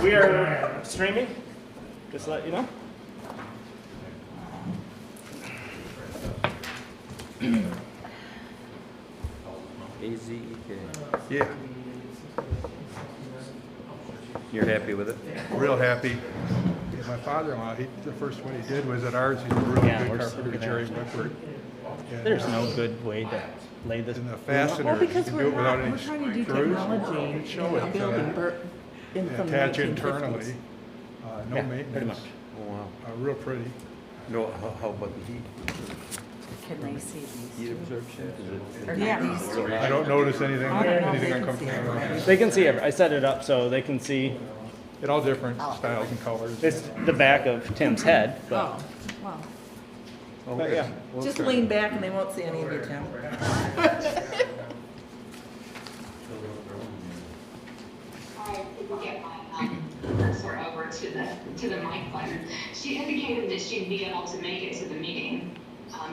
We are streaming, just to let you know. AZEK. Yeah, You're happy with it? real happy. Yeah, my father-in-law, the first one he did was at ours. He's a really Yeah, good we're carpenter, looking at Jerry it. Whitford. And, There's no good way to lay this. And the Well, fasteners, you because can we're do it without not, any we're trying to do screws. technology Show in it, a building in from the attach 1950s. internally, no Yeah, maintenance. pretty much. Oh, wow. Real pretty. No, how about the heat? Can they see these? Heat absorption? Is it? Yeah. These two. I don't notice anything, I don't know if anything they can see uncomfortable. it. They can see it. I set it up so they can see. It all different styles and colors. It's the back of Tim's head, but, Oh, wow. but yeah. Just lean back and they won't see any of you, Tim. I didn't get my cursor over to the mic button. She indicated that she'd be able to make it to the meeting,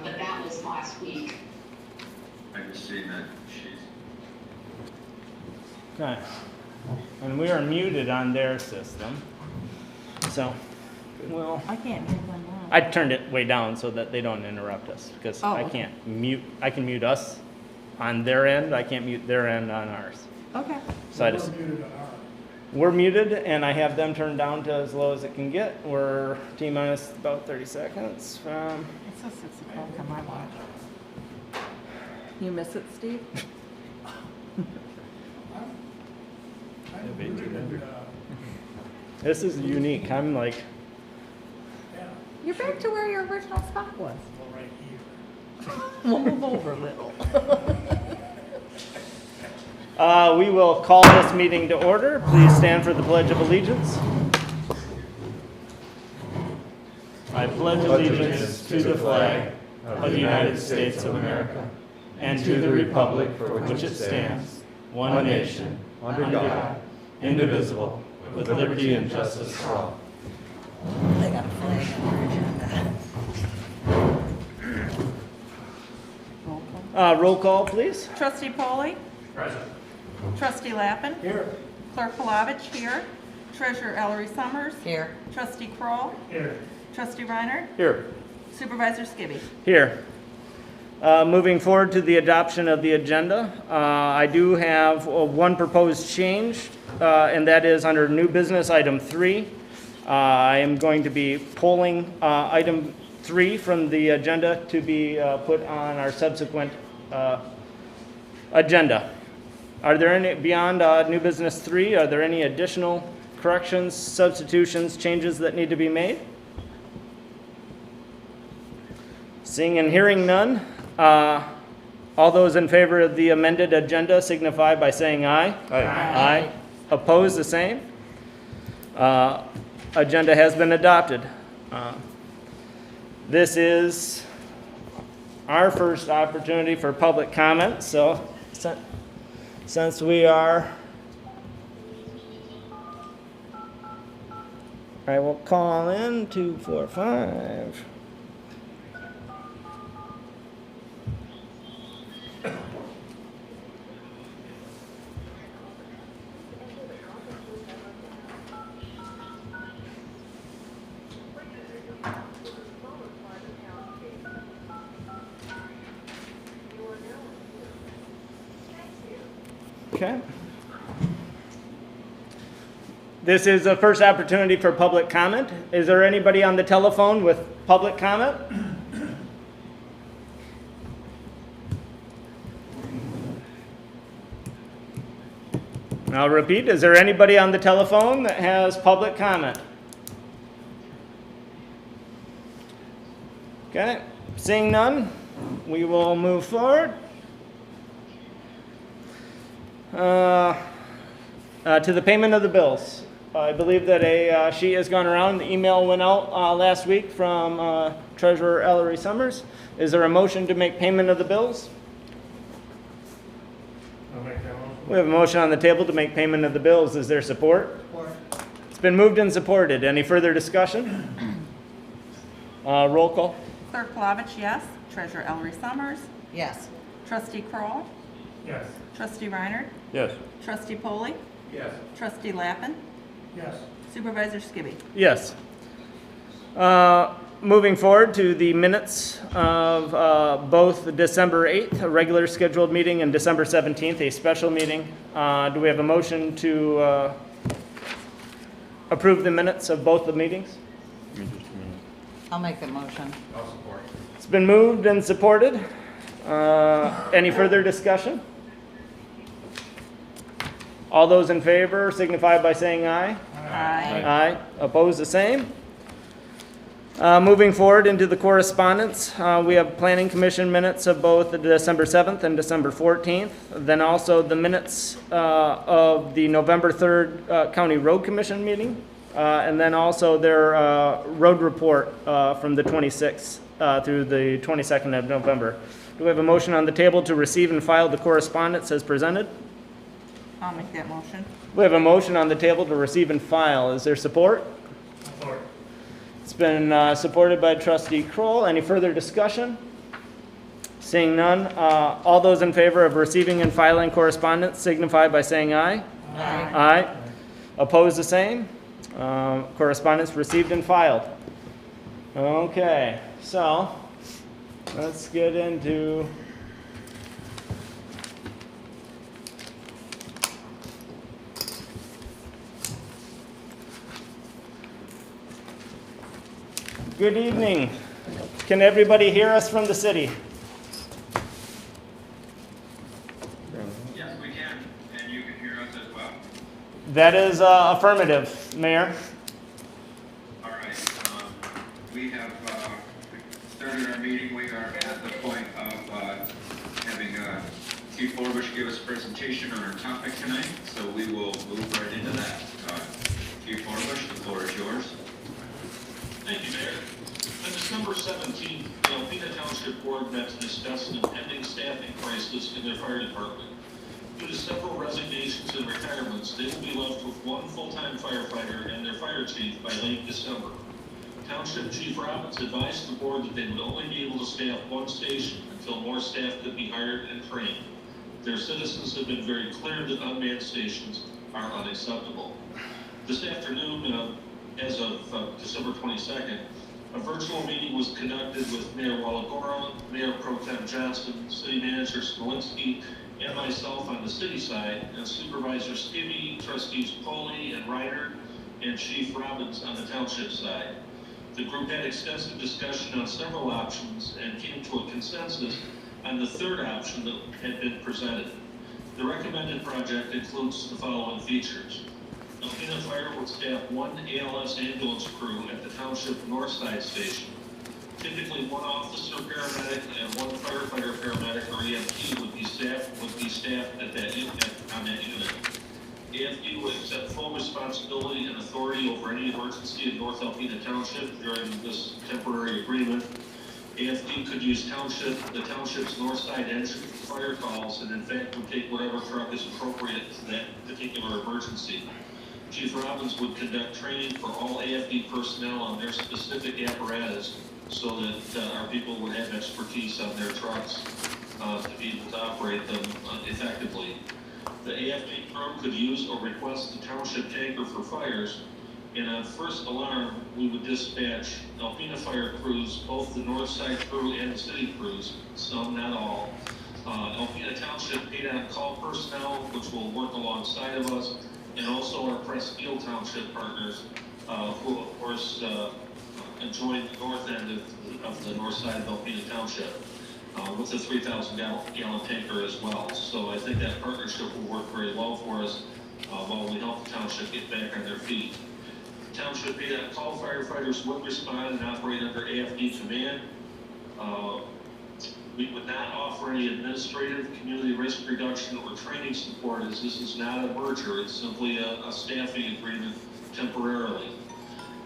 but that was last week. I just seen that she's. Okay. And we are muted on their system. So, well, I can't hear them now. I turned it way down so that they don't interrupt us because Oh, I okay. can't mute. I can mute us on their end. I can't mute their end on ours. Okay. So I just. We're muted and I have them turned down to as low as it can get. We're T minus about 30 seconds from. It says 6 o'clock on my watch. You miss it, Steve? This is unique. I'm like, You're back to where your original spot was. We'll move over a little. we will call this meeting to order. Please stand for the Pledge of Allegiance. I pledge allegiance to the flag of the United States of America and to the republic for which it stands, one nation, under God, indivisible, with liberty and justice for all. They got a flag on their agenda. Roll call. Roll call, please. Trustee Polly? Present. Trustee Lappin? Here. Clerk Palovich here. Treasurer Ellery Summers? Here. Trustee Kroll? Here. Trustee Reiner? Here. Supervisor Skibby? Here. Moving forward to the adoption of the agenda, I do have one proposed change, and that is under new business item 3. I am going to be pulling item 3 from the agenda to be put on our subsequent agenda. Are there any, beyond new business 3, are there any additional corrections, substitutions, changes that need to be made? Seeing and hearing none, all those in favor of the amended agenda signify by saying aye. Aye. Aye. Oppose the same. Agenda has been adopted. This is our first opportunity for public comment, so since we are, I will call in 245. Okay. This is the first opportunity for public comment. Is there anybody on the telephone with public comment? I'll repeat, is there anybody on the telephone that has public comment? Okay, seeing none, we will move forward. To the payment of the bills. I believe that a sheet has gone around. The email went out last week from Treasurer Ellery Summers. Is there a motion to make payment of the bills? I'll make that motion. We have a motion on the table to make payment of the bills. Is there support? It's been moved and supported. Any further discussion? Roll call. Clerk Palovich, yes. Treasurer Ellery Summers? Yes. Trustee Kroll? Yes. Trustee Reiner? Yes. Trustee Polly? Yes. Trustee Lappin? Yes. Supervisor Skibby. Yes. Moving forward to the minutes of both December 8th, a regular scheduled meeting, and December 17th, a special meeting. Do we have a motion to approve the minutes of both the meetings? I'll make the motion. It's been moved and supported. Any further discussion? All those in favor signify by saying aye. Aye. Aye. Opposed, the same. Moving forward into the correspondence, we have Planning Commission minutes of both the December 7th and December 14th. Then also the minutes of the November 3rd County Road Commission meeting. And then also their road report from the 26th through the 22nd of November. Do we have a motion on the table to receive and file the correspondence as presented? I'll make that motion. We have a motion on the table to receive and file. Is there support? Support. It's been supported by Trustee Kroll. Any further discussion? Seeing none, all those in favor of receiving and filing correspondence signify by saying aye. Aye. Aye. Opposed, the same. Correspondence received and filed. Okay, so let's get into good evening. Can everybody hear us from the city? Yes, we can, and you can hear us as well. That is affirmative, Mayor. All right, we have started our meeting. We are at the point of having Chief Forbush give us a presentation on our topic tonight, so we will move right into that. Chief Forbush, the floor is yours. Thank you, Mayor. On December 17th, the Alpena Township Board met to discuss an impending staffing crisis in their fire department. Due to several resignations and retirements, they will be left with one full-time firefighter and their fire chief by late December. Township Chief Robbins advised the board that they would only be able to staff one station until more staff could be hired and trained. Their citizens have been very clear that unmanned stations are unacceptable. This afternoon, as of December 22nd, a virtual meeting was conducted with Mayor Walagora, Mayor Pro Tem Johnston, City Manager Smolinski, and myself on the city side, and Supervisor Skibby, Trustees Poley and Ryder, and Chief Robbins on the township side. The group had extensive discussion on several options and came to a consensus on the third option that had been presented. The recommended project includes the following features. Alpena Fire would staff one ALS ambulance crew at the township north side station. Typically, one officer paramedic and one firefighter paramedic or EMT would be staffed at that unit, on that unit. AFD would accept full responsibility and authority over any emergency in North Alpena Township during this temporary agreement. AFD could use the township's north side engine for fire calls, and in fact would take whatever truck is appropriate to that particular emergency. Chief Robbins would conduct training for all AFD personnel on their specific apparatus so that our people would have expertise on their trucks to be able to operate them effectively. The AFD crew could use or request the township tanker for fires, and on first alarm, we would dispatch Alpena fire crews, both the north side crew and the city crews, some, not all. Alpena Township paid on call personnel, which will work alongside of us, and also our Presqu'île Township partners, who of course join the north end of the north side of Alpena Township, with a 3,000 gallon tanker as well. So I think that partnership will work very well for us while we help the township get back on their feet. The township paid on call firefighters would respond and operate under AFD command. We would not offer any administrative, community risk reduction, or training support, as this is not a merger. It's simply a staffing agreement temporarily.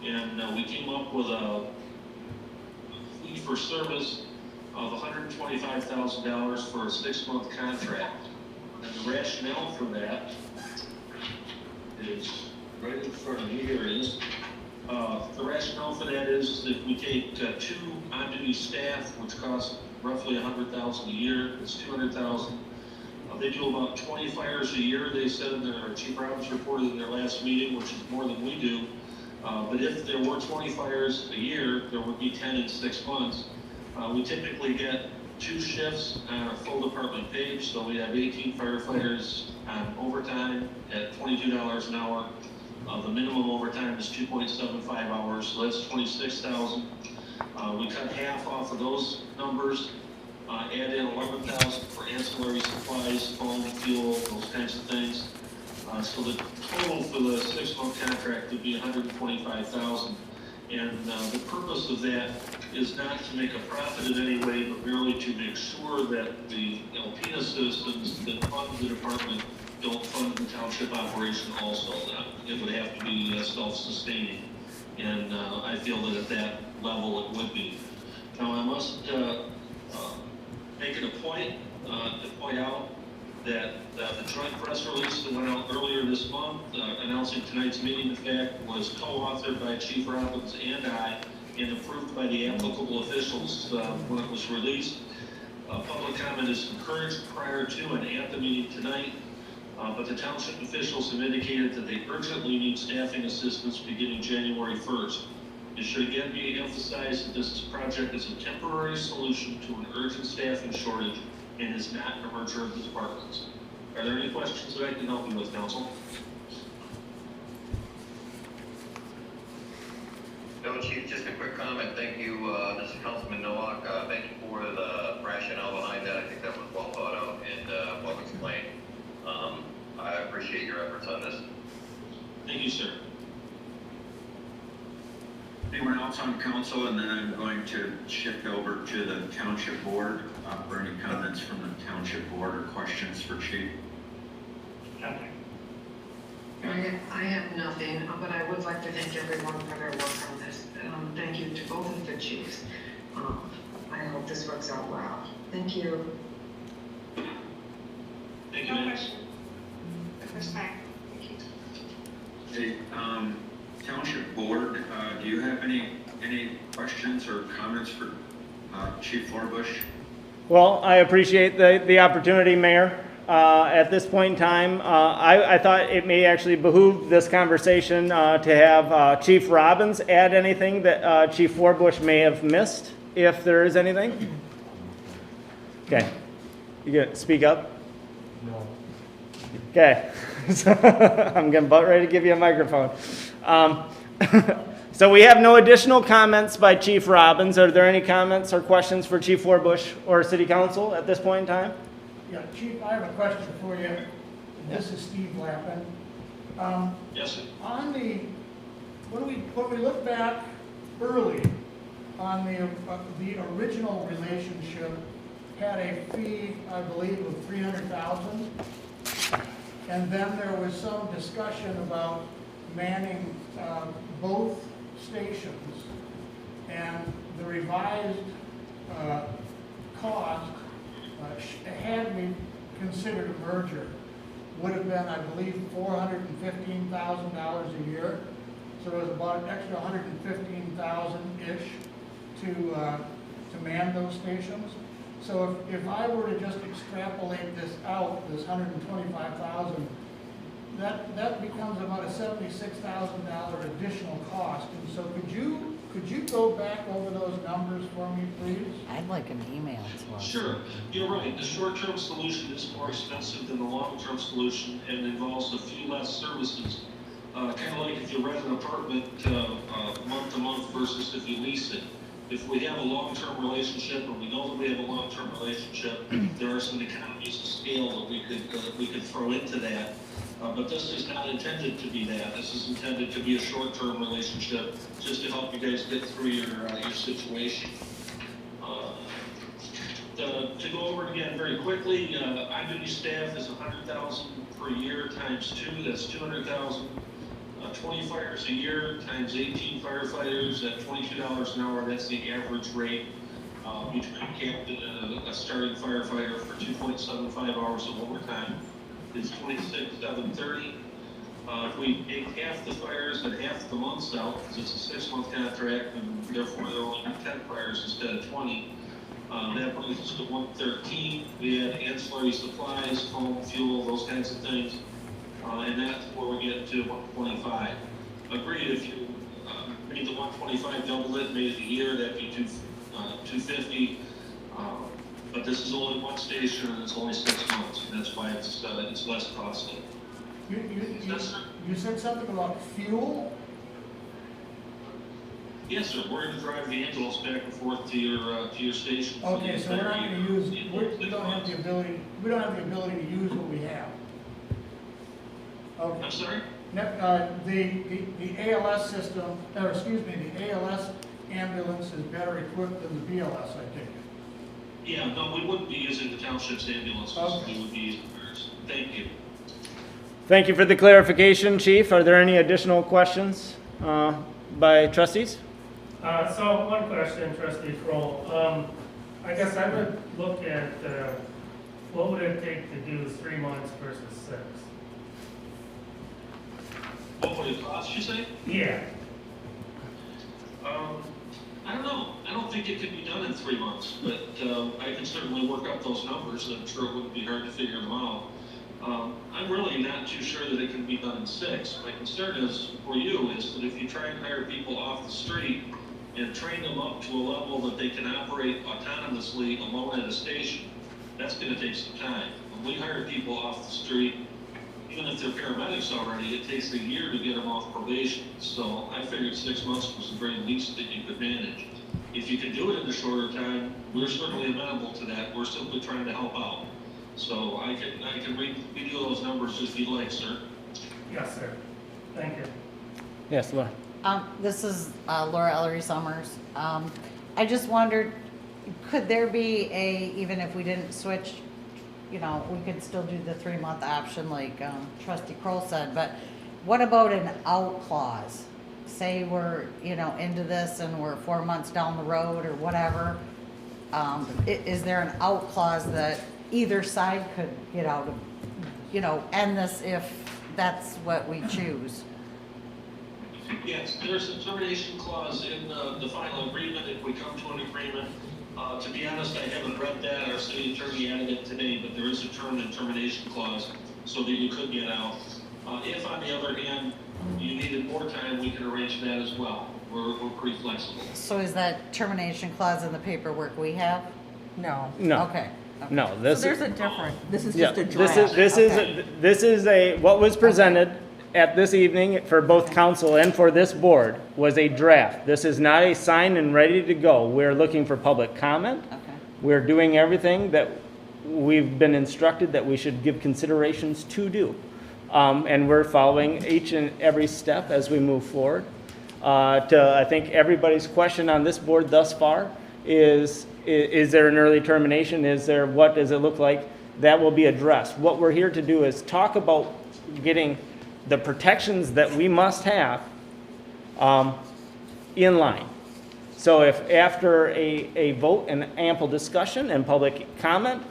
And we came up with a fee for service of $125,000 for a 6-month contract. And the rationale for that is right in front of me. Here it is. The rationale for that is that we take 2 on-duty staff, which cost roughly $100,000 a year. It's $200,000 They do about 20 fires a year, they said in their, Chief Robbins reported in their last meeting, which is more than we do. But if there were 20 fires a year, there would be 10 in 6 months. We typically get 2 shifts on a full department pay, so we have 18 firefighters on overtime at $22 an hour. The minimum overtime is 2.75 hours, so that's 26,000. We cut half off of those numbers, add in 11,000 for ancillary supplies, phone, fuel, those kinds of things. So the total for the 6-month contract would be 125,000. And the purpose of that is not to make a profit in any way, but merely to make sure that the Alpena citizens that fund the department don't fund the township operation also. It would have to be self-sustaining. And I feel that at that level it would be. Now I must make it a point to point out that the joint press release that went out earlier this month announcing tonight's meeting, in fact, was co-authored by Chief Robbins and I and approved by the applicable officials when it was released. Public comment is encouraged prior to and at the meeting tonight, but the township officials have indicated that they urgently need staffing assistance beginning January 1st. It should again be emphasized that this project is a temporary solution to an urgent staffing shortage and is not a merger of the departments. Are there any questions that I can help you with, Council? No, Chief, just a quick comment. Thank you. This is Councilman Nowak. Thank you for the rationale behind that. I think that was well thought out and well explained. I appreciate your efforts on this. Thank you, sir. Anyone else on council? And then I'm going to shift over to the township board for any comments from the township board or questions for Chief. I have nothing, but I would like to thank everyone for their work on this. Thank you to both of the chiefs. I hope this works out well. Thank you. Thank you, No ma'am. question. Respect. Thank you. Hey, township board, do you have any questions or comments for Chief Forbush? Well, I appreciate the opportunity, Mayor. At this point in time, I thought it may actually behoove this conversation to have Chief Robbins add anything that Chief Forbush may have missed, if there is anything. Okay. You gonna speak up? No. Okay. I'm getting about ready to give you a microphone. So we have no additional comments by Chief Robbins. Are there any comments or questions for Chief Forbush or City Council at this point in time? Yeah, Chief, I have a question for you. This is Steve Lappin. Yes, sir. On the, when we look back early on the original relationship, had a fee, I believe, of $300,000, and then there was some discussion about manning both stations, and the revised cost, had we considered a merger, would have been, I believe, $415,000 a year. So it was about an extra $115,000-ish to man those stations. So if I were to just extrapolate this out, this $125,000, that becomes about a $76,000 additional cost. And so could you go back over those numbers for me, please? I'd like an email to us. Sure, you're right. The short-term solution is more expensive than the long-term solution and involves a few less services. Kind of like if you rent an apartment month to month versus if you lease it. If we have a long-term relationship, and we know that we have a long-term relationship, there are some economies of scale that we could throw into that. But this is not intended to be that. This is intended to be a short-term relationship, just to help you guys get through your situation. To go over it again very quickly, on-duty staff is $100,000 per year times 2. That's $200,000. 20 fires a year times 18 firefighters at $22 an hour. That's the average rate between a captain and a starting firefighter for 2.75 hours of overtime. Is $26,730. If we take half the fires and half the months out, because it's a 6-month contract, and therefore there will only be 10 fires instead of 20, That brings us to 113. We had ancillary supplies, home, fuel, those kinds of things. And that's where we're getting to 125. Agreed, if you made the 125 double it, made it a year, that'd be 250. But this is only one station and it's only 6 months. And that's why it's less costly. You said something about fuel? Yes, sir. We're going to drive the ambulance back and forth to your station. for the Okay, so we're not entire gonna year. use, we don't have the ability to use what we have. Okay. I'm sorry? The ALS system, or excuse me, the ALS ambulance is better equipped than the BLS, I take it. Yeah, no, we wouldn't be using the township's ambulances. Okay. We would be using ours. Thank you. Thank you for the clarification, Chief. Are there any additional questions by trustees? So one question, Trustee Kroll. I guess I would look at what would it take to do 3 months versus 6? What would it cost, you say? Yeah. I don't know. I don't think it could be done in 3 months, but I can certainly work up those numbers, and I'm sure it wouldn't be hard to figure them out. I'm really not too sure that it can be done in 6. My concern is, for you, is that if you try and hire people off the street and train them up to a level that they can operate autonomously alone at a station, that's going to take some time. When we hire people off the street, even if they're paramedics already, it takes a year to get them off probation. So I figured 6 months was the very least that you could manage. If you can do it in a shorter time, we're certainly amenable to that. We're simply trying to help out. So I can redo those numbers if you'd like, sir. Yes, sir. Thank you. Yes, Laura. This is Laura Ellery Summers. I just wondered, could there be even if we didn't switch, we could still do the 3-month option like Trustee Kroll said, but what about an out clause? Say we're, into this and we're 4 months down the road or whatever. Is there an out clause that either side could get out of, end this if that's what we choose? Yes, there's a termination clause in the final agreement if we come to an agreement. To be honest, I haven't read that. Our city attorney added it today, but there is a term and termination clause so that you could get out. If, on the other hand, you needed more time, we can arrange that as well. We're pretty flexible. So is that termination clause in the paperwork we have? No. No. Okay. No, So this there's a different, this is yeah, just a draft. this is a what was presented at this evening for both council and for this board was a draft. This is not a sign and ready to go. We're looking for public comment. Okay. We're doing everything that we've been instructed that we should give considerations to do. And we're following each and every step as we move forward. I think everybody's question on this board thus far is there an early termination? What does it look like? That will be addressed. What we're here to do is talk about getting the protections that we must have in line. So if after a vote and ample discussion and public comment,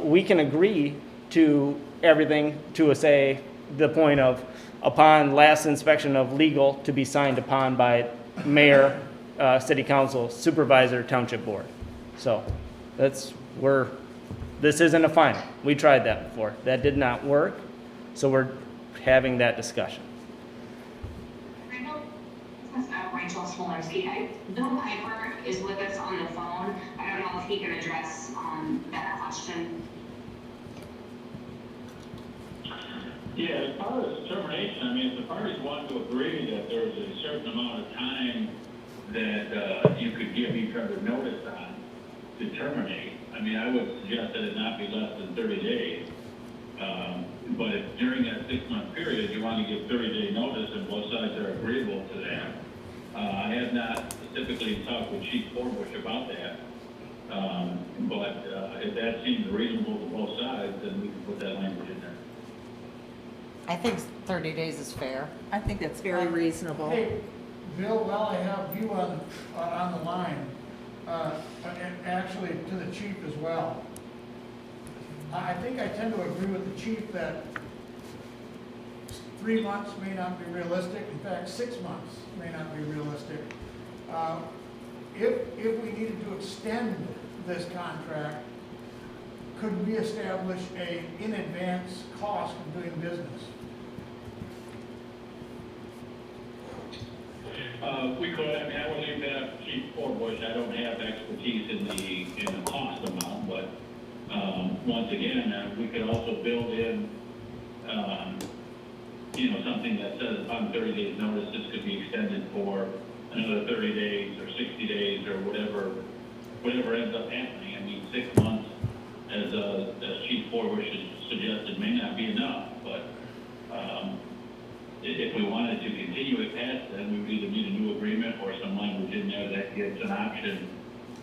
we can agree to everything to say the point of upon last inspection of legal to be signed upon by mayor, city council, supervisor, township board. So this isn't a final. We tried that before. That did not work. So we're having that discussion. Rachel Smolarski. Bill Piper is with us on the phone. I don't know if he can address that question. Yeah, as far as termination, if the parties want to agree that there's a certain amount of time that you could give each other notice on to terminate, I would suggest that it not be less than 30 days. But if during that 6-month period you want to give 30-day notice and both sides are agreeable to that, I have not specifically talked with Chief Forbush about that. But if that seems reasonable to both sides, then we can put that language in there. I think 30 days is fair. I think that's very reasonable. Hey, Bill, while I have you on the line, and actually to the chief as well, I think I tend to agree with the chief that 3 months may not be realistic. In fact, 6 months may not be realistic. if we needed to extend this contract, could we establish a in advance cost of doing business? We could, I mean, I would leave that to Chief Forbush. I don't have expertise in the cost amount, but, once again, we could also build in, something that says upon 30 days notice, this could be extended for another 30 days or 60 days or whatever ends up happening. I mean, 6 months, as Chief Forbush has suggested, may not be enough, but, if we wanted to continue it past then, we would either need a new agreement or some language in there that gives an option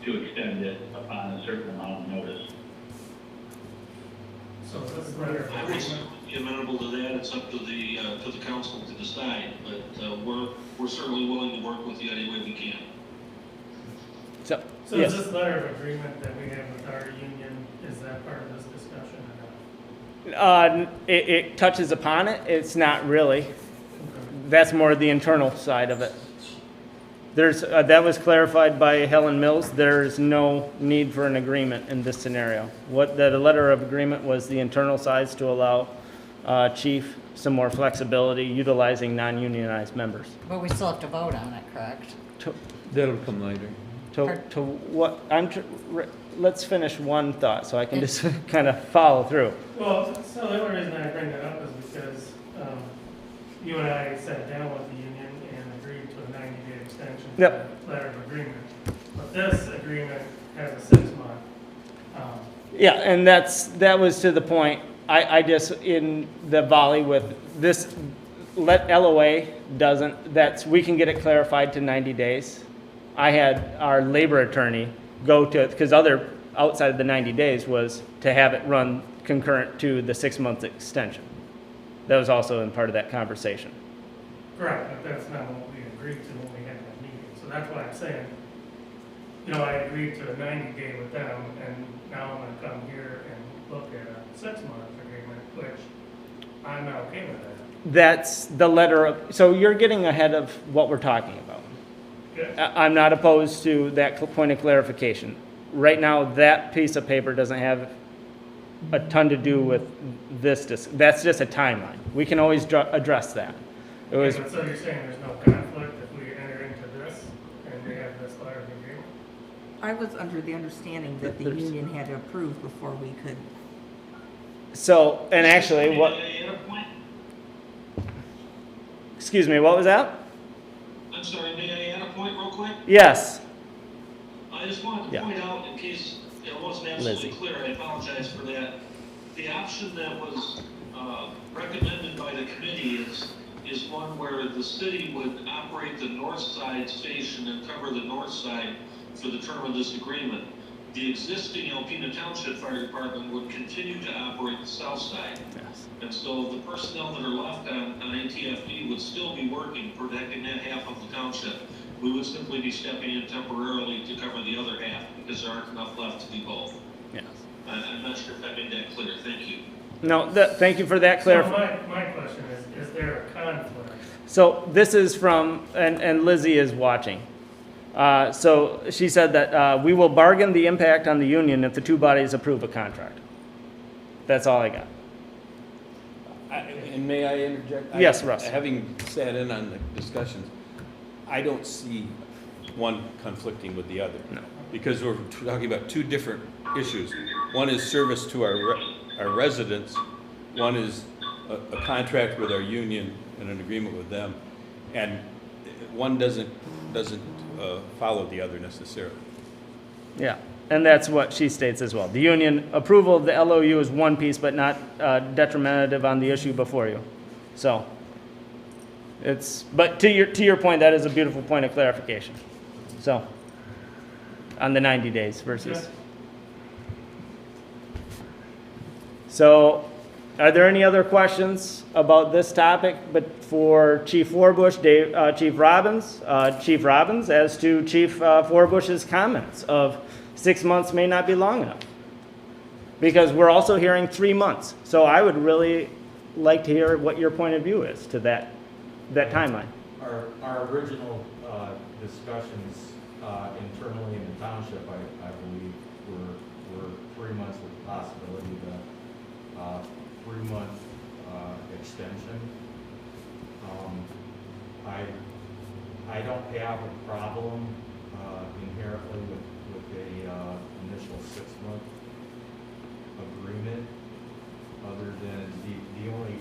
to extend it upon a certain amount of notice. So this letter of I would agreement, be amenable to that. It's up to the council to decide, but, we're certainly willing to work with you any way we can. So, so yes. is this letter of agreement that we have with our union, is that part of this discussion or not? It touches upon it. It's not really. That's more the internal side of it. There's, that was clarified by Helen Mills. There's no need for an agreement in this scenario. What the letter of agreement was the internal sides to allow chief some more flexibility utilizing non-unionized members. But we still have to vote on it, correct? That'll come later. To what, let's finish one thought so I can just kind of follow through. Well, so the only reason I bring that up is because you and I sat down with the union and agreed to a 90-day extension to Yep. the letter of agreement. But this agreement has a 6-month. Yeah, and that was to the point. I just, in the volley with this, LOA doesn't, we can get it clarified to 90 days. I had our labor attorney go to, because outside of the 90 days was to have it run concurrent to the 6-month extension. That was also in part of that conversation. Correct, but that's not what we agreed to when we had that meeting. So that's why I'm saying, I agreed to a 90-day with them, and now I'm gonna come here and look at a 6-month agreement, which I'm not okay with that. That's the letter of, so you're getting ahead of what we're talking about. Good. I'm not opposed to that point of clarification. Right now, that piece of paper doesn't have a ton to do with this. That's just a timeline. We can always address that. It was, Okay, but so you're saying there's no conflict if we enter into this and we have this letter of agreement? I was under the understanding that the union had to approve before we could. so, and actually, what, May I add a point? excuse me, what was that? I'm sorry, may I add a point real quick? Yes. I just wanted to Yeah. point out, in case it wasn't absolutely Lizzie. clear, I apologize for that. The option that was recommended by the committee is one where the city would operate the north side station and cover the north side for the term of this agreement. The existing Alpena Township Fire Department would continue to operate the south side. Yes. And so the personnel that are left on ATFD would still be working, protecting that half of the township. We would simply be stepping in temporarily to cover the other half because there aren't enough left to do both. Yes. I'm not sure if I made that clear. Thank you. No, thank you for that So clarification. my question is there a conflict? So this is from, and Lizzie is watching. So she said that we will bargain the impact on the union if the two bodies approve a contract. That's all I got. And may I interject? Yes, Russ. Having sat in on the discussions, I don't see one conflicting with the other. No. Because we're talking about two different issues. One is service to our residents. One is a contract with our union and an agreement with them. And one doesn't follow the other necessarily. Yeah, and that's what she states as well. The union approval of the LOU is one piece, but not detrimental on the issue before you. So but to your point, that is a beautiful point of clarification. So on the 90 days versus. Yeah. So are there any other questions about this topic, but for Chief Forbush, Chief Robbins, as to Chief Forbush's comments of 6 months may not be long enough? Because we're also hearing 3 months. So I would really like to hear what your point of view is to that timeline. Our original discussions internally in the township, I believe we're 3 months with the possibility of 3-month extension. I don't have a problem inherently with a initial 6-month agreement, other than the only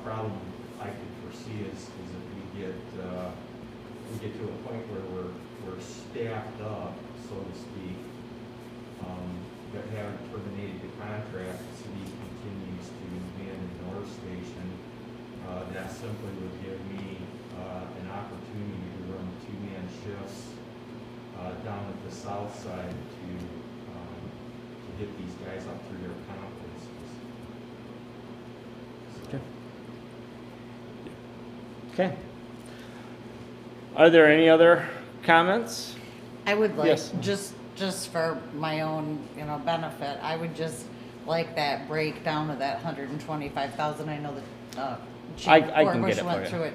problem I could foresee is if we get to a point where we're staffed up, so to speak, but haven't terminated the contract, the city continues to man the north station. That simply would give me an opportunity to run 2-man shifts down at the south side to get these guys up through their competencies. So. Okay. Are there any other comments? I would like, Yes. just for my own, benefit, I would just like that breakdown of that 125,000. I know that Chief I can get Forbush it for went you. through it,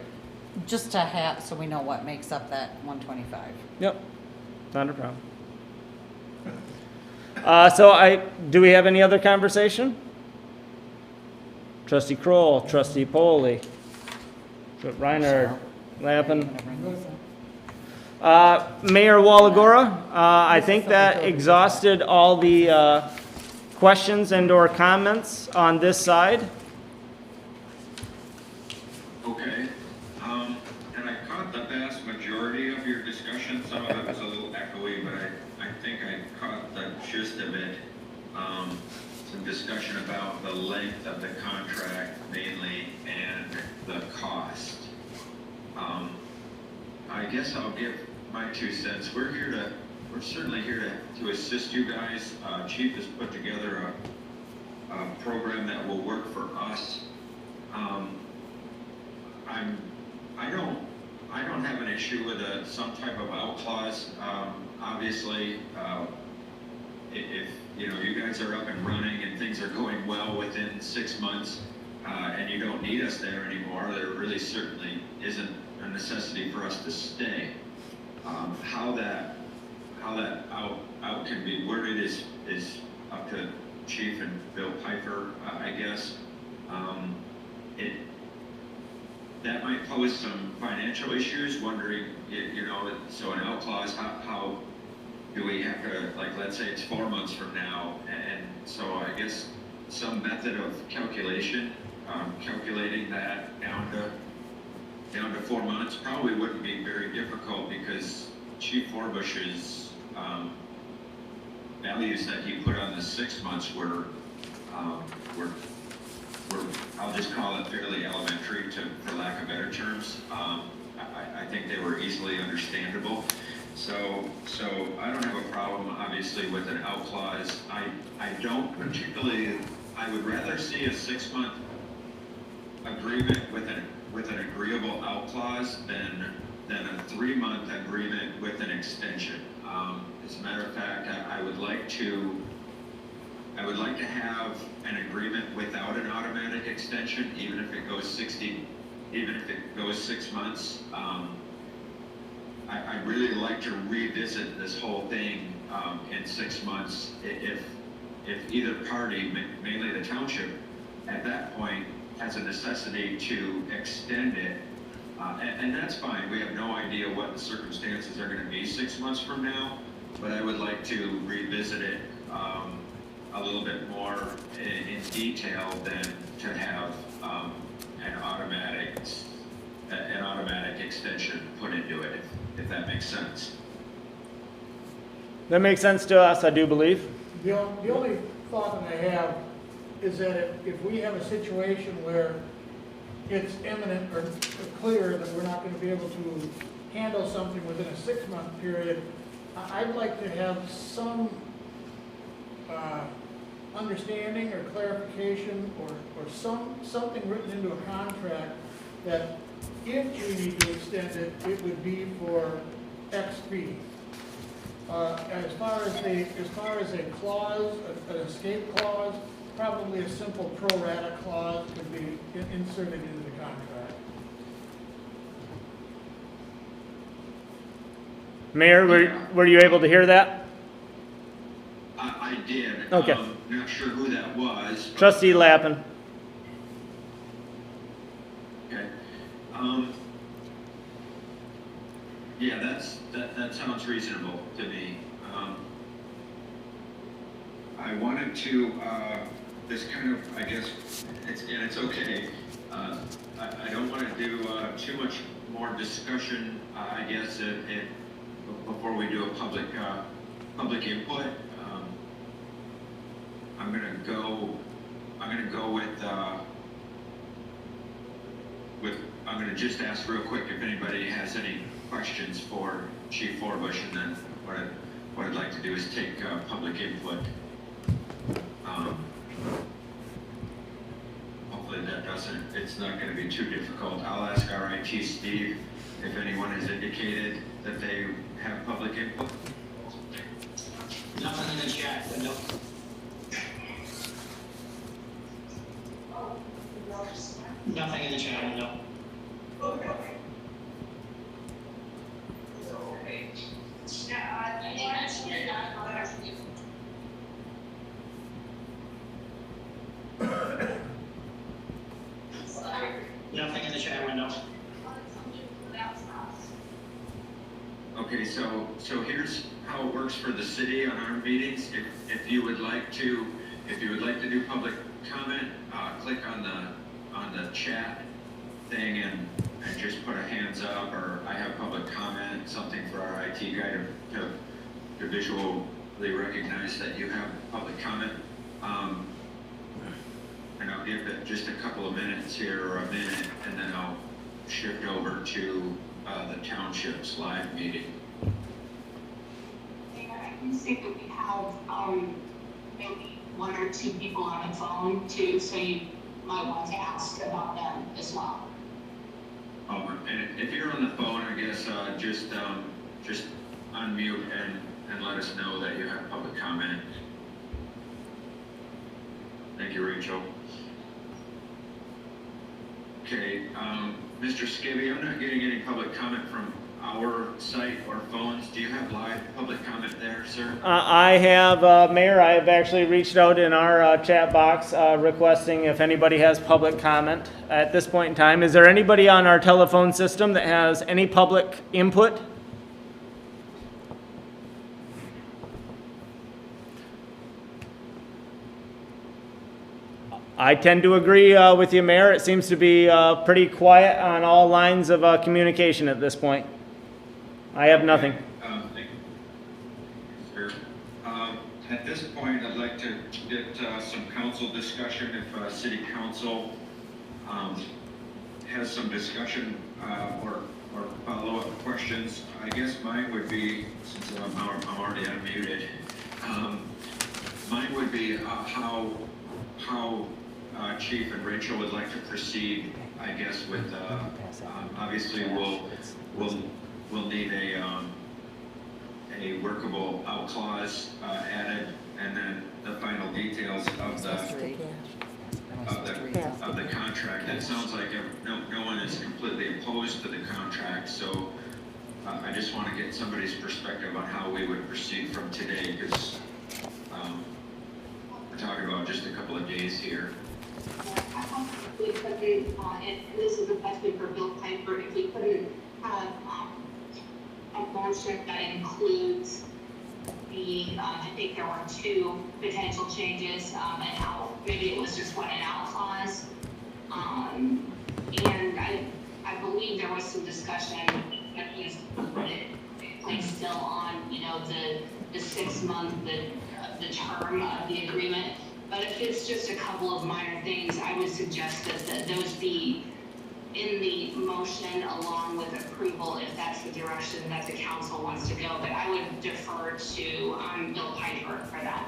just to have, so we know what makes up that 125. Yep, not a problem. Do we have any other conversation? Trustee Kroll, Trustee Polly, Reiner, Lappin. Mayor Walagora, I think that exhausted all the questions and/or comments on this side. Okay, and I caught the vast majority of your discussion. Some of it was a little echoey, but I think I caught the gist of it. Some discussion about the length of the contract mainly and the cost. I guess I'll give my 2 cents. We're certainly here to assist you guys. Chief has put together a program that will work for us. I don't have an issue with some type of out clause. Obviously, if you guys are up and running and things are going well within 6 months, and you don't need us there anymore, there really certainly isn't a necessity for us to stay. How that out can be worded is up to Chief and Bill Piper, I guess. That might pose some financial issues, wondering, so an out clause, how do we have to, let's say it's 4 months from now, and so I guess some method of calculation, calculating that down to 4 months probably wouldn't be very difficult, because Chief Forbush's values that he put on the 6 months were I'll just call it fairly elementary, for lack of better terms. I think they were easily understandable. So I don't have a problem, obviously, with an out clause. I don't particularly. I would rather see a 6-month agreement with an agreeable out clause than a 3-month agreement with an extension. As a matter of fact, I would like to have an agreement without an automatic extension, even if it goes 6 months. I'd really like to revisit this whole thing in 6 months if either party, mainly the township, at that point has a necessity to extend it. And that's fine. We have no idea what the circumstances are going to be 6 months from now, but I would like to revisit it a little bit more in detail than to have an automatic extension put into it, if that makes sense. That makes sense to us, I do believe. The only thought that I have is that if we have a situation where it's imminent or clear that we're not going to be able to handle something within a 6-month period, I'd like to have some understanding or clarification or something written into a contract that if we need to extend it, it would be for X fee. As far as a clause, an escape clause, probably a simple pro rata clause could be inserted into the contract. Mayor, were you able to hear that? I did. Okay. Not sure who that was. but- Trustee Lappin. Okay. Yeah, that sounds reasonable to me. I wanted to, this kind of, I guess, it's okay. I don't want to do too much more discussion, I guess, before we do a public input. I'm gonna go I'm gonna just ask real quick if anybody has any questions for Chief Forbush, and then what I'd like to do is take public input. Hopefully it's not gonna be too difficult. I'll ask our IT Steve if anyone has indicated that they have public input. Nothing in the chat, but no. Nothing in the chat, no. Nothing in the chat window. Okay, so here's how it works for the city on our meetings. If you would like to do public comment, click on the chat thing and just put a hands up, or I have public comment, something for our IT guy to visually recognize that you have public comment. And I'll give it just a couple of minutes here, or a minute, and then I'll shift over to the township's live meeting. I can see that we have maybe one or two people on the phone too, so you might want to ask about them as well. And if you're on the phone, I guess just unmute and let us know that you have public comment. Thank you, Rachel. Okay, Mr. Skibby, I'm not getting any public comment from our site or phones. Do you have live public comment there, sir? I have, Mayor, I have actually reached out in our chat box requesting if anybody has public comment at this point in time. Is there anybody on our telephone system that has any public input? I tend to agree with you, Mayor. It seems to be pretty quiet on all lines of communication at this point. I have nothing. Thank you, sir. At this point, I'd like to get some council discussion. If City Council has some discussion or follow-up questions, I guess mine would be, since I'm already unmuted, mine would be how Chief and Rachel would like to proceed. I guess with obviously we'll need a workable out clause added, and then the final details of the contract. It sounds like no one is completely opposed to the contract, so I just want to get somebody's perspective on how we would proceed from today, because we're talking about just a couple of days here. We couldn't, and this is a question for Bill Piper, if we couldn't have a motion that includes the, I think there were two potential changes, and how maybe it was just one and out clause. And I believe there was some discussion that he's placed still on, the 6 month, the term of the agreement. But if it's just a couple of minor things, I would suggest that those be in the motion along with approval, if that's the direction that the council wants to go. But I would defer to Bill Piper for that.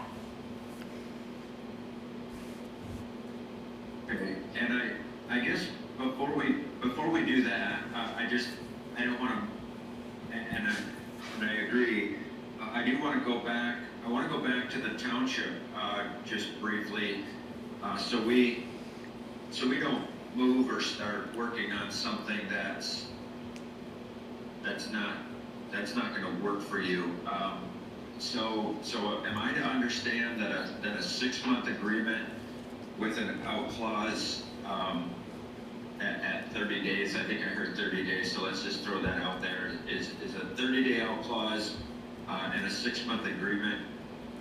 Okay, and I guess before we do that, I don't want to, and I agree. I do want to go back. I want to go back to the township just briefly, so we don't move or start working on something that's not that's not gonna work for you. So am I to understand that a 6-month agreement with an out clause, at 30 days, I think I heard 30 days, so let's just throw that out there. Is a 30-day out clause, and a 6-month agreement,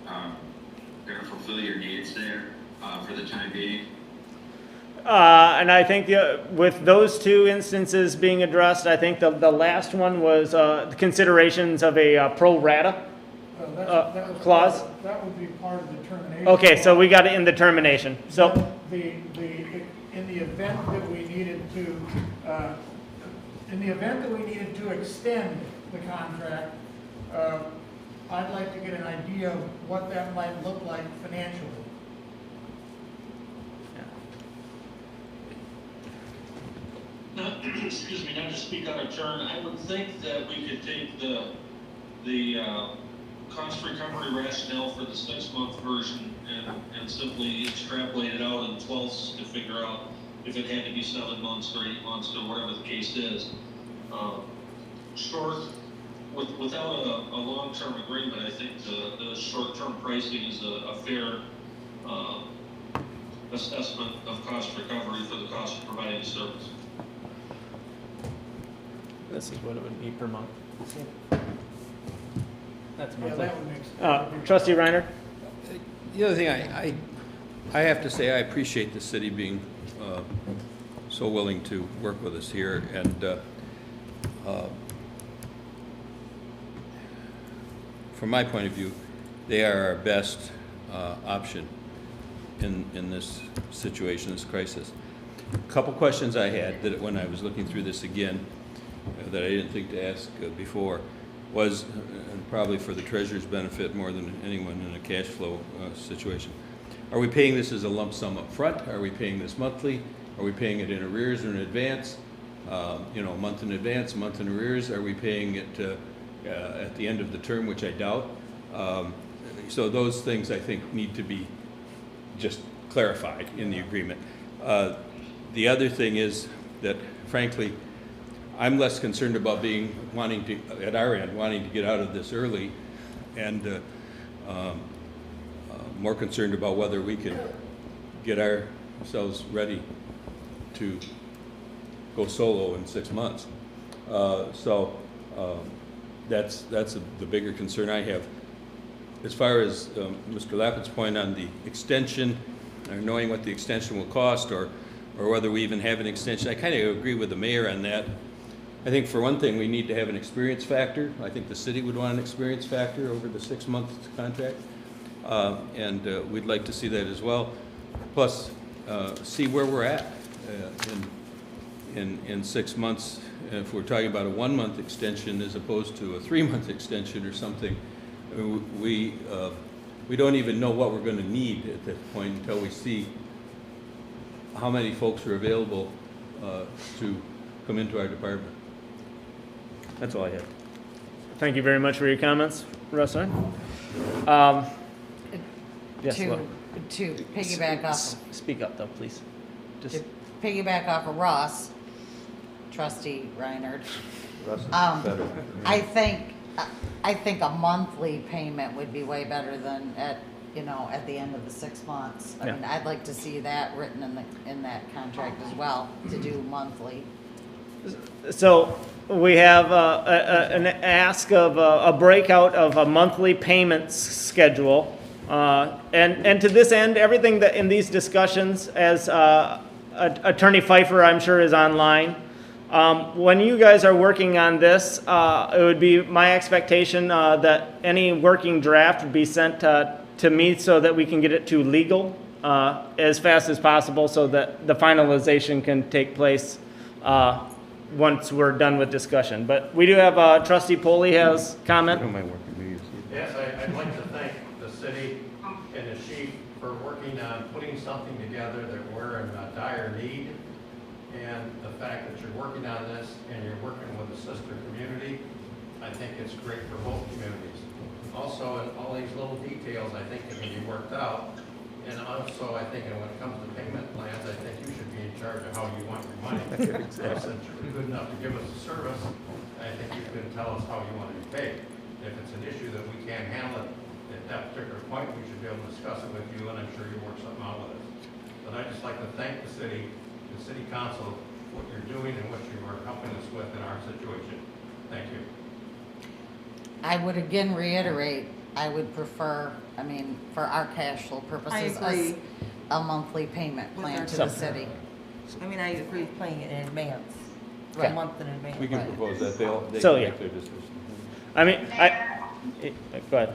gonna fulfill your needs there, for the time being? And I think with those two instances being addressed, I think the last one was the considerations of a pro rata That was clause. That would be part of the termination. Okay, so we got it in the termination. So, In the event that we needed to extend the contract, I'd like to get an idea of what that might look like financially. Excuse me, not to speak out of turn, I would think that we could take the cost recovery rationale for the 6-month version and simply extrapolate it out in 12ths to figure out if it had to be 7 months or 8 months or whatever the case is. Without a long-term agreement, I think the short-term pricing is a fair assessment of cost recovery for the cost of providing the service. this is what it would be per month. That's Yeah, monthly. that would make sense. Trustee Reiner? The other thing, I have to say, I appreciate the city being so willing to work with us here, and from my point of view, they are our best option in this situation, this crisis. A couple questions I had that when I was looking through this again, that I didn't think to ask before, was, and probably for the treasurer's benefit more than anyone in a cash flow situation, are we paying this as a lump sum up front? Are we paying this monthly? Are we paying it in arrears or in advance? A month in advance, a month in arrears? Are we paying it at the end of the term, which I doubt? So those things I think need to be just clarified in the agreement. The other thing is that, frankly, I'm less concerned about wanting to get out of this early, and more concerned about whether we can get ourselves ready to go solo in 6 months. That's the bigger concern I have. As far as Mr. Lappett's point on the extension, or knowing what the extension will cost, or whether we even have an extension, I kind of agree with the mayor on that. I think for one thing, we need to have an experience factor. I think the city would want an experience factor over the 6-month contract, and we'd like to see that as well. Plus, see where we're at in 6 months. If we're talking about a 1-month extension as opposed to a 3-month extension or something, we don't even know what we're going to need at that point until we see how many folks are available to come into our department. That's all I have. Thank you very much for your comments, Russ. Yes, Laura. To piggyback off, Speak up though, please. to piggyback off of Ross, Trustee Reinhardt. Russ is better. I think a monthly payment would be way better than at the end of the 6 months. I Yeah. mean, I'd like to see that written in that contract as well, to do monthly. So we have an ask of a breakout of a monthly payments schedule. And to this end, everything that in these discussions, as Attorney Pfeiffer, I'm sure, is online. When you guys are working on this, it would be my expectation that any working draft would be sent to me so that we can get it to legal as fast as possible so that the finalization can take place once we're done with discussion. But we do have Trustee Poley has comment. Yes, I'd like to thank the city and the chief for working on putting something together that we're in dire need. And the fact that you're working on this and you're working with a sister community, I think it's great for both communities. Also, in all these little details, I think it can be worked out. And also, I think when it comes to payment plans, I think you should be in charge of how you want your money. Since you're good enough to give us a service, I think you could tell us how you want to be paid. If it's an issue that we can't handle it at that particular point, we should be able to discuss it with you, and I'm sure you'll work something out with us. But I'd just like to thank the city council, what you're doing and what you are helping us with in our situation. Thank you. I would again reiterate, I would prefer, I mean, for our cash flow purposes, agree. a monthly payment With plan our to the So- city. I mean, I agree with playing it in advance, Okay. a month in advance. We can propose that, they So, can yeah. make their decision. I mean, go ahead.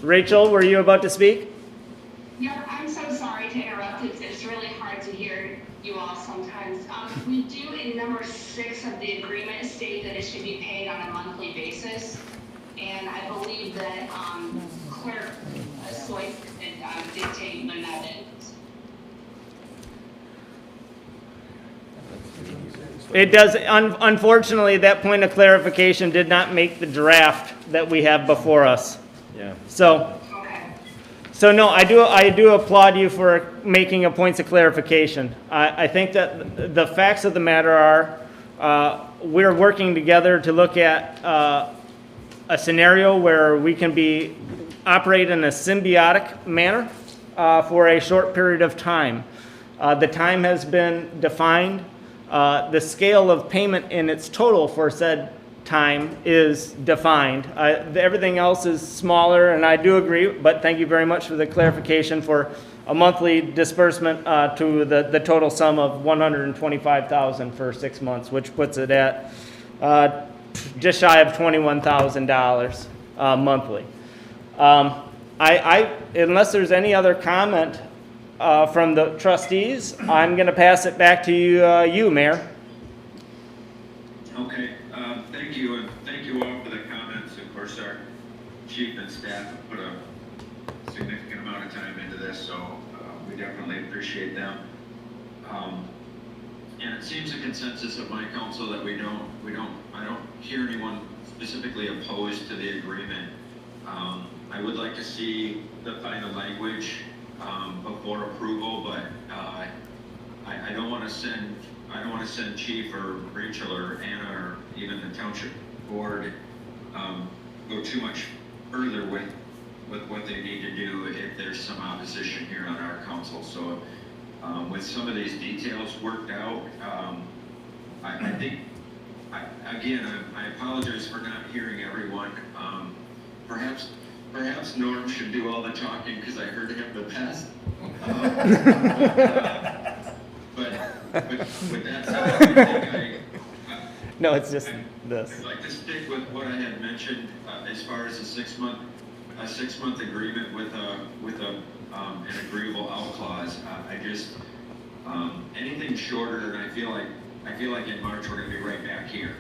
Rachel, were you about to speak? Yeah, I'm so sorry to interrupt. It's really hard to hear you all sometimes. We do in number 6 of the agreement state that it should be paid on a monthly basis. And I believe that Clerk Soy could dictate when that is. It does, unfortunately, that point of clarification did not make the draft that we have before us. Yeah. So no, I do applaud you for making a points of clarification. I think that the facts of the matter are, we're working together to look at a scenario where we can operate in a symbiotic manner for a short period of time. The time has been defined. The scale of payment in its total for said time is defined. Everything else is smaller, and I do agree, but thank you very much for the clarification for a monthly disbursement to the total sum of $125,000 for 6 months, which puts it at just shy of $21,000 monthly. Unless there's any other comment from the trustees, I'm going to pass it back to you, Mayor. Okay, thank you, and thank you all for the comments. Of course, our chief and staff have put a significant amount of time into this, so we definitely appreciate them. And it seems a consensus of my council that I don't hear anyone specifically opposed to the agreement. I would like to see the final language before approval, but I don't want to send Chief or Rachel or Anna or even the township board go too much further with what they need to do if there's some opposition here on our council. So with some of these details worked out, I think, I apologize for not hearing everyone. Perhaps Norm should do all the talking because I heard him the best. But with that said, I think No, it's just this. I'd like to stick with what I had mentioned as far as a six-month agreement with an agreeable out clause. Anything shorter, and I feel like in March we're going to be right back here.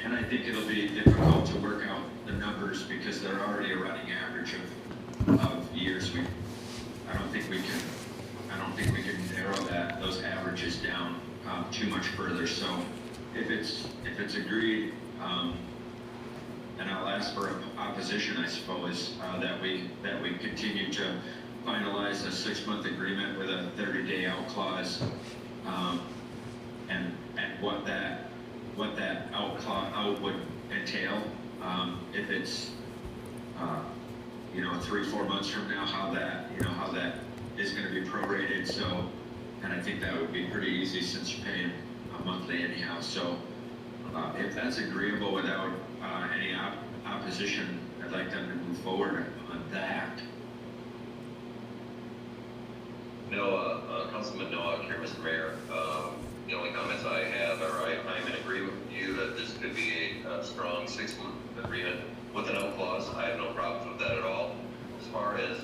And I think it'll be difficult to work out the numbers because they're already a running average of years. I don't think we can narrow those averages down too much further. So if it's agreed, and I'll ask for opposition, I suppose, that we continue to finalize a 6-month agreement with a 30-day out clause, and what that out would entail. If it's 3-4 months from now, how that is going to be prorated. So, and I think that would be pretty easy since you're paying monthly anyhow. So if that's agreeable without any opposition, I'd like them to move forward on that. Councilman Nowak here, Mr. Mayor. The only comments I have are I'm in agreement with you that this could be a strong 6-month agreement with an out clause. I have no problems with that at all. As far as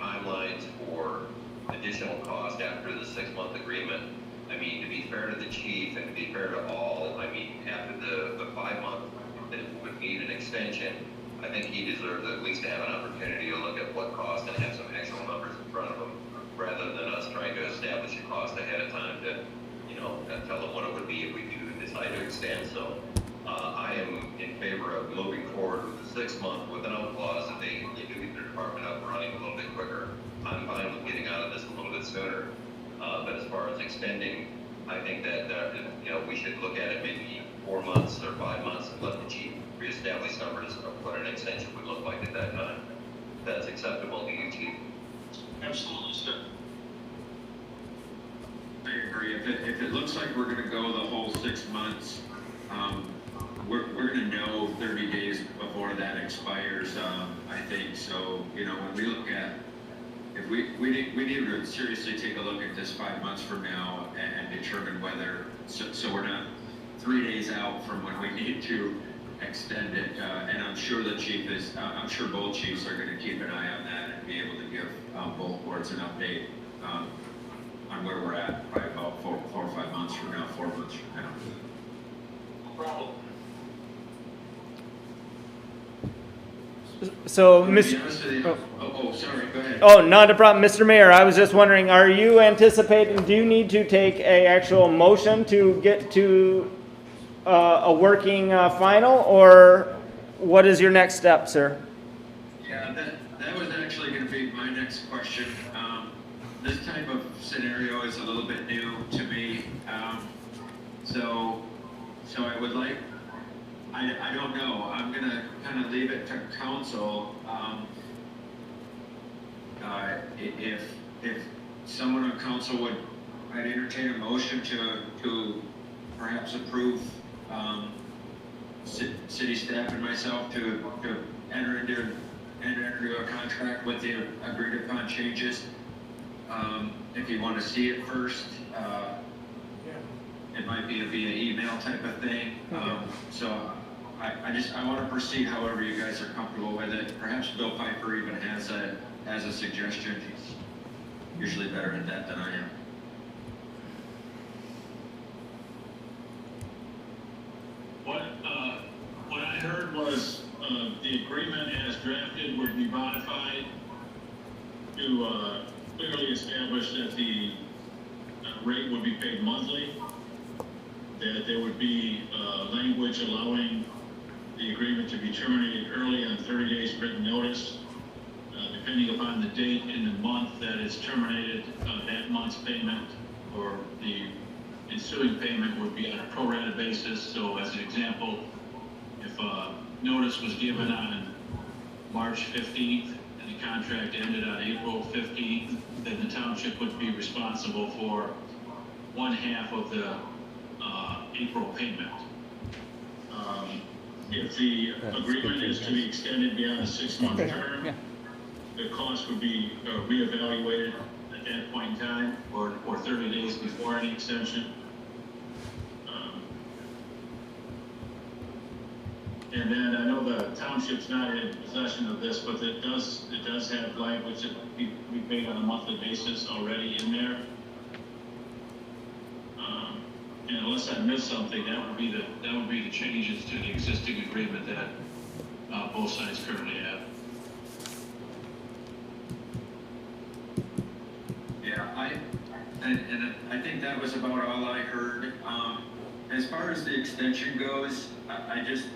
timelines for additional cost after the 6-month agreement, I mean, to be fair to the chief and to be fair to all, I mean, after the 5-month that would need an extension, I think he deserves at least to have an opportunity to look at what cost and have some actual numbers in front of him, rather than us trying to establish a cost ahead of time to, tell them what it would be if we do decide to extend. So I am in favor of moving forward with the 6-month with an out clause that they do get their department up and running a little bit quicker. I'm fine with getting out of this a little bit sooner. But as far as extending, I think that, you know, we should look at it maybe 4 months or 5 months and let the chief reestablish numbers of what an extension would look like at that time. That's acceptable to you, chief. Absolutely, sir. I agree. If it looks like we're gonna go the whole 6 months, we're gonna know 30 days before that expires, I think. So, you know, when we look at, if we need to seriously take a look at this 5 months from now and determine whether, so we're not 3 days out from when we need to extend it. And I'm sure the chief is, I'm sure both chiefs are gonna keep an eye on that and be able to give both boards an update on where we're at by about 4 or 5 months from now, 4 months from now. No problem. So, To be Mr. honest with you, sorry, go ahead. Oh, not a problem. Mr. Mayor, I was just wondering, are you anticipating, do you need to take a actual motion to get to a working final, or what is your next step, sir? Yeah, that was actually gonna be my next question. This type of scenario is a little bit new to me. So I would like, I don't know, I'm gonna kind of leave it to council. If someone on council I'd entertain a motion to perhaps approve, city staff and myself to enter into a contract with the agreed upon changes. If you want to see it first, it might be via email type of thing. So I want to proceed however you guys are comfortable with it. Perhaps Bill Piper even has a suggestion. He's usually better at that than I am. What I heard was, the agreement as drafted would be modified to, clearly establish that the rate would be paid monthly, that there would be, language allowing the agreement to be terminated early on 30 days written notice, depending upon the date in the month that it's terminated, that month's payment or the ensuing payment would be on a pro rata basis. So as an example, if notice was given on March 15th and the contract ended on April 15th, then the township would be responsible for 1/2 of the April payment. If the agreement is to be extended beyond a 6-month term, the cost would be reevaluated at that point in time, or 30 days before any extension. And then I know the township's not in possession of this, but it does have language that we paid on a monthly basis already in there. And unless I missed something, that would be the changes to the existing agreement that both sides currently have. Yeah, and I think that was about all I heard. As far as the extension goes, I just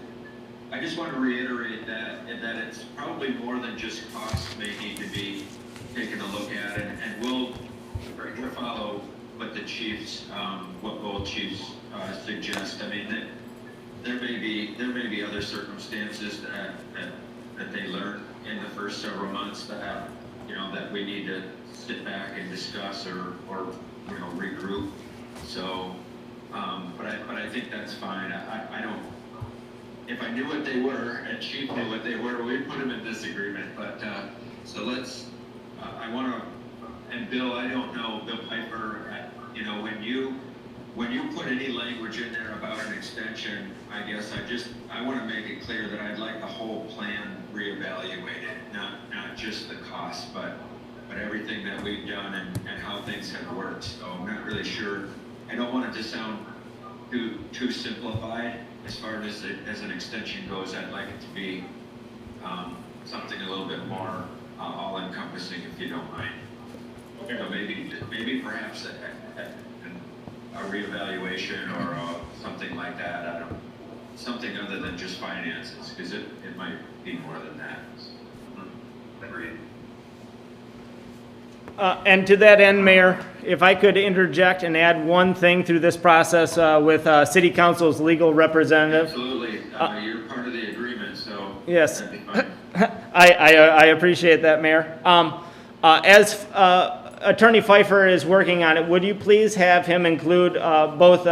want to reiterate that it's probably more than just costs may need to be taken a look at, and we'll follow what the chiefs, what both chiefs suggest. I mean, there may be other circumstances that they learn in the first several months that that we need to sit back and discuss or regroup. So, but I think that's fine. I don't. If I knew what they were, and Chief knew what they were, we'd put them in disagreement. But so let's. I want to. And Bill, I don't know, Bill Piper. When you put any language in there about an extension, I guess I want to make it clear that I'd like the whole plan reevaluated, not just the cost, but everything that we've done and how things have worked. So I'm not really sure. I don't want it to sound too simplified as far as an extension goes. I'd like it to be something a little bit more all-encompassing, if you don't mind. Okay. So maybe perhaps a reevaluation or something like that. I don't, something other than just finances, because it might be more than that. Agreed. And to that end, Mayor, if I could interject and add one thing through this process with City Council's legal representative. Absolutely. You're part of the agreement, so. Yes. that'd be fine. I appreciate that, Mayor. As Attorney Pfeiffer is working on it, would you please have him include both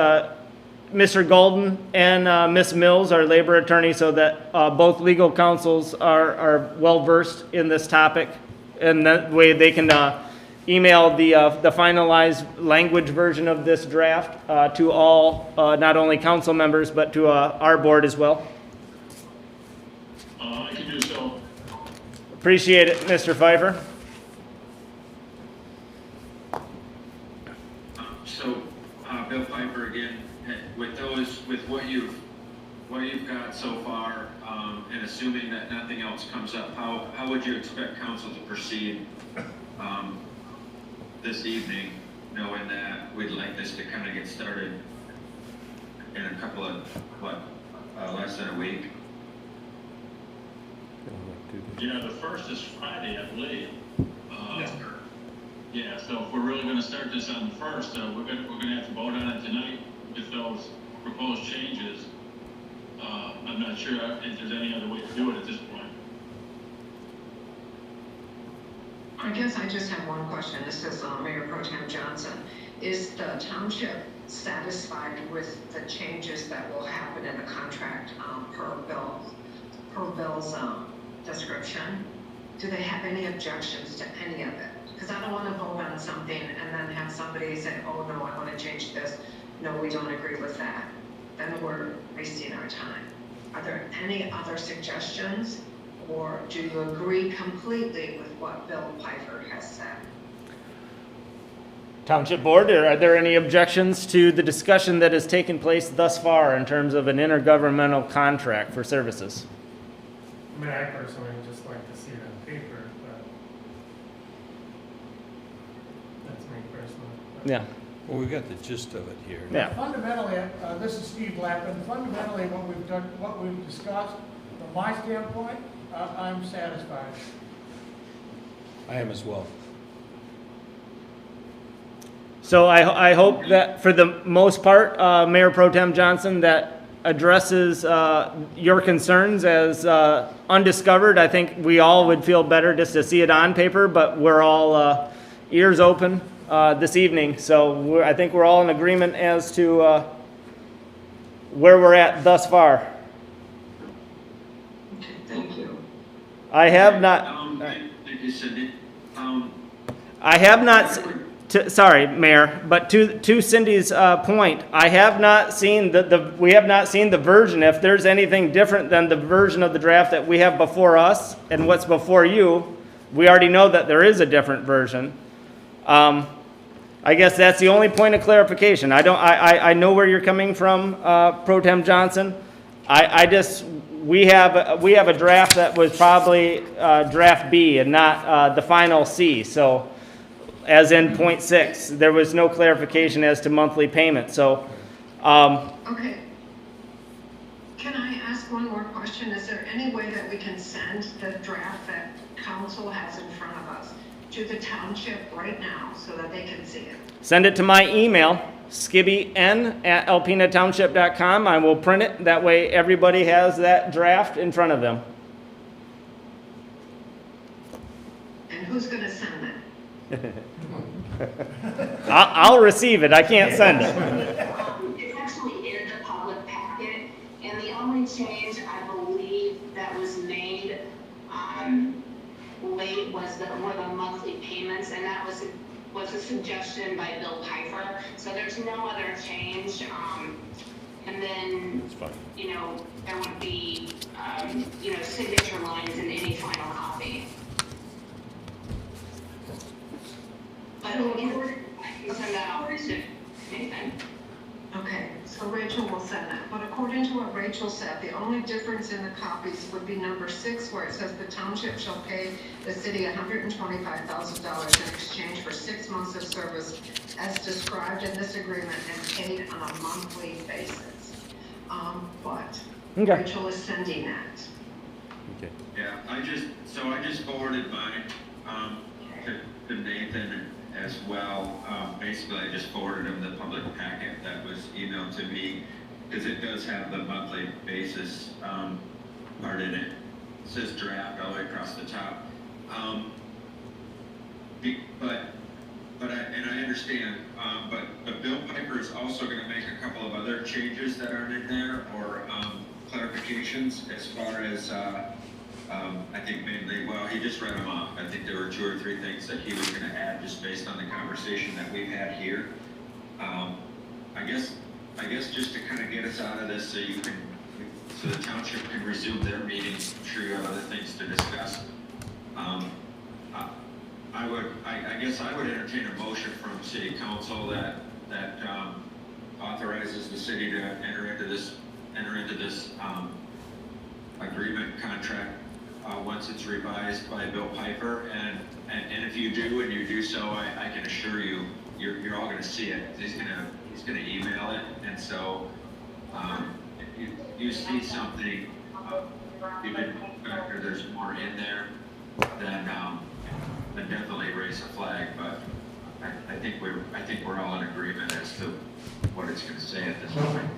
Mr. Golden and Ms. Mills, our labor attorney, so that both legal counsels are well-versed in this topic? And that way they can email the finalized language version of this draft to all, not only council members, but to our board as well. I can do so. Appreciate it, Mr. Pfeiffer. So, Bill Piper again, with what you've got so far, and assuming that nothing else comes up, how would you expect council to proceed, this evening, knowing that we'd like this to kind of get started in a couple of, less than a week? Yeah, the first is Friday, I believe. Yeah, so if we're really gonna start this on the first, we're gonna have to vote on it tonight with those proposed changes. I'm not sure if there's any other way to do it at this point. I guess I just have one question. This is Mayor Pro Tem Johnson. Is the township satisfied with the changes that will happen in the contract per Bill's description? Do they have any objections to any of it? Because I don't want to vote on something and then have somebody say, oh no, I want to change this. No, we don't agree with that. Then we're wasting our time. Are there any other suggestions? Or do you agree completely with what Bill Piper has said? Township Board, are there any objections to the discussion that has taken place thus far in terms of an intergovernmental contract for services? I mean, I personally would just like to see it on paper, but that's me personally. Yeah. Well, we got the gist of it here. Yeah. Fundamentally, this is Steve Lappin. Fundamentally, what we've discussed, from my standpoint, I'm satisfied. I am as well. So I hope that for the most part, Mayor Pro Tem Johnson, that addresses your concerns as undiscovered. I think we all would feel better just to see it on paper, but we're all ears open this evening. So I think we're all in agreement as to where we're at thus far. Okay, thank you. I have not. I have not. Sorry, Mayor, but to Cindy's point, I have not seen we have not seen the version. If there's anything different than the version of the draft that we have before us and what's before you, we already know that there is a different version. I guess that's the only point of clarification. I know where you're coming from, Pro Tem Johnson. We have a draft that was probably draft B and not the final C. So, as in point 6, there was no clarification as to monthly payment. So, Okay. Can I ask one more question? Is there any way that we can send the draft that council has in front of us to the township right now so that they can see it? send it to my email, skibbyn@alpenatownship.com. I will print it. That way, everybody has that draft in front of them. And who's going to send that? I'll receive it. I can't send it. It's actually in the public packet, and the only change I believe that was made late were the monthly payments, and that was a suggestion by Bill Piper. So there's no other change. And then, there would be, signature lines in any final copy. But I can send that out to Nathan. Okay, so Rachel will send that. But according to what Rachel said, the only difference in the copies would be number 6, where it says the township shall pay the city $125,000 in exchange for 6 months of service as described in this agreement and paid on a monthly basis. But Okay. Rachel is sending that. Okay. Yeah, I just forwarded mine to Nathan, as well. Basically, I just forwarded him the public packet that was emailed to me, because it does have the monthly basis part in it. It says draft all the way across the top. I understand, but Bill Piper is also gonna make a couple of other changes that aren't in there, or clarifications as far as, I think mainly, well, he just read them off. I think there were 2 or 3 things that he was gonna add just based on the conversation that we've had here. I guess just to kind of get us out of this so the township can resume their meetings. I'm sure you have other things to discuss. I guess I would entertain a motion from city council that authorizes the city to enter into this agreement contract once it's revised by Bill Piper, and if you do and you do so, I can assure you, you're all gonna see it. He's gonna email it, and so if you see something, even after there's more in there, then definitely raise a flag. But I think we're all in agreement as to what it's gonna say at this point.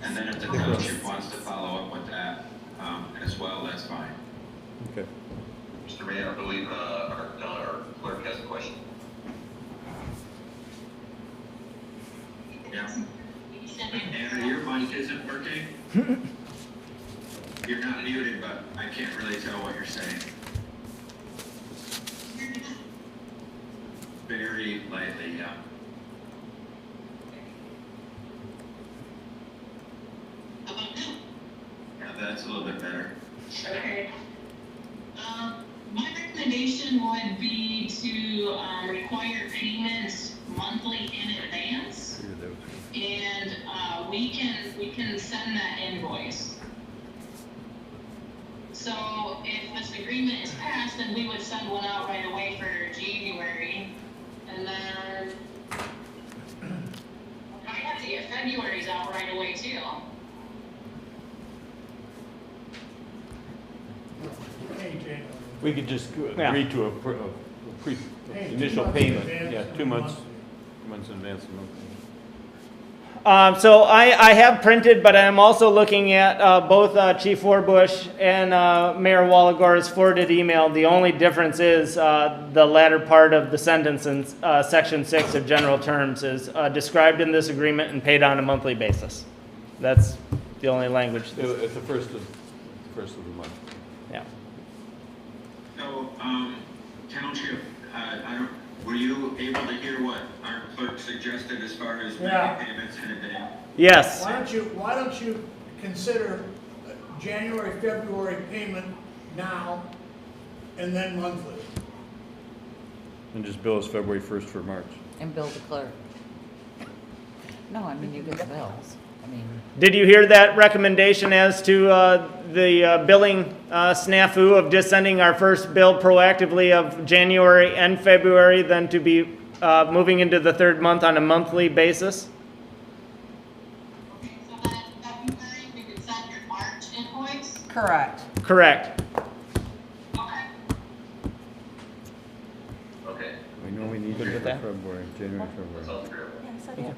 And then if the township wants to follow up with that as well, that's fine. Okay. Mr. Mayor, I believe our clerk has a question. Yeah. Anna, your mic isn't working. You're not muted, but I can't really tell what you're saying. Very lightly, yeah. Yeah, that's a little bit better. Okay. My recommendation would be to require payments monthly in advance, and we can send that invoice. So if this agreement is passed, then we would send one out right away for January, and then I have to get February's out right away too. Hey, Jay. We could just Yeah. agree to a Hey, 2 initial months in payment. advance Yeah, and 2 months, monthly. 2 months in advance. of monthly. So I have printed, but I'm also looking at both Chief Warbush and Mayor Walagor's forwarded email. The only difference is the latter part of the sentence in section 6 of general terms is described in this agreement and paid on a monthly basis. That's the only language. It's the first of the month. Yeah. So, township, were you able to hear what our clerk suggested as far as Yeah. making payments in advance? Yes. Why don't you consider January, February payment now and then monthly? And just bill us February 1st for March. And bill the clerk. No, I mean, you get the bills. I mean, Did you hear that recommendation as to the billing snafu of just sending our first bill proactively of January and February, then to be moving into the 3rd month on a monthly basis? Okay, so then February, we could send your March invoice? Correct. Correct. Okay. Okay, We know we need Good it with for that? February, January, that February. sounds agreeable. Yeah.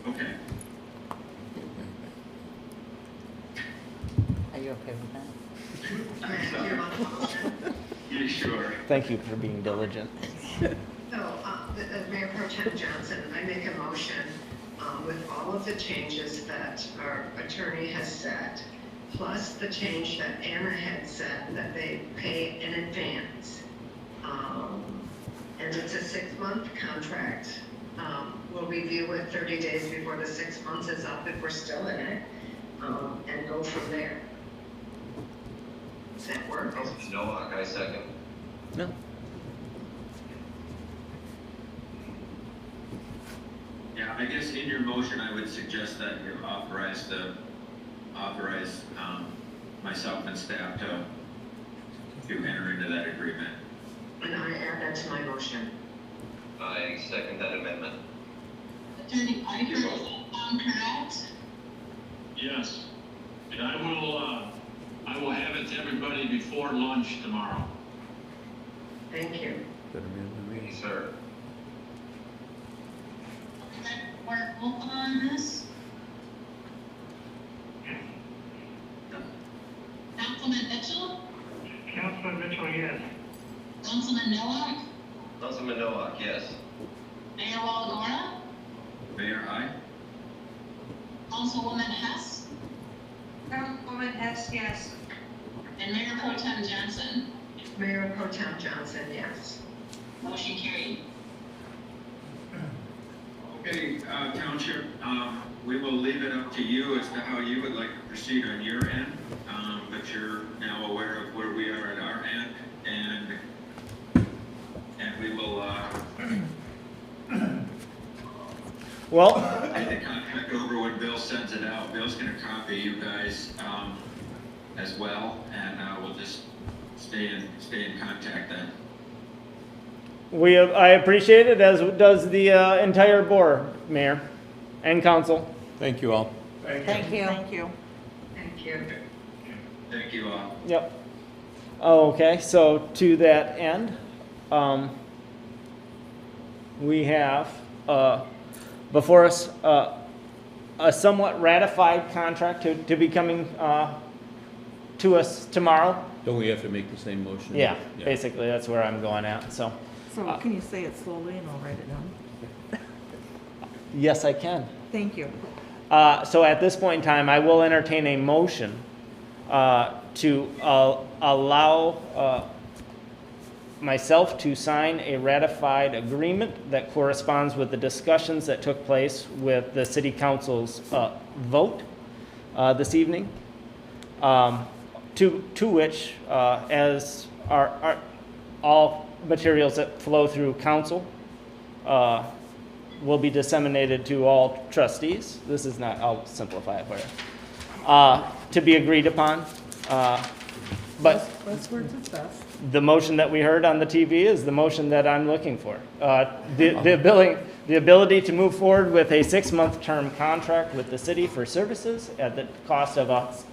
Okay. are you okay with that? You sure? Thank you for being diligent. So, Mayor Pro Tem Johnson, I make a motion with all of the changes that our attorney has said, plus the change that Anna had said, that they pay in advance. And it's a 6-month contract. We'll review it 30 days before the 6 months is up if we're still in it, and go from there. Does that work? Mr. Nowak, I second. No. Yeah, I guess in your motion, I would suggest that you authorize myself and staff to enter into that agreement. And I add that to my motion. I second that amendment. Attorney Piper, is that correct? Yes, and I will have it to everybody before lunch tomorrow. Thank you. Yes, sir. Okay, we're roll call on this. Councilman Mitchell, Councilman Mitchell, yes. Councilman Nowak, Councilman Nowak, yes. Mayor Walagora, Mayor, aye. Councilwoman Hess, Councilwoman Hess, yes. and Mayor Pro Tem Johnson. Mayor Pro Tem Johnson, yes. Motion carried. Okay, Township, we will leave it up to you as to how you would like to proceed on your end, but you're now aware of where we are at our end, and we will, Well, get the contract over when Bill sends it out. Bill's gonna copy you guys, as well, and, we'll just stay in contact then. I appreciate it, as does the entire board, Mayor and council. Thank you all. Thank you. Thank you. Thank you. Thank you all. Yep. Okay, so to that end, we have before us a somewhat ratified contract to be coming to us tomorrow. Don't we have to make the same motion? Yeah, basically, that's where I'm going at, so. So can you say it slowly and I'll write it down? Yes, I can. Thank you. So at this point in time, I will entertain a motion to allow myself to sign a ratified agreement that corresponds with the discussions that took place with the city council's vote this evening, to which, as are all materials that flow through council, will be disseminated to all trustees. This is not, I'll simplify it for you. To be agreed upon. But Less words is best. the motion that we heard on the TV is the motion that I'm looking for. The ability to move forward with a 6-month term contract with the city for services at the cost of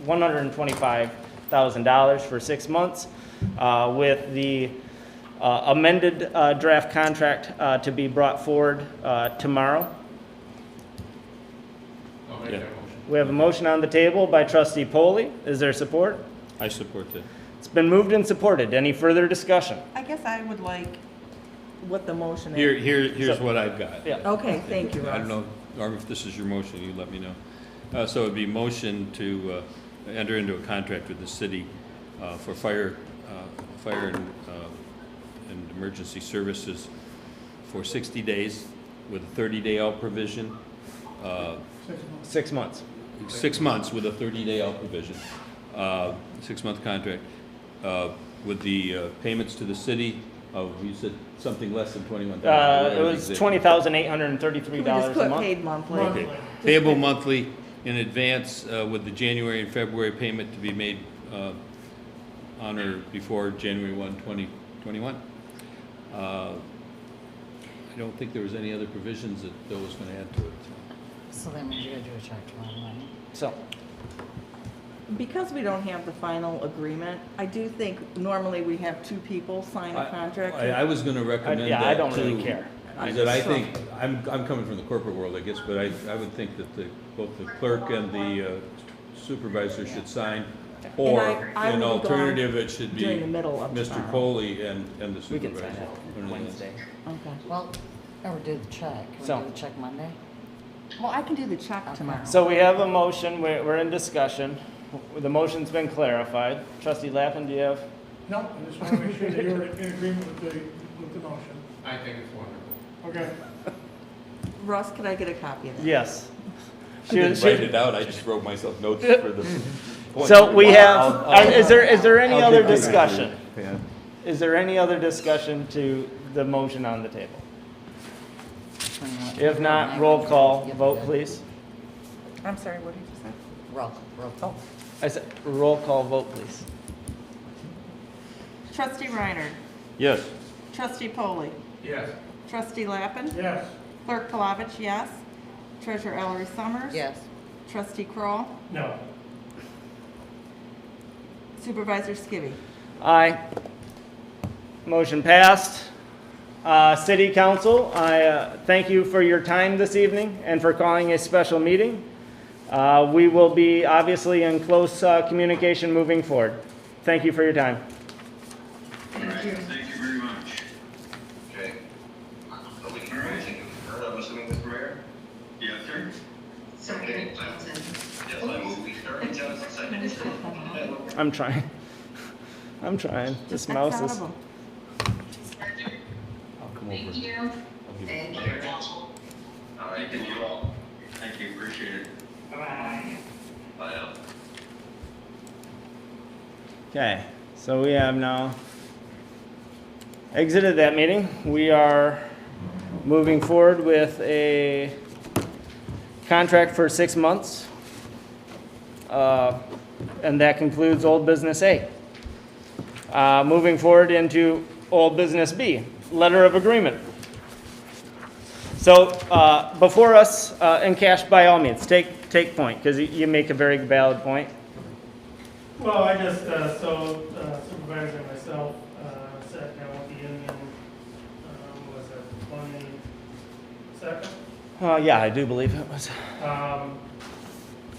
$125,000 for 6 months, with the amended draft contract to be brought forward tomorrow. I'll make that motion. We have a motion on the table by trustee Polly. Is there support? I support that. It's been moved and supported. Any further discussion? I guess I would like, What the motion is. Here's what I've got. Yeah. Okay, thank you, I don't Russ. know, Norm, if this is your motion, you let me know. So it'd be motion to enter into a contract with the city for fire and emergency services for 60 days with a 30-day out provision. 6 months. 6 months with a 30-day out provision. 6-month contract with the payments to the city of, you said something less than $21,000. It was Can $20,833 we just a put month. paid monthly? Okay. Payable monthly in advance with the January and February payment to be made on or before January 1, 2021. I don't think there was any other provisions that Bill was going to add to it. So that means you're gonna do a check tomorrow, right? So, Because we don't have the final agreement, I do think normally we have 2 people sign a contract. I was going to recommend that too. yeah, I don't really care. Is that I think, I'm coming from the corporate world, I guess, but I would think that both the clerk and the supervisor should sign, or I an will be gone alternative, it should be during the middle of Mr. tomorrow. Coley and the we can supervisor. sign it One of the- Wednesday. Okay. Well, or do the check. Can we So- do the check Monday? Well, I can do the check tomorrow. So we have a motion, we're in discussion. The motion's been clarified. Trustee Lappin, do you have? No, I just want to make sure that you're in agreement with the motion. I think it's wonderful. Okay. Russ, could I get a copy of that? Yes. I didn't write it out, I just wrote myself notes for the point. So we have, is there any I'll other give you- discussion? Yeah. Is there any other discussion to the motion on the table? If not, roll call, vote please. I'm sorry, what did you say? Roll call. I said, roll call, vote please. trustee Reiner, Yes. trustee Polly, Yes. trustee Lappin, Yes. clerk Palovich, yes. Treasurer Ellery Summers. Yes. Trustee Kroll, No. supervisor Skibby. Aye. Motion passed. City Council, I thank you for your time this evening and for calling a special meeting. We will be obviously in close communication moving forward. Thank you for your time. Thank you very much. Okay. So we can motion to adjourn, I'm assuming, Mr. Mayor? Yes, sir. Second, Johnson. Yes, I move we start. Johnson, second. I'm trying. I'm trying. This mouse is. Accountable. I'll come over. Thank you. Thank you. All right, Thank you all. Thank you, appreciate it. Bye. bye now. Okay, so we have now exited that meeting. We are moving forward with a contract for 6 months. And that concludes old business A. Moving forward into old business B, letter of agreement. So before us, and Cash, by all means, take point, because you make a very valid point. Well, I just, Supervisor and myself, sat down with the union, was it 22nd? Yeah, I do believe it was.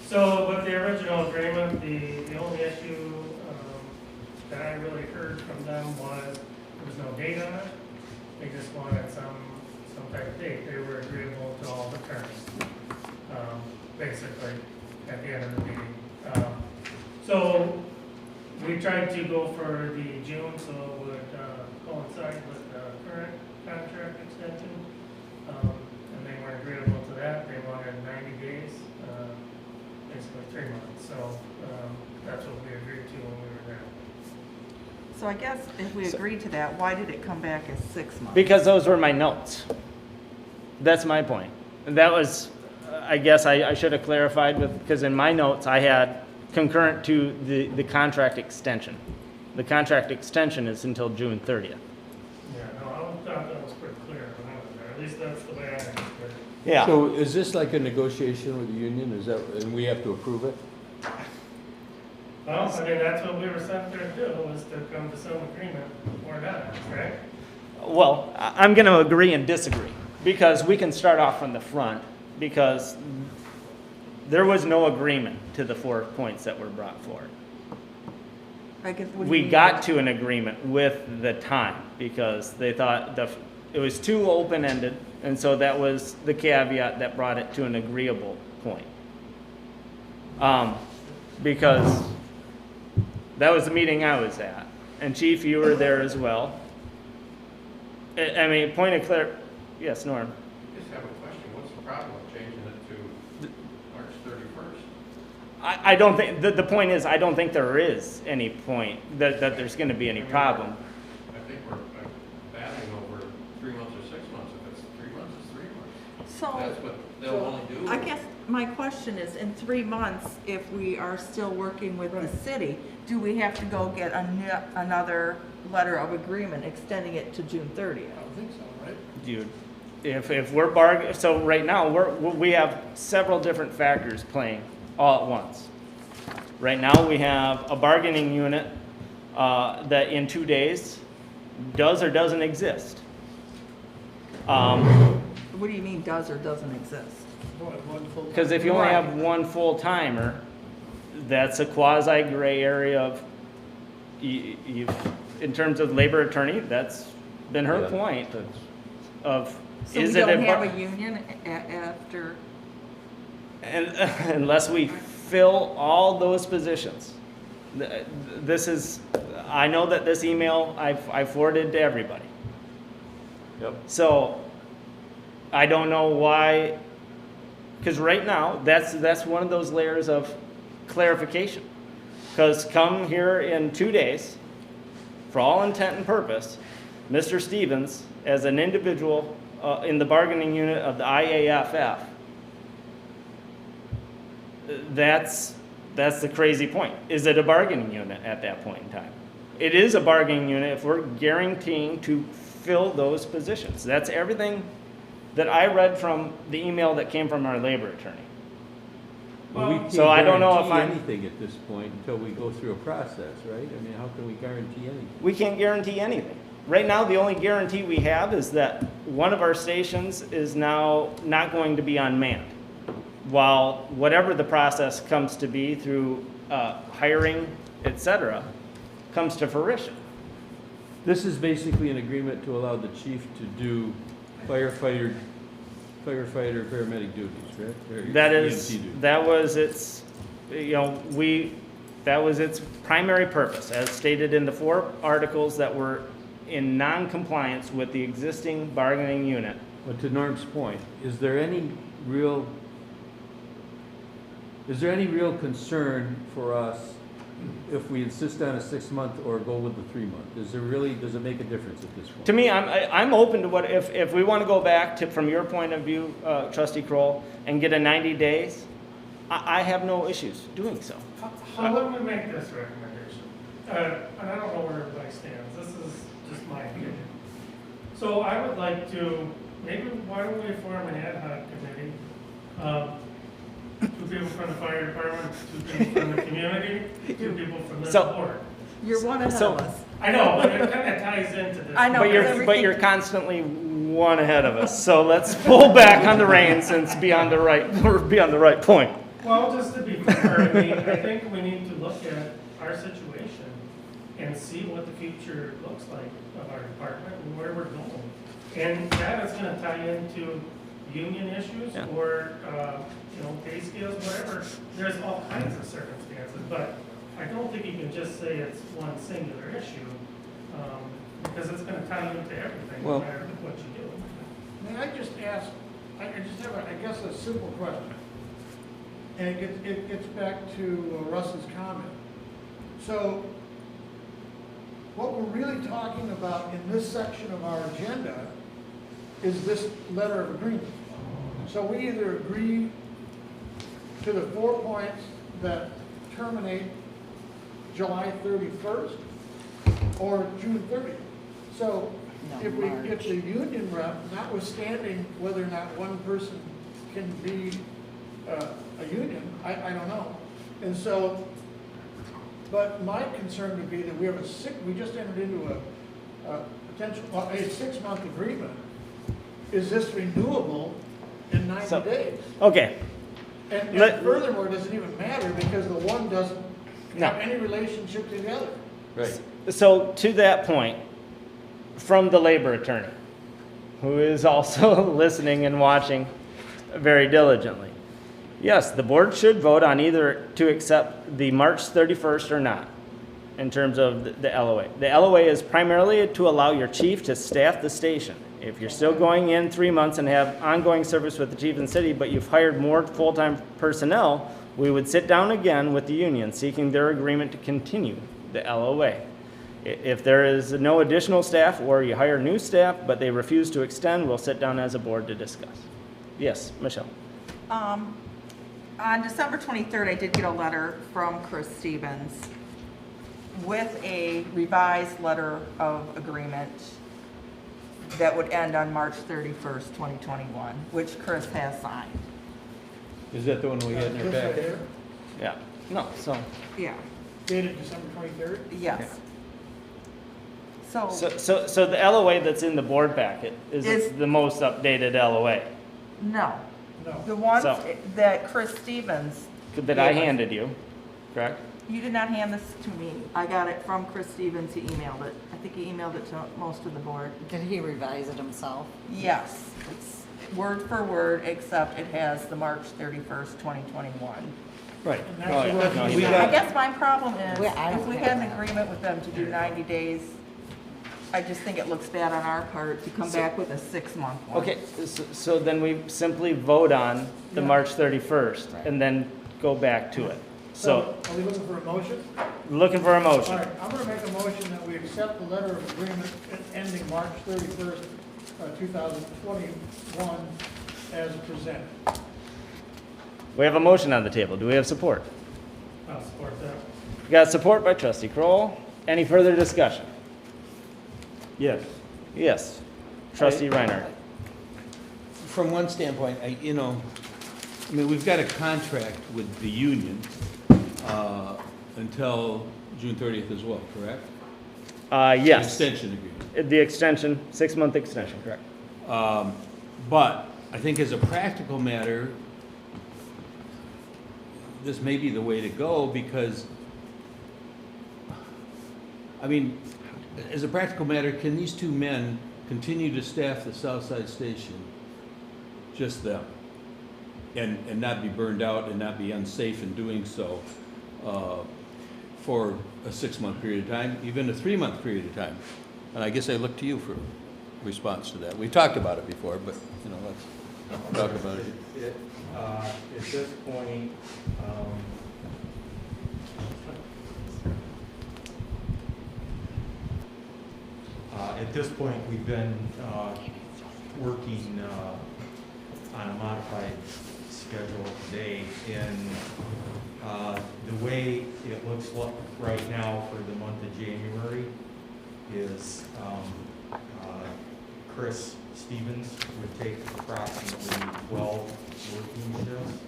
So with the original agreement, the only issue that I really heard from them was there was no date on it. They just wanted some type of date. They were agreeable to all the terms, basically, at the end of the meeting. So we tried to go for the June, so it would coincide with the current contract extension. And they weren't agreeable to that. They wanted 90 days, basically 3 months. So that's what we agreed to when we were there. So I guess if we agreed to that, why did it come back as 6 months? Because those were my notes. That's my point. And that was, I guess I should have clarified with, because in my notes I had concurrent to the contract extension. The contract extension is until June 30th. Yeah, no, I thought that was pretty clear when I was there. At least that's the way I understood it. Yeah. So is this like a negotiation with the union? Is that, and we have to approve it? Well, I mean, that's what we were sent there to do, was to come to some agreement or not, right? Well, I'm going to agree and disagree, because we can start off from the front, because there was no agreement to the 4 points that were brought forward. I guess, what do you We mean? got to an agreement with the time, because they thought it was too open-ended, and so that was the caveat that brought it to an agreeable point. Because that was the meeting I was at, and Chief, you were there as well. I mean, point of yes, Norm. I just have a question. What's the problem with changing it to March 31st? I don't think, the point is, I don't think there is any point that there's going to be any problem. I think we're battling over 3 months or 6 months. If it's 3 months, it's 3 months. So, That's what they'll only do. I guess my question is, in 3 months, if we are still working with the city, do we have to go get another letter of agreement extending it to June 30th? I don't think so, right? Dude, if we're bargaining, so right now, we have several different factors playing all at once. Right now, we have a bargaining unit that in 2 days does or doesn't exist. What do you mean does or doesn't exist? Because if you only have one full-timer, that's a quasi-gray area of, in terms of labor attorney, that's been her point of, So is we it don't a have a union after, and unless we fill all those positions. This is, I know that this email I forwarded to everybody. Yep. So I don't know why, because right now, that's one of those layers of clarification. Because come here in 2 days, for all intent and purpose, Mr. Stevens, as an individual in the bargaining unit of the IAFF, that's the crazy point. Is it a bargaining unit at that point in time? It is a bargaining unit if we're guaranteeing to fill those positions. That's everything that I read from the email that came from our labor attorney. Well, we can't So I don't know if guarantee I'm- anything at this point until we go through a process, right? I mean, how can we guarantee anything? We can't guarantee anything. Right now, the only guarantee we have is that one of our stations is now not going to be unmanned, while whatever the process comes to be through hiring, et cetera, comes to fruition. This is basically an agreement to allow the chief to do firefighter, paramedic duties, right? Or That EMT is, duties. that was its, that was its primary purpose, as stated in the 4 articles that were in non-compliance with the existing bargaining unit. But to Norm's point, is there any real concern for us if we insist on a 6-month or go with the 3-month? Does it make a difference at this point? To me, I'm open to what, if we want to go back to, from your point of view, Trustee Kroll, and get a 90 days, I have no issues doing so. How would we make this recommendation? And I don't know where everybody stands, this is just my opinion. So I would like to, maybe why don't we form an ad hoc committee? 2 people from the fire department, 2 people from the community, 2 people from the So- board. You're one ahead So- of us. I know, but it kind of ties into this. I know, But because you're constantly one ahead of us, so let's pull back on the reins and be on the right point. Well, just to be fair, I mean, I think we need to look at our situation and see what the future looks like of our department and where we're going. And that is gonna tie into union issues Yeah. or, pay scales, whatever. There's all kinds of circumstances, but I don't think you can just say it's one singular issue, because it's gonna tie into everything, no Well- matter what you do. May I just ask, I just have, I guess, a simple question. And it gets back to Russ's comment. So, what we're really talking about in this section of our agenda is this letter of agreement. So we either agree to the 4 points that terminate July 31st or June 30th. So No, if the union rep, notwithstanding whether or not one person can be a union, I don't know. And so, but my concern would be that we just entered into a potential, a 6-month agreement. Is this renewable in 90 days? Okay, And Let- furthermore, it doesn't even matter because the one doesn't No. have any relationship to the other. Right. so to that point, from the labor attorney, who is also listening and watching very diligently. Yes, the board should vote on either to accept the March 31st or not, in terms of the LOA. The LOA is primarily to allow your chief to staff the station. If you're still going in 3 months and have ongoing service with the chief and city, but you've hired more full-time personnel, we would sit down again with the union, seeking their agreement to continue the LOA. If there is no additional staff, or you hire new staff, but they refuse to extend, we'll sit down as a board to discuss. Yes, Michelle? On December 23rd, I did get a letter from Chris Stevens with a revised letter of agreement that would end on March 31st, 2021, which Chris has signed. Is that the one we had in our This right packet? here, Yeah, no, so, Yeah, dated December 23rd. yes. So, so the LOA that's in the board packet is Is- the most updated LOA no. No. The ones So- that Chris Stevens, that I Yeah. handed you, correct? you did not hand this to me. I got it from Chris Stevens, he emailed it. I think he emailed it to most of the board. Did he revise it himself? Yes, it's word for word, except it has the March 31st, 2021. Right. And that's Oh, yeah. what No, we we got. I got, guess my problem is, Well, I if don't we have had an that. agreement with them to do 90 days, I just think it looks bad on our part to come back with a 6-month one. Okay, so then we simply vote on the Yeah. March 31st and then go back to it. So, Are we looking for a motion? looking for a All motion. right, I'm gonna make a motion that we accept the letter of agreement ending March 31st, 2021 as presented. We have a motion on the table. Do we have support? I'll support that. We got support by trustee Kroll. Any further discussion? yes. Yes. Trustee Reinhardt. From one standpoint, we've got a contract with the union until June 30th as well, correct? Yes. Extension agreement. The extension, 6-month extension, correct. But I think as a practical matter, this may be the way to go because, I mean, as a practical matter, can these two men continue to staff the Southside Station, just them, and not be burned out and not be unsafe in doing so for a 6-month period of time, even a 3-month period of time? And I guess I look to you for response to that. We've talked about it before, but, you know, let's talk about it. At this point, we've been working on a modified schedule today, and the way it looks right now for the month of January is Chris Stevens would take approximately 12 working shifts.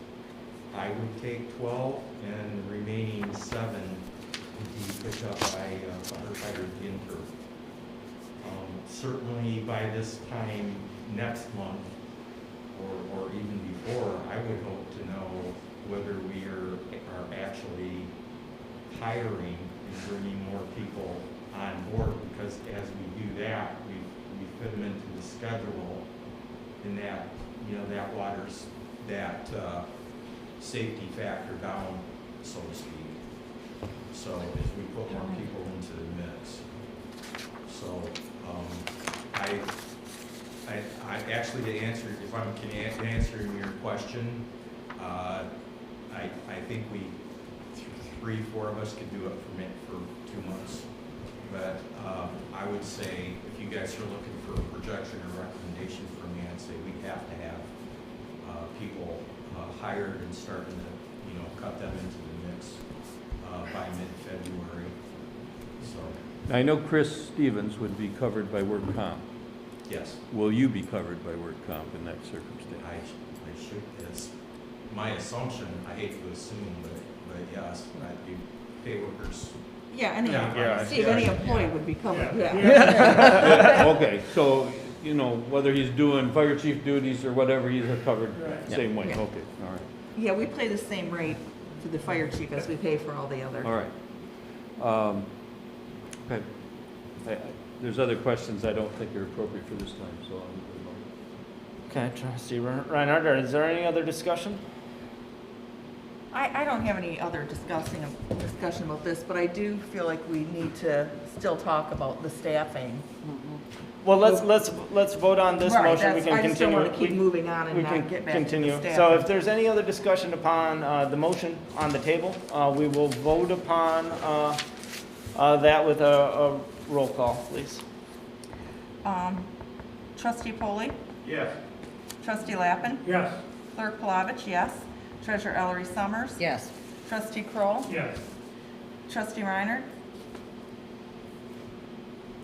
I would take 12, and the remaining 7 would be picked up by a hired intern. Certainly by this time next month, or even before, I would hope to know whether we are actually hiring and bringing more people on board, because as we do that, we fit them into the schedule, and that, you know, that waters that safety factor down, so to speak. So as we put more people into the mix. So I actually, to answer, if I can answer your question, I think we 3-4 of us could do it for 2 months. But I would say if you guys are looking for a projection or recommendation from me, I'd say we have to have people hired and starting to, you know, cut them into the mix by mid-February. So I know Chris Stevens would be covered by work comp. yes, Will you be covered by work comp in that circumstance? I should. It's my assumption. I hate to assume, but yes, I do pay workers. Yeah, any, Yeah. Steve, any employee would be covered, yeah. Yeah, okay, so, you know, whether he's doing fire chief duties or whatever, he's covered Right. same way, Yeah. okay, all right. Yeah, we pay the same rate to the fire chief as we pay for all the other. All right. Okay. There's other questions I don't think are appropriate for this time, so I'll Okay, trustee Reinhardt, is there any other discussion? I don't have any other discussion about this, but I do feel like we need to still talk about the staffing. Well, let's vote on this Right, motion. We that's- can I just don't continue. wanna keep moving on and We not can get back to the continue. staffing. So if there's any other discussion upon the motion on the table, we will vote upon that with a roll call, please. Trustee Polly? Yes. Trustee Lappin? Yes. Clerk Palovich, yes. Treasurer Ellery Summers? Yes. Trustee Kroll? Yes. Trustee Reiner?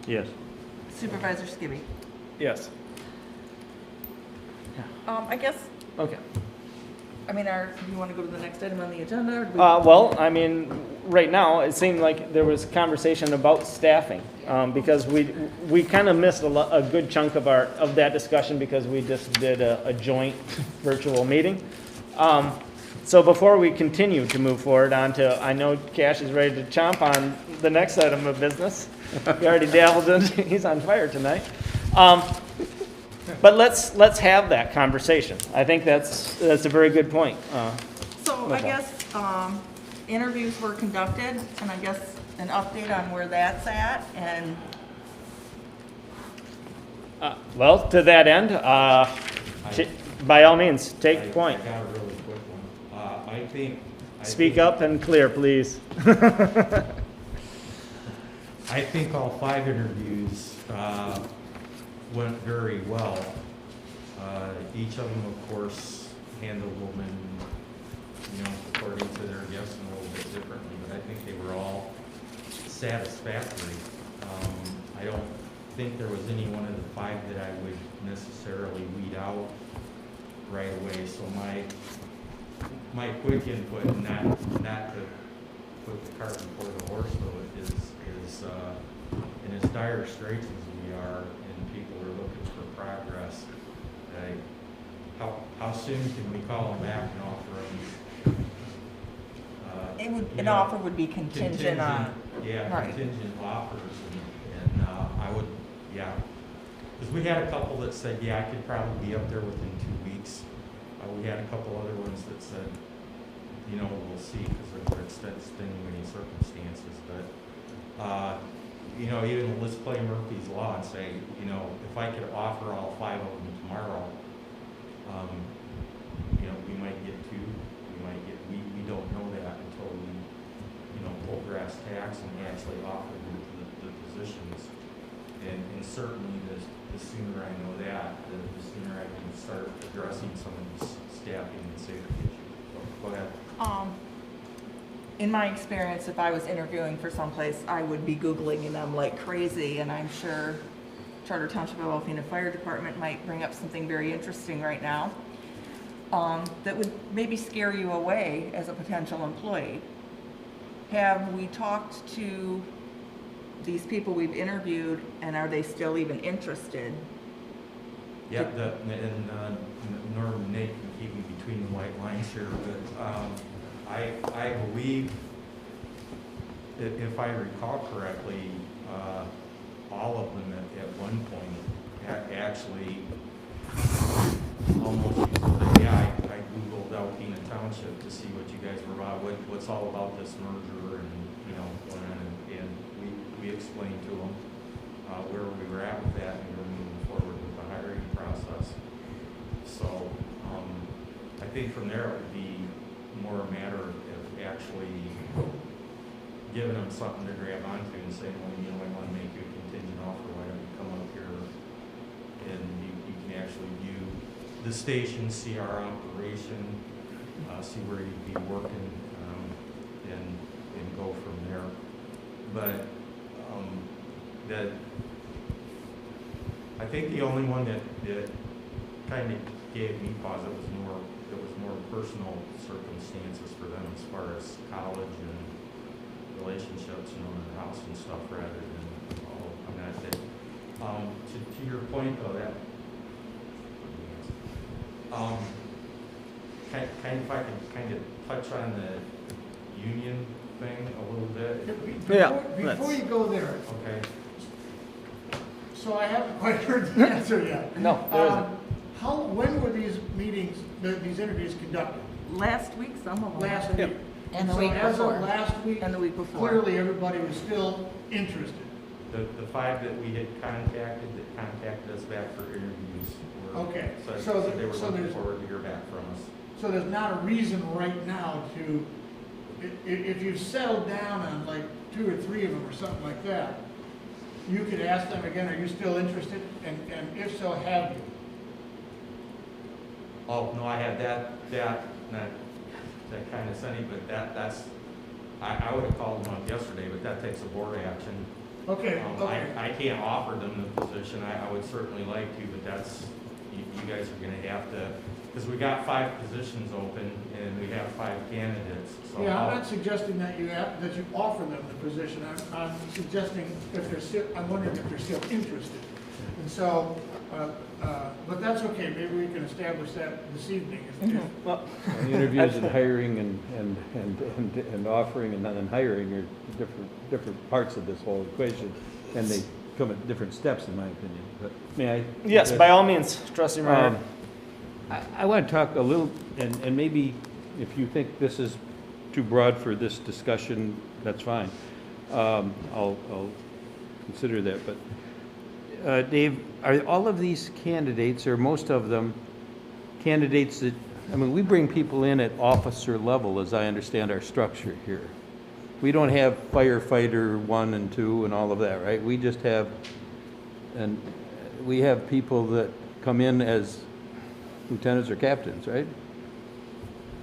Yes. Supervisor Skibby? Yes. I guess, Okay. I mean, do you want to go to the next item on the agenda? Or do we- Well, I mean, right now, it seemed like there was conversation about staffing, because we kind of missed a good chunk of that discussion because we just did a joint virtual meeting. So before we continue to move forward I know Cash is ready to chomp on the next item of business. He already dabbled in, he's on fire tonight. But let's have that conversation. I think that's a very good point. So I guess, interviews were conducted, and I guess an update on where that's at, and Well, to that end, by all means, take point. I got a really quick one. I think. Speak up and clear, please. I think all 5 interviews went very well. Each of them, of course, handled them, according to their gifts and a little bit differently, but I think they were all satisfactory. I don't think there was any one of the 5 that I would necessarily weed out right away. So my quick input, not to put the cart before the horse, though, is in as dire straits as we are, and people are looking for progress, how soon can we call them back and offer them? An offer would be contingent on. Yeah, right. contingent offers, and I would, yeah. Because we had a couple that said, yeah, I could probably be up there within 2 weeks. We had a couple other ones that said, you know, we'll see, because they're extenuating circumstances, but, you know, even let's play Murphy's Law and say, you know, if I could offer all 5 of them tomorrow, you know, we might get 2, we don't know that until we, you know, pull brass tacks and actually offer the positions. And certainly the sooner I know that, the sooner I can start addressing some of these staffing and safety issues. So, go ahead. In my experience, if I was interviewing for someplace, I would be Googling them like crazy, and I'm sure Charter Township of Alpena Fire Department might bring up something very interesting right now that would maybe scare you away as a potential employee. Have we talked to these people we've interviewed, and are they still even interested? Yeah, and Norm and Nate can keep me between the white lines here, but I believe, if I recall correctly, all of them at one point actually almost used to say, yeah, I Googled Alpena Township to see what you guys were about, what's all about this merger, and, you know, and we explained to them where we were at with that, and we were moving forward with the hiring process. So I think from there it would be more a matter of actually giving them something to grab onto and saying, well, you know, I want to make you a contingent offer, why don't you come up here and you can actually view the station, see our operation, see where you'd be working, and go from there. But that I think the only one that kind of gave me pause, it was more personal circumstances for them as far as college and relationships and owning a house and stuff, rather than, I'm not that. To your point though, that if I can kind of touch on the union thing a little bit. Before you go there, Okay. so I haven't quite heard the answer yet. No, there isn't. When were these meetings, these interviews conducted? Last week, some of them. Last Yep. week. And the So week as of before. last week, And the week before. clearly everybody was still interested. The 5 that we had contacted us back for interviews were. Okay, So so they were so looking there's- forward to hear back from us. So there's not a reason right now to, if you've settled down on like 2 or 3 of them or something like that, you could ask them again, are you still interested? And if so, have you? Oh, no, I had not that kind of sunny, but that's, I would have called them up yesterday, but that takes a board action. Okay, okay. I can't offer them the position, I would certainly like to, but that's, you guys are gonna have to, because we got 5 positions open, and we have 5 candidates, so. Yeah, I'm not suggesting that you offer them the position. I'm suggesting if they're still, I'm wondering if they're still interested. And so, but that's okay, maybe we can establish that this evening. Well, Interviews and hiring and offering and then hiring are different parts of this whole equation, and they come at different steps, in my opinion. But may I? yes, by all means, Trustee Meyer. I want to talk a little, and maybe if you think this is too broad for this discussion, that's fine. I'll consider that, but Dave, are all of these candidates, or most of them, candidates that, I mean, we bring people in at officer level, as I understand our structure here. We don't have firefighter 1 and 2 and all of that, right? We just have, and we have people that come in as lieutenants or captains, right?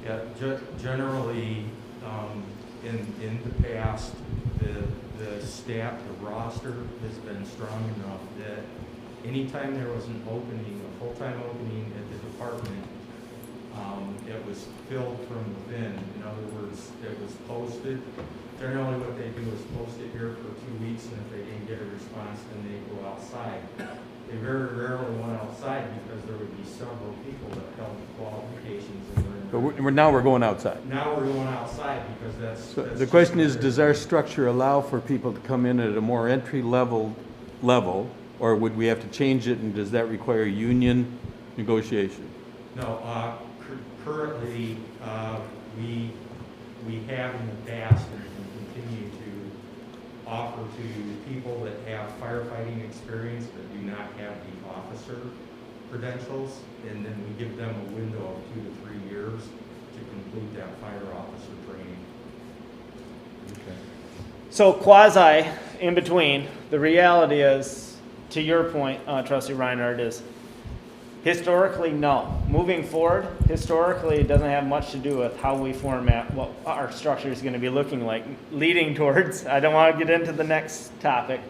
Yeah, generally, in the past, the staff, the roster has been strong enough that anytime there was an opening, a full-time opening at the department, it was filled from within. In other words, it was posted. Generally what they do is post it here for 2 weeks, and if they didn't get a response, then they go outside. They very rarely went outside because there would be several people that held qualifications and were in But now we're going outside. Now we're going outside because So that's the just question is, what does our structure allow for people to come in at a more entry level, or would we have to change it, and does that require union negotiation? No, currently, we have in the past and continue to offer to people that have firefighting experience but do not have the officer credentials, and then we give them a window of 2 to 3 years to complete that fire officer training. Okay. So quasi in between, the reality is, to your point, Trustee Reinhardt, is historically, no. Moving forward, historically, it doesn't have much to do with how we format what our structure is going to be looking like, leading towards. I don't want to get into the next topic,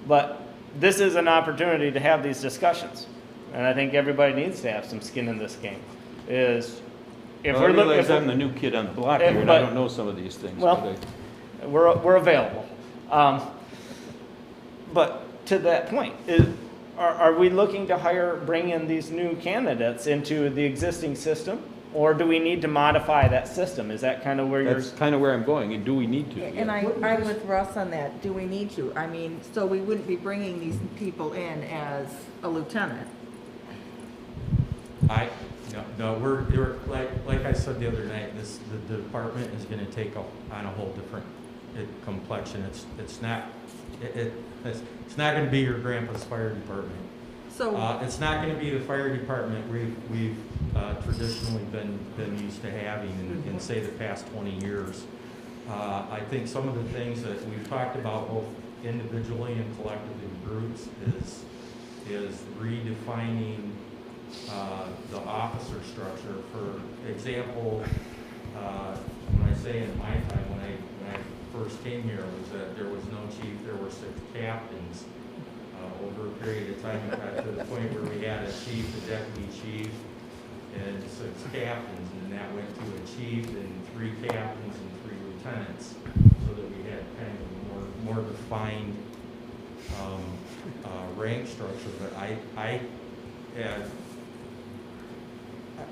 but this is an opportunity to have these discussions. And I think everybody needs to have some skin in this game. Is if Well, I we're looking, realize I'm the new kid on the block here, and I don't know some of these things. well, we're available. But to that point, are we looking to bring in these new candidates into the existing system, or do we need to modify that system? Is that kind of where That's kind of where I'm going, and do we need to? And I'm with Russ on that. Do we need to? I mean, so we wouldn't be bringing these people in as a lieutenant. No, we're like I said the other night, the department is gonna take on a whole different complexion. It's not gonna be your grandpa's fire department. So It's not gonna be the fire department we've traditionally been used to having in say the past 20 years. I think some of the things that we've talked about both individually and collectively in groups is redefining the officer structure. For example, when I say in my time, when I first came here, was that there was no chief, there were 6 captains. Over a period of time, it got to the point where we had a chief, a deputy chief, and 6 captains, and that went to a chief and 3 captains and 3 lieutenants, so that we had kind of a more defined rank structure. But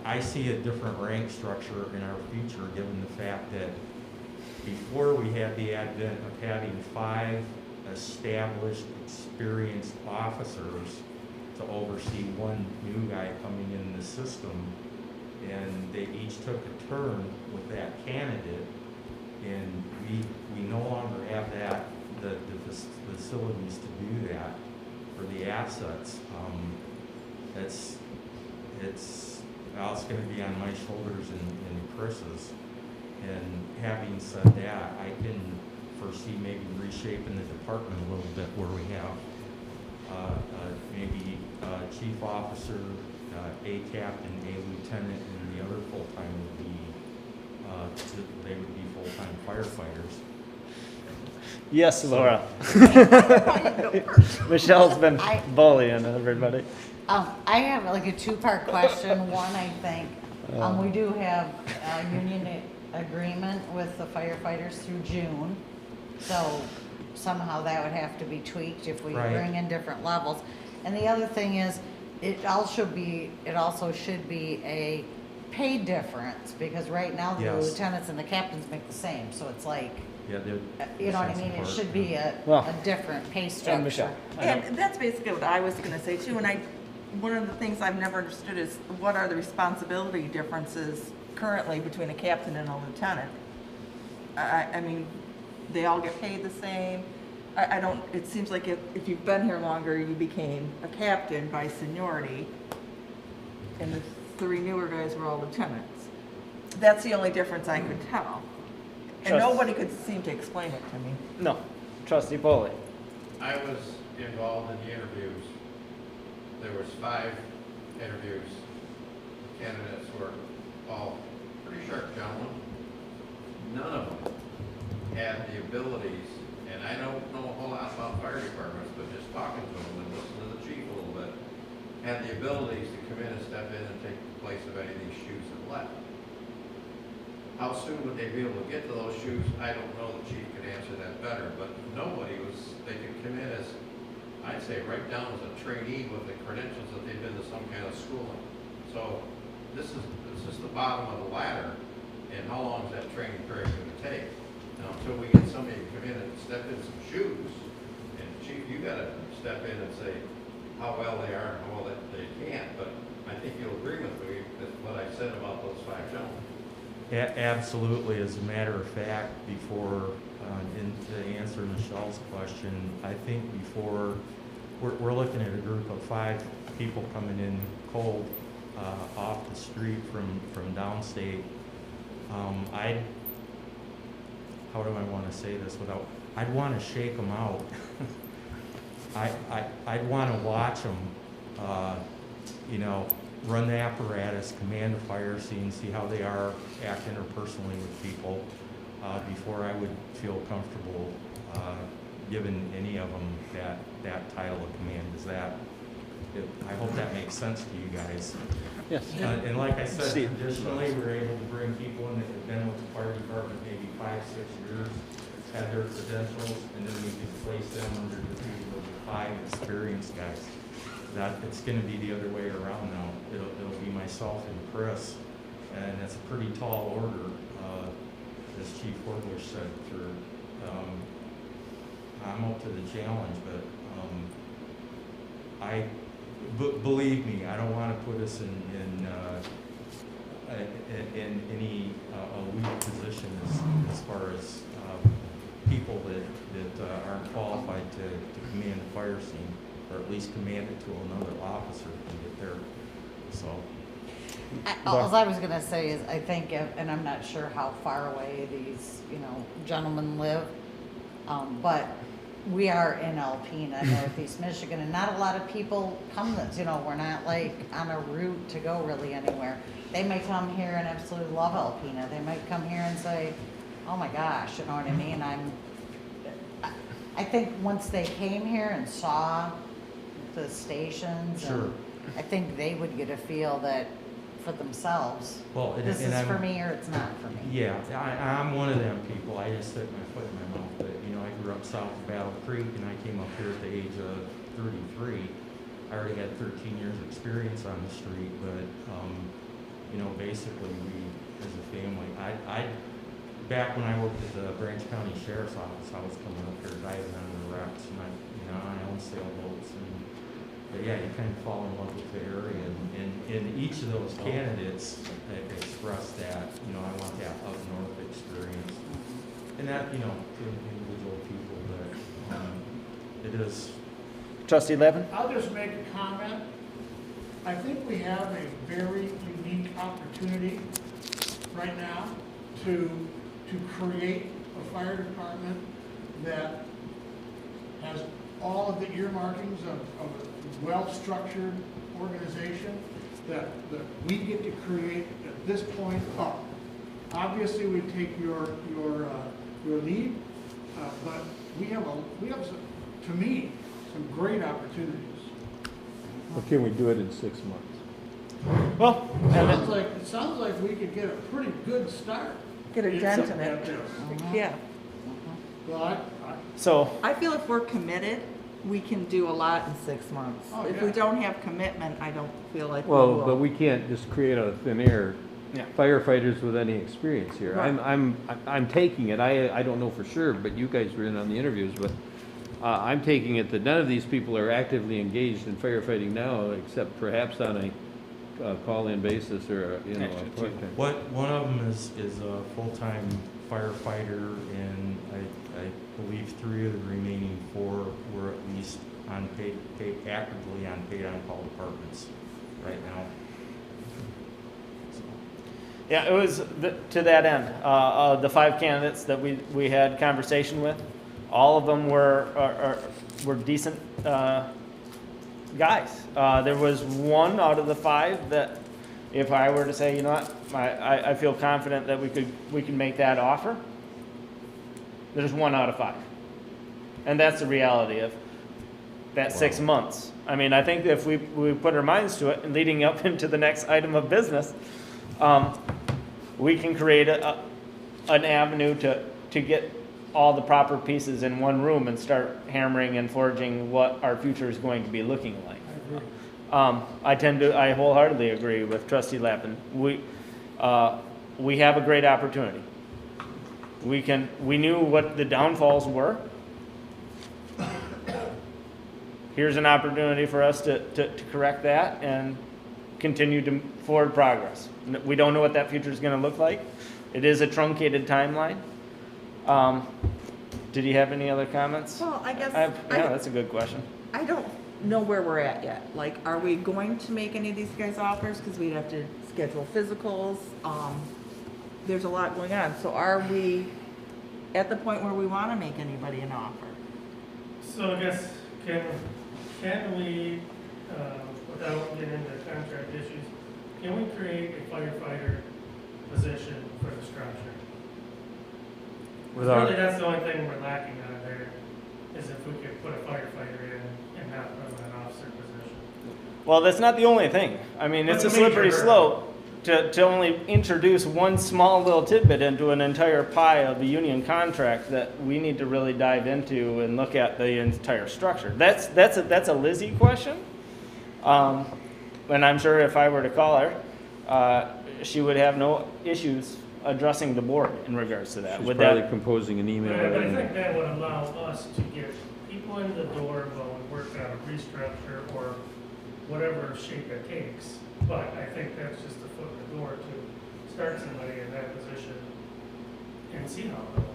I see a different rank structure in our future, given the fact that before we had the advent of having 5 established, experienced officers to oversee 1 new guy coming in the system, and they each took a turn with that candidate, and we no longer have the facilities to do that for the assets. It's going to be on my shoulders and Chris's. And having said that, I can foresee maybe reshaping the department a little bit, where we have maybe chief officer, a captain, a lieutenant, and the other full-time would be they would be full-time firefighters. Yes, Laura. Michelle's been bullying everybody. I have like a 2-part question. One, I think, we do have a union agreement with the firefighters through June. So somehow that would have to be tweaked if we bring in different levels. And the other thing is, it also should be a pay difference, because right now the lieutenants and the captains make the same. So it's like, you know what I mean? It should be a different pay structure. And that's basically what I was going to say too. And one of the things I've never understood is, what are the responsibility differences currently between a captain and a lieutenant? I mean, they all get paid the same. I don't, it seems like if you've been here longer, you became a captain by seniority, and the 3 newer guys were all lieutenants. That's the only difference I could tell. And nobody could seem to explain it to me. No. Trustee Poley. I was involved in the interviews. There was 5 interviews. Candidates were all pretty sharp gentlemen. None of them had the abilities, and I don't know a whole lot about fire departments, but just talking to them and listening to the chief a little bit, had the abilities to come in and step in and take the place of any of these shoes that left. how soon would they be able to get to those shoes? I don't know, the chief could answer that better, but nobody was, they could come in as, I'd say right down as a trainee with the credentials that they've been to some kind of schooling. So this is the bottom of the ladder, and how long is that training period going to take? Now, until we get somebody to come in and step in some shoes, and chief, you gotta step in and say how well they are and how well they can't, but I think you'll agree with me with what I said about those 5 gentlemen. Absolutely. As a matter of fact, before, and to answer Michelle's question, I think before, we're looking at a group of 5 people coming in cold off the street from downstate. How do I want to say this without, I'd want to shake them out. I'd want to watch them, run the apparatus, command the fire scene, see how they are act interpersonally with people before I would feel comfortable giving any of them that title of command. I hope that makes sense to you guys. Yes. And like I said, traditionally, we're able to bring people in that have been with the fire department maybe 5-6 years, have their credentials, and then we can place them under the tutelage of 5 experienced guys. It's going to be the other way around now. It'll be myself and Chris, and that's a pretty tall order, as Chief Horbush said. I'm up to the challenge, but believe me, I don't want to put us in any weak position as far as people that aren't qualified to command the fire scene, or at least command it to another officer can get there. So. All I was gonna say is, I think, and I'm not sure how far away these, gentlemen live, but we are in Alpena, Northeast Michigan, and not a lot of people come this, we're not like on a route to go really anywhere. They may come here and absolutely love Alpena. They might come here and say, oh my gosh, you know what I mean? I think once they came here and saw the stations, Sure. I think they would get a feel that for themselves, this is for me or it's not for me. Yeah, I'm one of them people. I just stick my foot in my mouth. But I grew up south of Battle Creek, and I came up here at the age of 33. I already had 13 years experience on the street, but basically we, as a family, back when I worked at the Branch County Sheriff's Office, I was coming up here diving on the wrecks, and I own sailboats, but yeah, you kind of fall in love with the area, and each of those candidates expressed that, I want that up north experience, and that, to individual people, but it is. Trustee Levin? I'll just make a comment. I think we have a very unique opportunity right now to create a fire department that has all of the earmarkings of a well-structured organization that we get to create at this point up. Obviously, we take your lead, but we have to me, some great opportunities. Or can we do it in 6 months? Well, It sounds like we could get a pretty good start. Get a dent in at it. this. Yeah. Well, I feel if we're committed, we can do a lot in 6 months. Oh, If yeah. we don't have commitment, I don't feel like we will. Well, but we can't just create out of thin air firefighters with any experience here. Right. I'm taking it, I don't know for sure, but you guys were in on the interviews, but I'm taking it that none of these people are actively engaged in firefighting now, except perhaps on a call-in basis or, a part-time. One of them is a full-time firefighter, and I believe 3 of the remaining 4 were at least on actively on paid-on-call departments right now. Yeah, it was to that end. The 5 candidates that we had conversation with, all of them were decent guys. There was 1 out of the 5 that, if I were to say, I feel confident that we can make that offer. There's 1 out of 5, and that's the reality of that. 6 months. I mean, I think if we put our minds to it, and leading up into the next item of business, we can create an avenue to get all the proper pieces in one room and start hammering and forging what our future is going to be looking like. I wholeheartedly agree with Trustee Lappin. We have a great opportunity. We knew what the downfalls were. Here's an opportunity for us to correct that and continue to forward progress. We don't know what that future is going to look like. It is a truncated timeline. Did you have any other comments? Well, I guess. Yeah, that's a good question. I don't know where we're at yet. Like, are we going to make any of these guys offers? Because we'd have to schedule physicals. There's a lot going on. So are we at the point where we want to make anybody an offer? So I guess, can we, without getting into contract issues, can we create a firefighter position for the structure? Really, that's the only thing we're lacking out of there, is if we could put a firefighter in and not put him in an officer position. Well, that's not the only thing. I mean, it's a slippery slope to only introduce one small little tidbit into an entire pie of a union contract that we need to really dive into and look at the entire structure. That's a Lizzie question. And I'm sure if I were to call her, she would have no issues addressing the board in regards to that. She's Would probably that composing an email. But I think that would allow us to get people in the door while we work on a restructure or whatever shape it takes. But I think that's just a foot in the door to start somebody in that position and see how it goes.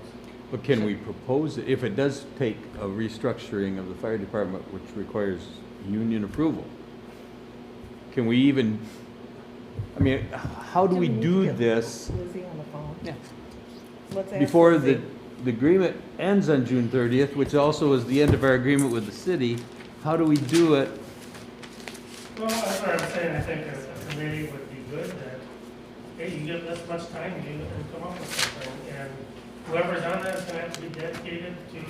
But can we propose it, if it does take a restructuring of the fire department, which requires union approval? Can we even, I mean, how do we do this Lizzie on the phone? Yeah. Let's ask before Lizzie. the agreement ends on June 30th, which also is the end of our agreement with the city? How do we do it? Well, that's what I'm saying. I think a committee would be good that, hey, you give this much time and come up with something. And whoever's on that is going to have to be dedicated to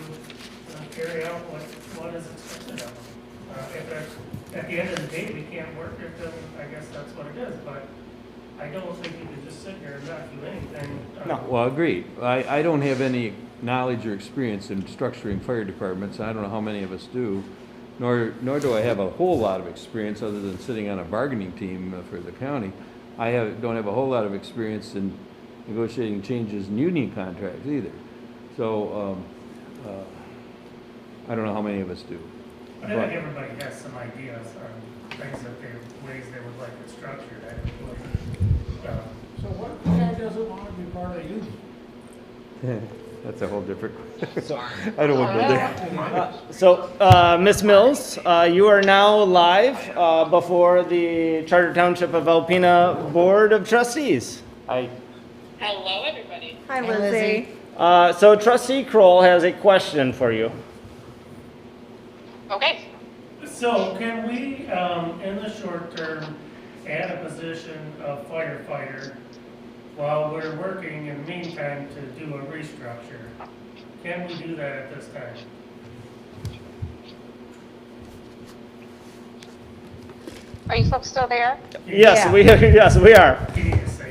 carry out what is expected of them. If at the end of the day we can't work it, then I guess that's what it is. But I don't think you can just sit here and not do anything. No. Well, agreed. I don't have any knowledge or experience in structuring fire departments. I don't know how many of us do. Nor do I have a whole lot of experience other than sitting on a bargaining team for the county. Don't have a whole lot of experience in negotiating changes in union contracts either. So I don't know how many of us do. But I think everybody has some ideas on things ways they would like it structured. So what guy doesn't want to be part of the union? That's a whole different. I don't want to go there. Ms. Mills, you are now live before the Charter Township of Alpena Board of Trustees. Hello, everybody. Hi, Lizzie. So Trustee Kroll has a question for you. Okay. So can we, in the short term, add a position of firefighter while we're working in the meantime to do a restructure? Can we do that at this time? Are you folks still there? Yes, Yeah. we are.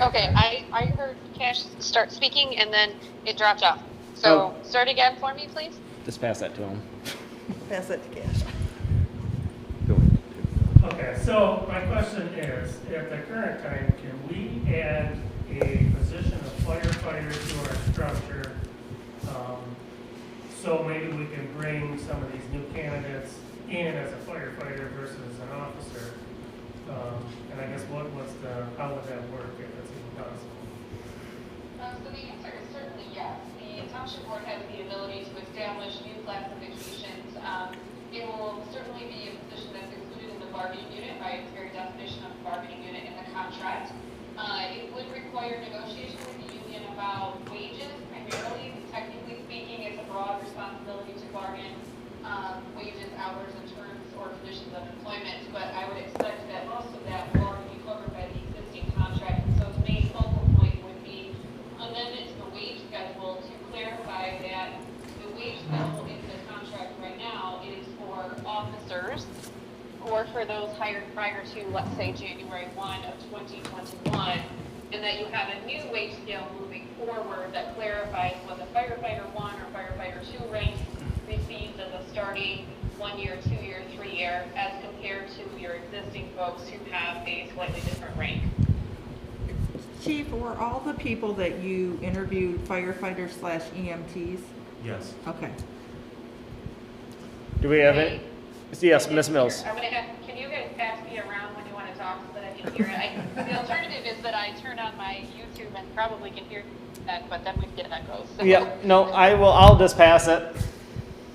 Okay, I heard Cash start speaking and then it dropped off. So start again for me, please. Just pass that to him. Pass it to Cash. Okay, so my question is, at the current time, can we add a position of firefighter to our structure? So maybe we can bring some of these new candidates in as a firefighter versus an officer. And I guess how would that work if it's even possible? So the answer is certainly yes. The Township Board has the ability to establish new classifications. It will certainly be a position that's included in the bargaining unit by its very definition of bargaining unit in the contract. It would require negotiation with the union about wages primarily. Technically speaking, it's a broad responsibility to bargain wages, hours, and terms or conditions of employment, but I would expect that most of that will already be covered by the existing contract. So the main focal point would be amendment to the wage schedule to clarify that the wage schedule in the contract right now is for officers or for those hired prior to, let's say, January 1 of 2021, and that you have a new wage scale moving forward that clarifies what the firefighter 1 or firefighter 2 rank receives as a starting 1 year, 2 year, 3 year, as compared to your existing folks who have a slightly different rank. Chief, were all the people that you interviewed firefighters / EMTs? Yes. Okay. Do we have any? Yes, Ms. Mills. I'm gonna have, can you guys pass me around when you want to talk so that I can hear it? The alternative is that I turn on my YouTube and probably can hear that, but then we get echoes. So. Yeah, no, I'll just pass it.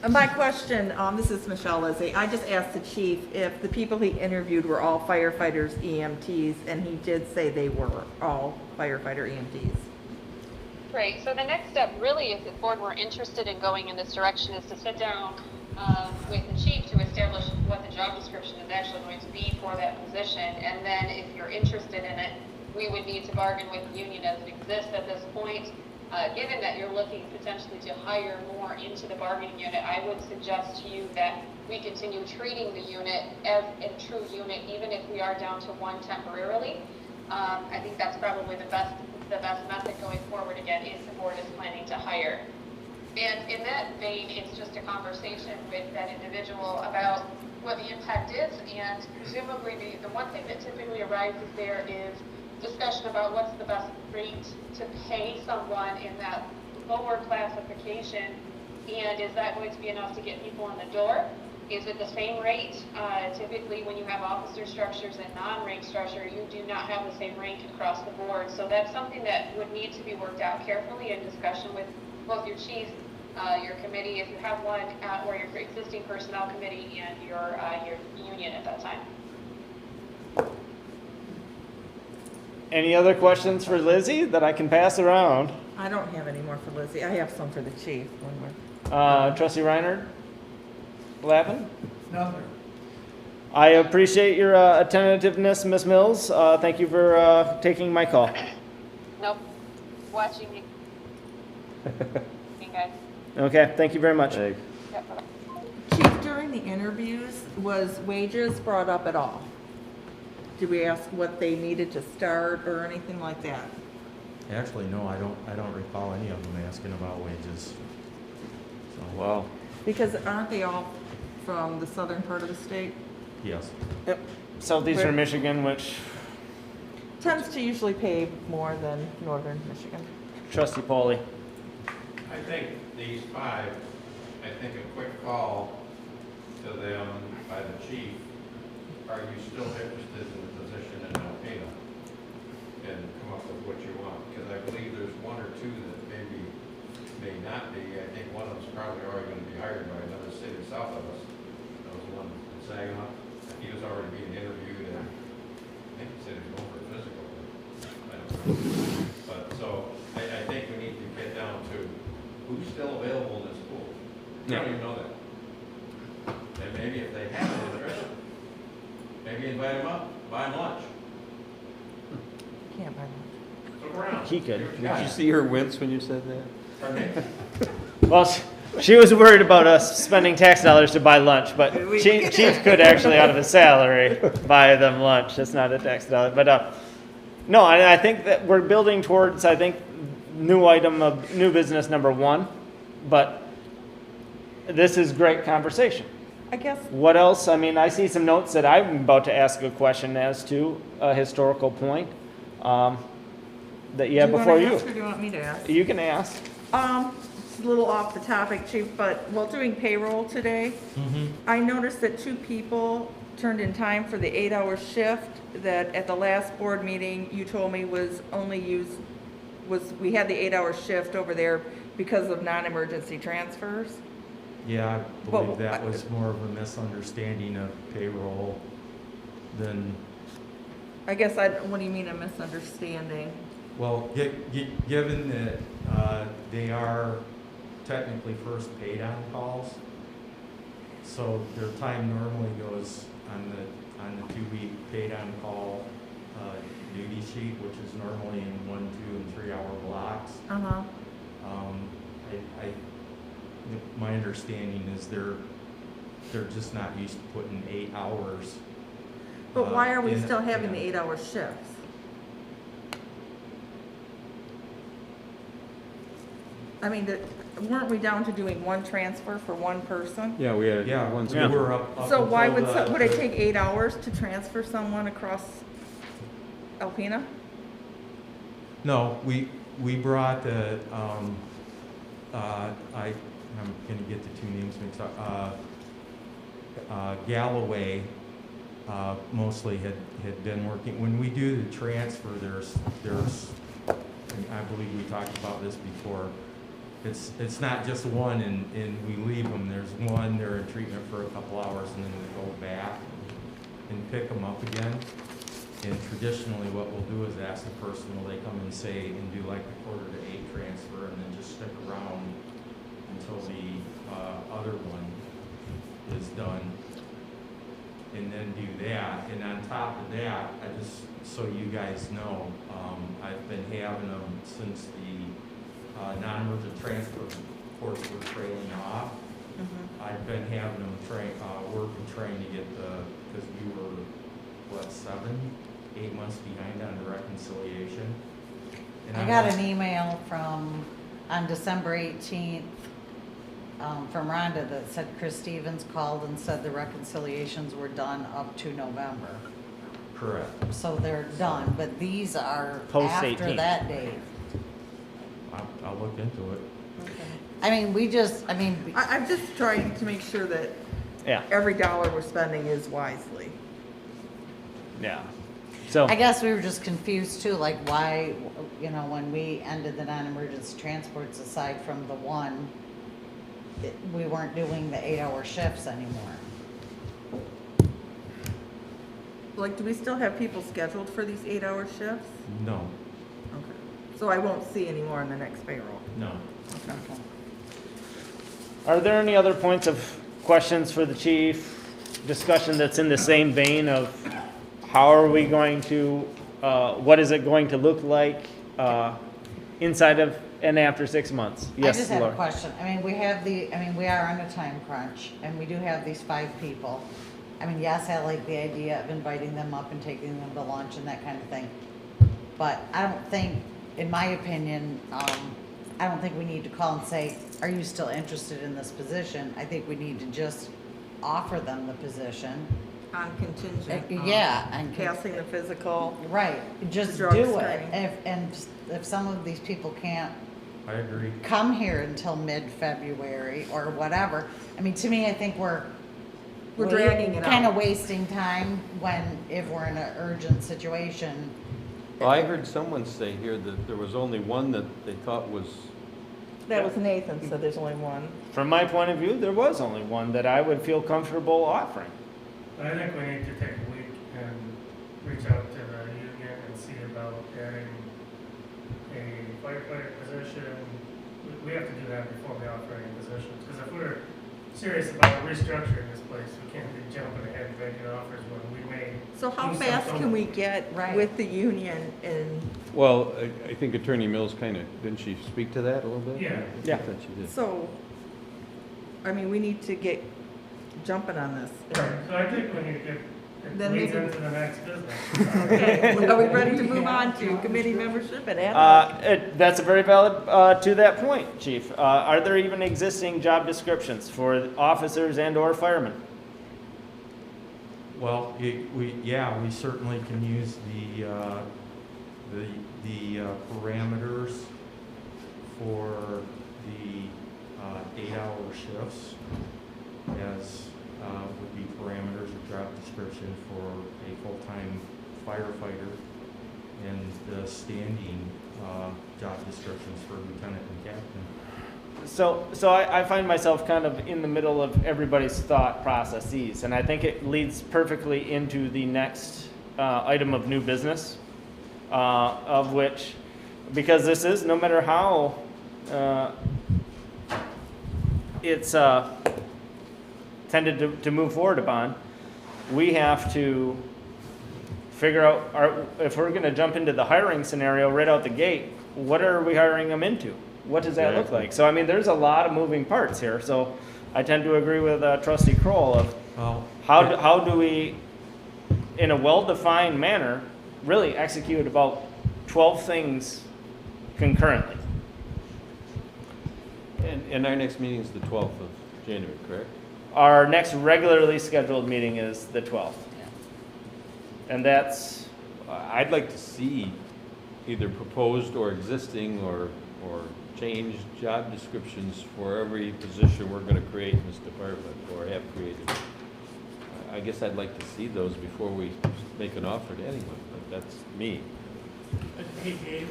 My question, this is Michelle Lizzie. I just asked the chief if the people he interviewed were all firefighters, EMTs, and he did say they were all firefighter EMTs. Right, so the next step really, if the board were interested in going in this direction, is to sit down with the chief to establish what the job description is actually going to be for that position. And then if you're interested in it, we would need to bargain with the union as it exists at this point. Given that you're looking potentially to hire more into the bargaining unit, I would suggest to you that we continue treating the unit as a true unit, even if we are down to 1 temporarily. I think that's probably the best method going forward, again, if the board is planning to hire. And in that vein, it's just a conversation with that individual about what the impact is, and presumably the one thing that typically arises there is discussion about what's the best rate to pay someone in that lower classification, and is that going to be enough to get people in the door? Is it the same rate? Typically, when you have officer structures and non-rank structure, you do not have the same rank across the board. So that's something that would need to be worked out carefully in discussion with both your chief, your committee, if you have one, or your existing personnel committee, and your union at that time. Any other questions for Lizzie that I can pass around? I don't have any more for Lizzie. I have some for the chief. One more. Trustee Reiner? Lavin? Nothing. I appreciate your attentiveness, Ms. Mills. Thank you for taking my call. Nope. Watching you. Okay, guys. Okay, thank you very much. Yep, bye-bye. Chief, during the interviews, was wages brought up at all? Did we ask what they needed to start or anything like that? Actually, no, I don't recall any of them asking about wages. So, wow. Because aren't they all from the southern part of the state? Yes. Yep. Southeastern Michigan, which Tends to usually pay more than northern Michigan. Trustee Pauly. I think these 5, I think a quick call to them by the chief, are you still interested in the position in Alpena? And come up with what you want, because I believe there's 1 or 2 that maybe may not be. I think one of them's probably already going to be hired by another city south of us. That was one in Saginaw. He was already being interviewed, and I think he said he was going for a physical. I don't know. But so I think we need to get down to who's still available in this pool. You don't even know that. And maybe if they have an interest, maybe invite them up, buy them lunch. Can't buy lunch. Look around. He could. Did you see her wince when you said that? Pardon me? Well, she was worried about us spending tax dollars to buy lunch, but Chief could actually, out of his salary, buy them lunch. That's not a tax dollar. But no, I think that we're building towards, I think, new business number 1. But this is great conversation. I guess. What else? I mean, I see some notes that I'm about to ask a question as to a historical point that you have before you. Do you want me to ask? You can ask. It's a little off the topic, Chief, but while doing payroll today, I noticed that 2 people turned in time for the 8-hour shift that at the last board meeting you told me was only used, we had the 8-hour shift over there because of non-emergency transfers. Yeah, I believe that was more of a misunderstanding of payroll than. I guess what do you mean a misunderstanding? Well, given that they are technically first paid on calls, so their time normally goes on the 2-week paid on call duty sheet, which is normally in 1, 2, and 3 hour blocks. My understanding is they're just not used to putting 8 hours. But why are we still having the 8-hour shifts? I mean, weren't we down to doing one transfer for one person? Yeah, we had Yeah, one. we were up So why until would it take 8 hours to transfer someone across Alpena? No, we brought I'm gonna get the two names mixed up. Galloway mostly had been working. When we do the transfer, there's and I believe we talked about this before. It's not just one and we leave them. There's one, they're in treatment for a couple hours and then we go back and pick them up again. And traditionally what we'll do is ask the person, will they come and say, and do like the 7:45 transfer and then just stick around until the other one is done. And then do that. And on top of that, so you guys know, I've been having them since the non-emergent transfer course were trailing off. I've been having them work and train to get because we were, 7-8 months behind on the reconciliation. And I got an email on December 18th, from Rhonda that said Chris Stevens called and said the reconciliations were done up to November. Correct. So they're done, but these are Post after 18th. that date. I'll look into it. I mean, I'm just trying to make sure that Yeah, every dollar we're spending is wisely. yeah. So, I guess we were just confused too, like why, when we ended the non-emergency transports, aside from the one, we weren't doing the 8-hour shifts anymore. Like, do we still have people scheduled for these 8-hour shifts? No, Okay. So I won't see any more in the next payroll? no. Okay. are there any other points of questions for the chief? Discussion that's in the same vein of how are we going to, what is it going to look like inside of and after 6 months? Yes, I just have Laura. a question. We are on a time crunch and we do have these 5 people. Yes, I like the idea of inviting them up and taking them to lunch and that kind of thing. But I don't think, in my opinion, I don't think we need to call and say, are you still interested in this position? I think we need to just offer them the position. On contingent. Yeah. and Passing the physical. Right, just drug do it. screening. If some of these people can't I agree. come here until mid-February or whatever, to me, I think we're dragging it kind of out. wasting time if we're in an urgent situation. Well, I heard someone say here that there was only one that they thought was, That was Nathan, so there's only one. From my point of view, there was only one that I would feel comfortable offering. I think we need to take a week and reach out to the union and see about adding a firefighter position. We have to do that before we offer any positions, because if we're serious about restructuring this place, we can't be jumping ahead and making offers when we may. So how do fast something. can we get Right. with the union and, well, I think Attorney Mills didn't she speak to that a little bit? Yeah. Yeah. I thought she did. so, we need to get jumping on this. Right, so I think we need to get, Then leads maybe- into the next business. Okay, are we ready to move on to committee membership and ad hoc? That's a very valid, to that point, Chief. Are there even existing job descriptions for officers and or firemen? Well, we certainly can use the parameters for the 8-hour shifts as would be parameters of job description for a full-time firefighter and the standing job descriptions for lieutenant and captain. So I find myself kind of in the middle of everybody's thought processes, and I think it leads perfectly into the next item of new business, of which, because this is, no matter how it's tended to move forward upon, we have to figure out, if we're going to jump into the hiring scenario right out the gate, what are we hiring them into? What does that look like? So, there's a lot of moving parts here. So I tend to agree with Trustee Kroll of how do we, in a well-defined manner, really execute about 12 things concurrently. And our next meeting is the 12th of January, correct? Our next regularly scheduled meeting is the 12th. And that's, I'd like to see either proposed or existing or changed job descriptions for every position we're gonna create in this department or have created. I guess I'd like to see those before we make an offer to anyone, but that's me. Hey, Dave,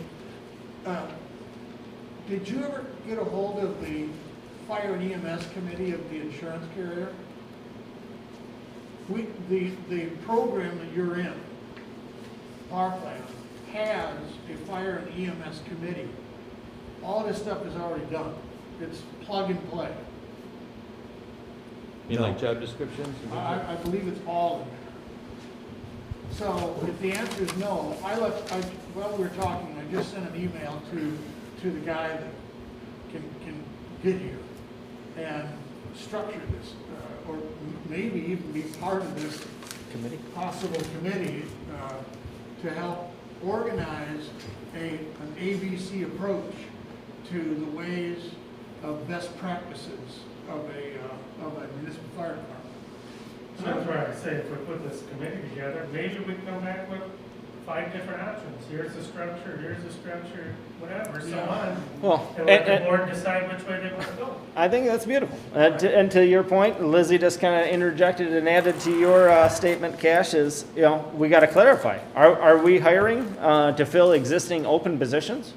did you ever get a hold of the Fire and EMS Committee of the insurance carrier? The program that you're in, Parkland, has a Fire and EMS Committee. All this stuff is already done. It's plug and play. You mean like job descriptions? I believe it's all in there. So if the answer is no, while we were talking, I just sent an email to the guy that can get here and structure this, or maybe even be part of this committee, possible committee, to help organize an ABC approach to the ways of best practices of a municipal fire department. So that's why I say if we put this committee together, maybe we come back with 5 different options. Here's the structure, whatever, so on. Well, And let the board decide which way they want to go. I think that's beautiful. And to your point, Lizzie just kind of interjected and added to your statement, Cash, is, you know, we got to clarify. Are we hiring to fill existing open positions?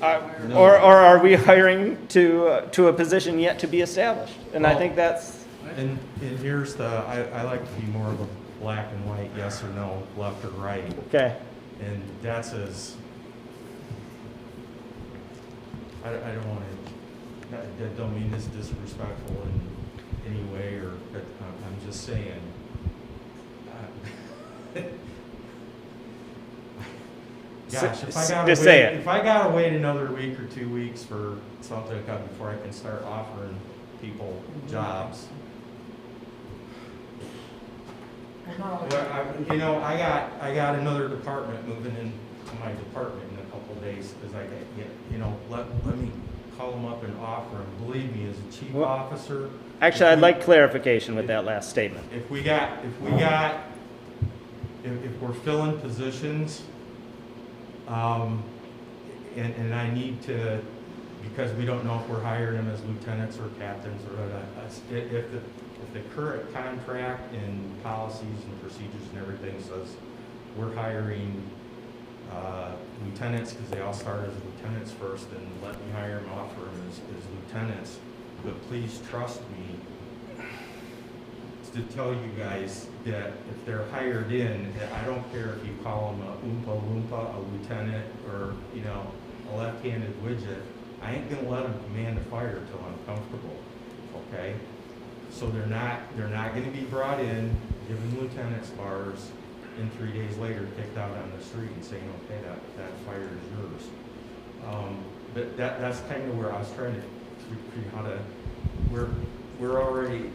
Or are we hiring to a position yet to be established? And I think that's... And here's I like to be more of a black and white, yes or no, left or right. Okay. And that's as, I don't want to, I don't mean this disrespectful in any way, or, but I'm just saying, gosh, if I gotta wait another week or 2 weeks for something to come before I can start offering people jobs. Well, I got another department moving into my department in a couple of days, because I get, let me call them up and offer them. Believe me, as a chief officer. Actually, I'd like clarification with that last statement. If we're filling positions, and I need to, because we don't know if we're hiring them as lieutenants or captains or whatever, if the current contract and policies and procedures and everything says we're hiring lieutenants, because they all start as lieutenants first, and let me hire them, offer them as lieutenants, but please trust me to tell you guys that if they're hired in, I don't care if you call them a Oompa Loompa, a lieutenant, or, a left-handed widget, I ain't gonna let them command a fire until I'm comfortable, okay? So they're not gonna be brought in, given lieutenant's bars, and 3 days later kicked out on the street and saying, okay, that fire is yours. But that's kind of where I was trying to figure how to, we're already,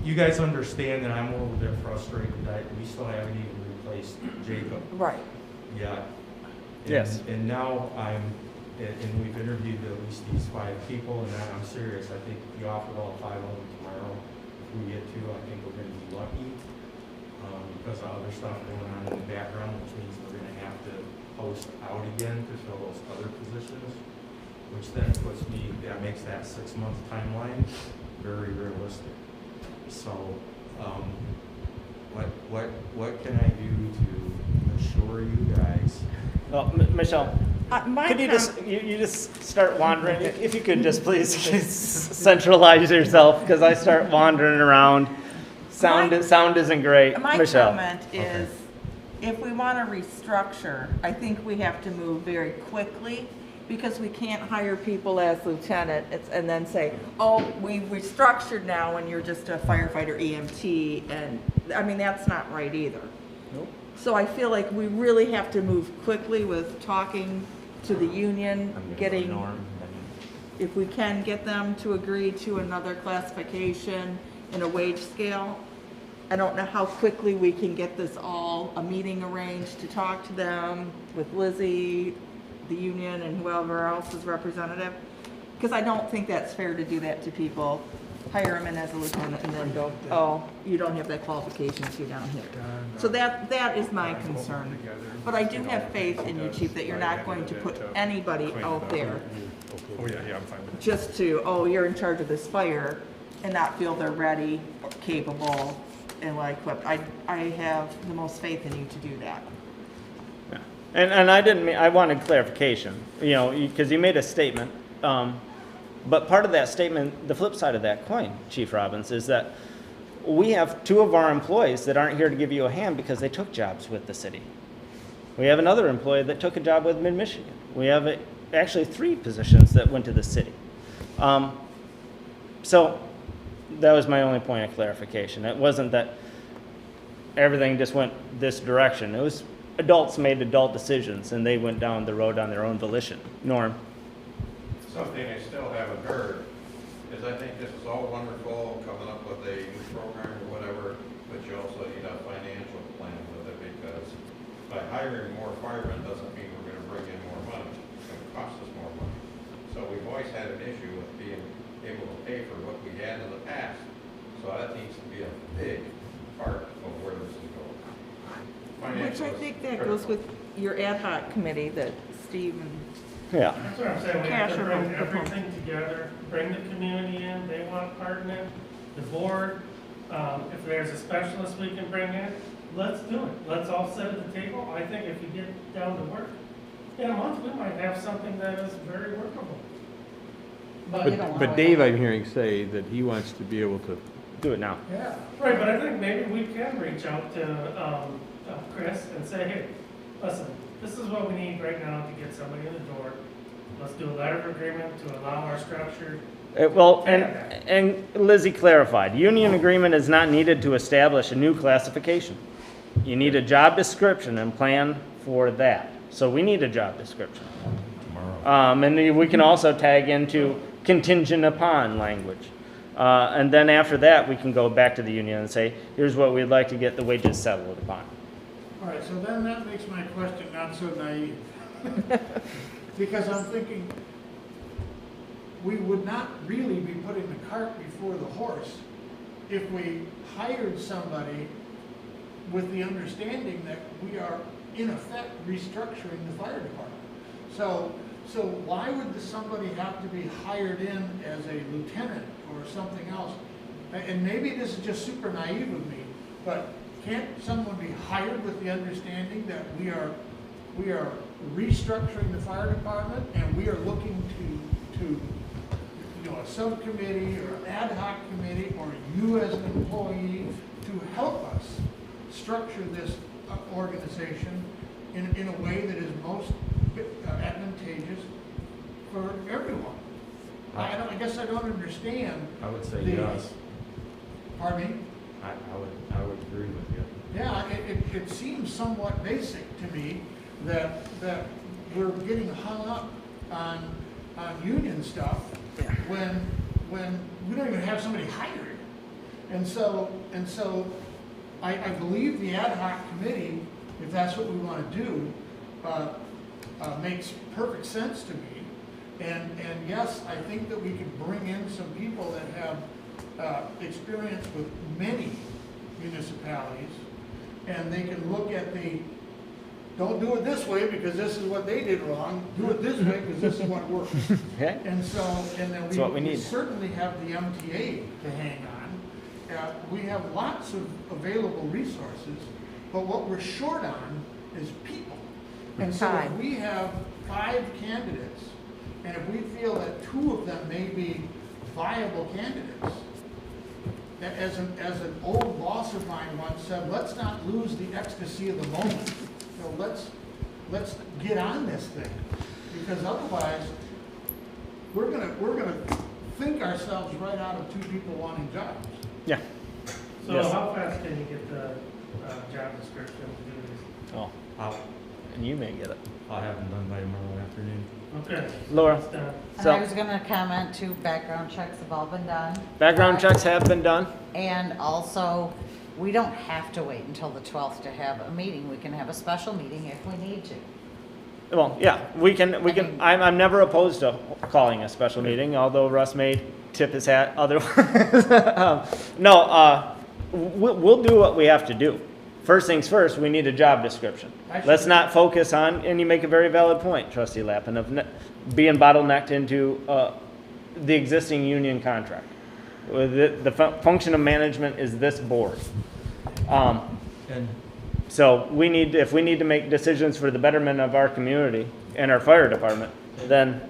you guys understand that I'm a little bit frustrated that we still haven't even replaced Jacob. Right. Yeah. Yes. And now and we've interviewed at least these 5 people, and I'm serious. I think if you offered all 5 of them tomorrow, if we get 2, I think we're gonna be lucky, because of other stuff going on in the background, which means we're gonna have to post out again to fill those other positions, which then that makes that 6-month timeline very realistic. So, what can I do to assure you guys? Well, Michelle, could you just start wandering? If you could just please centralize yourself, because I start wandering around. Sound isn't great. My Michelle. comment is, if we want to restructure, I think we have to move very quickly, because we can't hire people as lieutenant and then say, oh, we restructured now and you're just a firefighter EMT, and I mean, that's not right either. Nope. So I feel like we really have to move quickly with talking to the union, if we can get them to agree to another classification and a wage scale. I don't know how quickly we can get this a meeting arranged to talk to them with Lizzie, the union and whoever else is representative. Because I don't think that's fair to do that to people. Hire them in as a lieutenant and then, oh, you don't have that qualification, so you're down here. So that is my concern. But I do have faith in you, Chief, that you're not going to put anybody out there Oh, yeah, I'm fine with it. just to, oh, you're in charge of this fire, and not feel they're ready, capable, and well equipped. I have the most faith in you to do that. Yeah. And I didn't mean, I wanted clarification, you know, because you made a statement. But part of that statement, the flip side of that coin, Chief Robbins, is that we have 2 of our employees that aren't here to give you a hand because they took jobs with the city. We have another employee that took a job with Mid-Michigan. We have actually 3 positions that went to the city. So that was my only point of clarification. It wasn't that everything just went this direction. It was adults made adult decisions and they went down the road on their own volition. Norm? Something I still haven't heard is I think this is all wonderful, coming up with a new program or whatever, but you also need a financial plan with it, because by hiring more firemen doesn't mean we're gonna bring in more money. It's gonna cost us more money. So we've always had an issue with being able to pay for what we had in the past. So that needs to be a big part of where this is going. Which I think that goes with your ad hoc committee that Steve and Yeah. That's what I'm saying, we have to Cash or bring both. everything together, bring the community in, they want part in it, the board, if there's a specialist we can bring in, let's do it. Let's all sit at the table. I think if you get down to work, in a month, we might have something that is very workable. But Dave, I'm hearing say that he wants to be able to do it now. Yeah. Right, but I think maybe we can reach out to Chris and say, hey, listen, this is what we need right now to get somebody in the door. Let's do a letter of agreement to allow our structure. Well, and Lizzie clarified, union agreement is not needed to establish a new classification. You need a job description and plan for that. So we need a job description. And we can also tag into contingent upon language. And then after that, we can go back to the union and say, here's what we'd like to get the wages settled upon. All right, so then that makes my question not so naive. Because I'm thinking, we would not really be putting the cart before the horse if we hired somebody with the understanding that we are in effect restructuring the fire department. So why would somebody have to be hired in as a lieutenant or something else? And maybe this is just super naive of me, but can't someone be hired with the understanding that we are restructuring the fire department and we are looking to a subcommittee or an ad hoc committee or you as an employee to help us structure this organization in a way that is most advantageous for everyone? I guess I don't understand. I would say yes. Pardon me? I would agree with you. Yeah, it seems somewhat basic to me that we're getting hung up on union stuff when we don't even have somebody hired. And so I believe the ad hoc committee, if that's what we want to do, makes perfect sense to me. And yes, I think that we can bring in some people that have experience with many municipalities, and they can look at don't do it this way because this is what they did wrong, do it this way because this is what works. Okay. And then we need. certainly have the MTA to hang on. We have lots of available resources, but what we're short on is people. And so if we have 5 candidates, and if we feel that 2 of them may be viable candidates, as an old boss of mine once said, let's not lose the ecstasy of the moment. So let's get on this thing, because otherwise we're gonna think ourselves right out of 2 people wanting jobs. Yeah. So Yes. how fast can you get the job description to do this? Oh, and you may get it. I'll have them done by tomorrow afternoon. Okay. Laura? That's done. And So- I was gonna comment too, background checks have all been done. Background checks have been done. And also, we don't have to wait until the 12th to have a meeting. We can have a special meeting if we need to. Well, yeah, we can, I'm never opposed to calling a special meeting, although Russ may tip his hat otherwise. No, we'll do what we have to do. First things first, we need a job description. Let's not focus on, and you make a very valid point, Trustee Lappin, of being bottlenecked into the existing union contract. The function of management is this board. So if we need to make decisions for the betterment of our community and our fire department, then.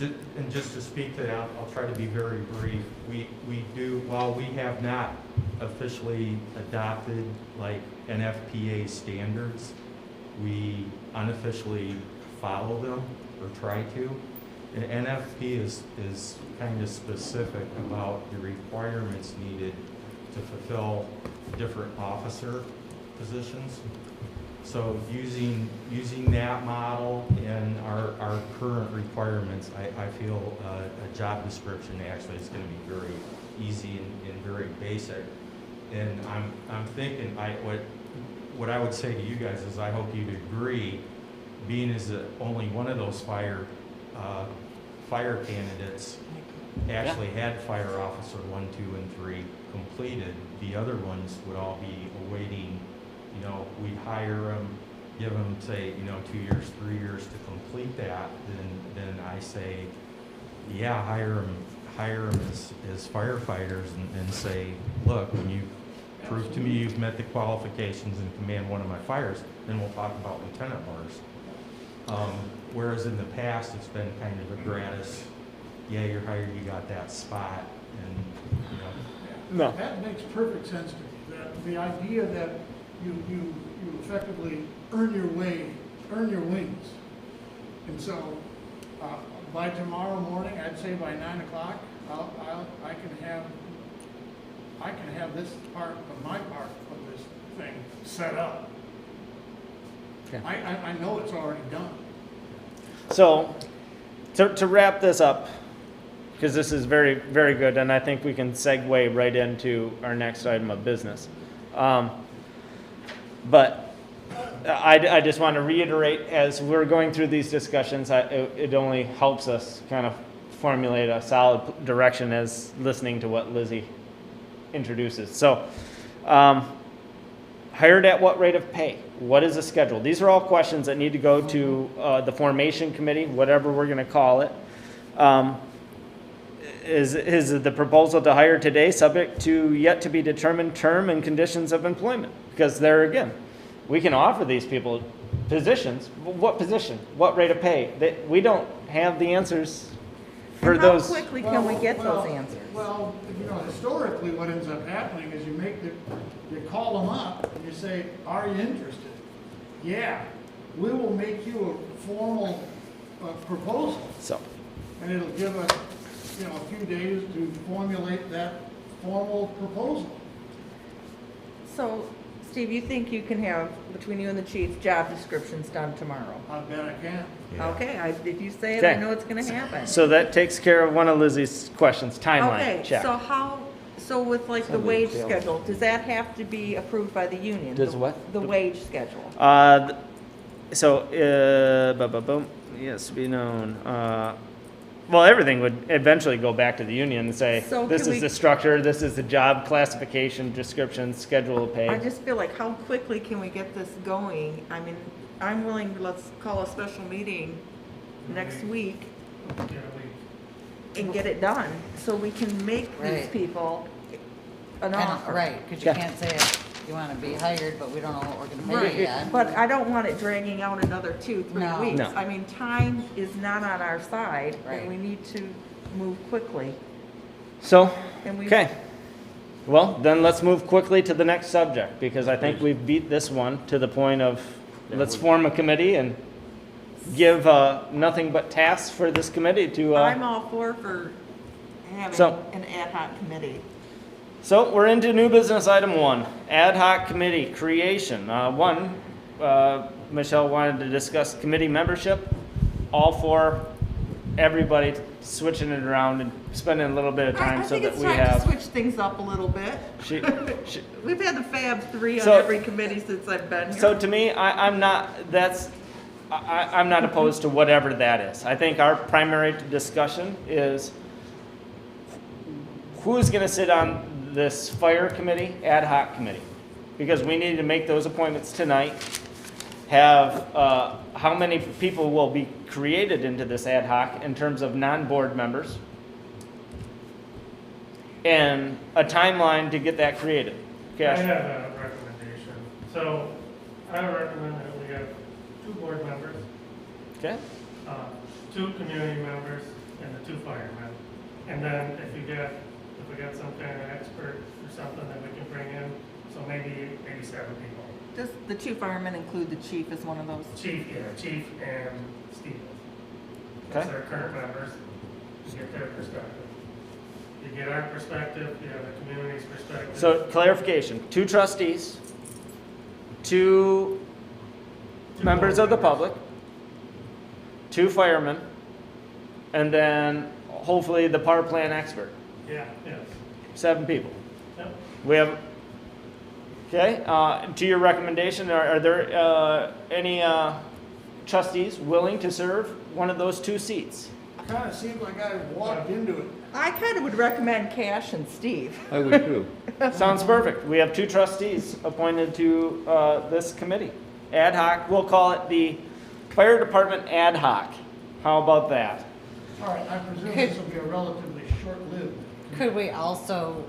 And just to speak to that, I'll try to be very brief. We do, while we have not officially adopted like NFPA standards, we unofficially follow them or try to. And NFP is kind of specific about the requirements needed to fulfill different officer positions. So using that model and our current requirements, I feel a job description actually is going to be very easy and very basic. And I'm thinking what I would say to you guys is I hope you'd agree, being as only one of those fire candidates actually had fire officer 1, 2, and 3 completed. The other ones would all be awaiting. We'd hire them, give them, say, 2 years, 3 years to complete that. Then I say, yeah, hire them as firefighters and say, look, when you prove to me you've met the qualifications and command one of my fires, then we'll talk about lieutenant bars. Whereas in the past, it's been kind of a gratis, yeah, you're hired, you got that spot, and No. That makes perfect sense to me. That the idea that you effectively earn your wings. And so, by tomorrow morning, I'd say by 9 o'clock, I can have this part of my part of this thing set up. Okay. I know it's already done. So, to wrap this up, because this is very, very good, and I think we can segue right into our next item of business. But I just want to reiterate, as we're going through these discussions, it only helps us kind of formulate a solid direction as listening to what Lizzie introduces. So, hired at what rate of pay? What is the schedule? These are all questions that need to go to the formation committee, whatever we're going to call it. Is the proposal to hire today subject to yet to be determined term and conditions of employment? Because there again, we can offer these people positions. What position? What rate of pay? We don't have the answers for those. How quickly can we get those answers? Well, historically, what ends up happening is you call them up and you say, "Are you interested?" Yeah, we will make you a formal proposal. So, and it'll give us, a few days to formulate that formal proposal. So, Steve, you think you can have, between you and the chief, job descriptions done tomorrow? I bet I can. Yeah. Okay, if you say it, Okay. I know it's gonna happen. So that takes care of one of Lizzie's questions, timeline, Okay, check. so with like the Somebody wage failed. schedule, does that have to be approved by the union? Does The- what? The wage schedule. Boom, yes, be known. Well, everything would eventually go back to the union and say, So this can is we- the structure, this is the job classification, description, schedule of pay. I just feel like how quickly can we get this going? I mean, I'm willing to, let's call a special meeting next week and get it done, so we can make these Right. people an offer. Right, because you Okay. can't say you want to be hired, but we don't know what we're going to Right, pay yet. but I don't want it dragging out another 2-3 No. weeks. No. I mean, time is not on our side, Right. and we need to move quickly. So, And we- okay. Well, then let's move quickly to the next subject, because I think we've beat this one to the point of, let's form a committee and give nothing but tasks for this committee to. I'm all for having So- an ad hoc committee. So we're into new business item 1, ad hoc committee creation. Michelle wanted to discuss committee membership, all for everybody switching it around and spending a little bit of time I so think that it's we time to have. switch things up a little bit. She, We've had the Fab 3 on So- every committee since I've been here. so to me, I'm not, that's, I'm not opposed to whatever that is. I think our primary discussion is who's going to sit on this fire committee, ad hoc committee? Because we need to make those appointments tonight. Have, how many people will be created into this ad hoc in terms of non-board members? And a timeline to get that created. I Cash? have a recommendation. So I recommend that we have 2 board members, Okay? 2 community members, and the 2 firemen. And then if we get some kind of expert or something that we can bring in, so maybe 7 people. Does the 2 firemen include the chief as one of those? Chief and Steve. Okay. That's our current members, to get their perspective. You get our perspective, you have the community's perspective. So clarification, 2 trustees, 2 members of the public, 2 firemen, and then hopefully the power plant expert. Yeah, yes. 7 people. Yep. We have, okay, to your recommendation, are there any trustees willing to serve one of those 2 seats? Kind of seems like I walked into it. I kind of would recommend Cash and Steve. I would too. Sounds perfect. We have 2 trustees appointed to this committee. Ad hoc, we'll call it the Fire Department Ad hoc. How about that? All right, I presume this will be a relatively short-lived. Could we also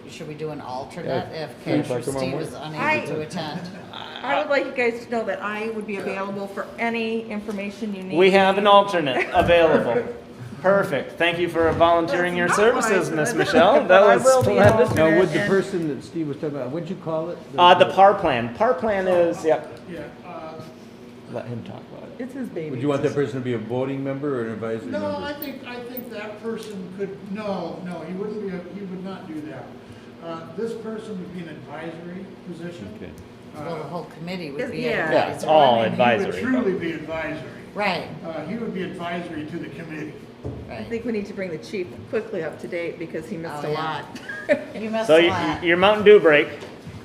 should we do an alternate Yeah. if 3 Cash or o'clock tomorrow Steve is morning? unable to attend? I would like you guys to know that I would be available for any information you need. We have an alternate available. Perfect. Thank you for volunteering your That's not what I services, Miss said. Michelle. But That I was will be an splendid. alternate. Now, would the And- person that Steve was talking about, what'd you call it? The PAR plan. PAR plan is, yep. Yeah, Let him talk about it. It's his baby. Would you want that person to be a voting member or an advisory member? no, I think that person could, no, he wouldn't be, he would not do that. This person would be an advisory position. Okay. Well, the whole committee would be. Yeah. Yeah, it's advisory. all He would advisory. truly be advisory. Right, He would be advisory to the committee. I right. think we need to bring the chief quickly up to date because he missed Oh, a yeah. lot. You missed So a lot. your Mountain Dew break,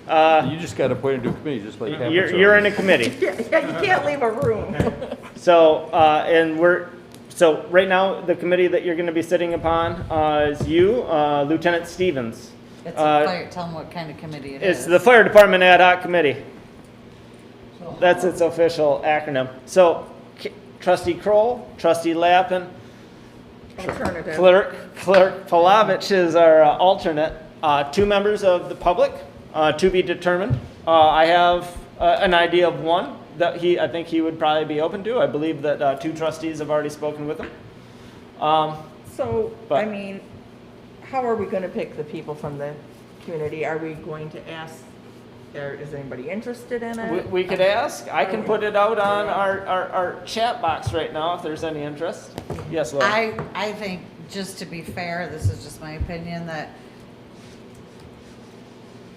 You just got appointed to a committee, just like happens. you're in a committee. Yeah, you can't leave a room. So, and so right now, the committee that you're gonna be sitting upon, is you, Lieutenant Stevens. It's a fire, tell them what kind of committee it is. It's the Fire Department Ad hoc Committee. So That's its official acronym. So Trustee Kroll, Trustee Lappin, Alternative. Clerk Palovich is our alternate. 2 members of the public, to be determined. I have an idea of one that I think he would probably be open to. I believe that 2 trustees have already spoken with him. So, But- I mean, how are we going to pick the people from the community? Are we going to ask, is anybody interested in it? We could ask. I can put it out on our chat box right now if there's any interest. Yes, Laura? I think, just to be fair, this is just my opinion, that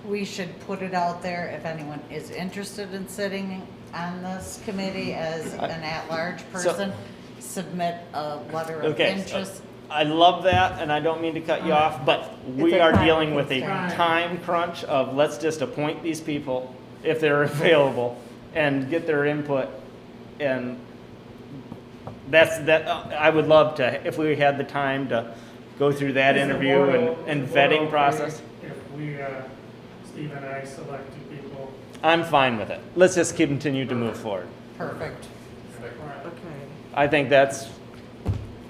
we should put it out there if anyone is interested in sitting on this committee as an at-large person, submit a letter of Okay, interest. I love that, and I don't mean to cut you off, but we It's a are time dealing with a constraint. time crunch of let's just appoint these people if they're available and get their input. And I would love to, if we had the time to go through that Is the interview board and is the board vetting okay process. If we, Steve and I select 2 people, I'm fine with it. Let's just continue to move forward. Perfect. Okay. I think that's,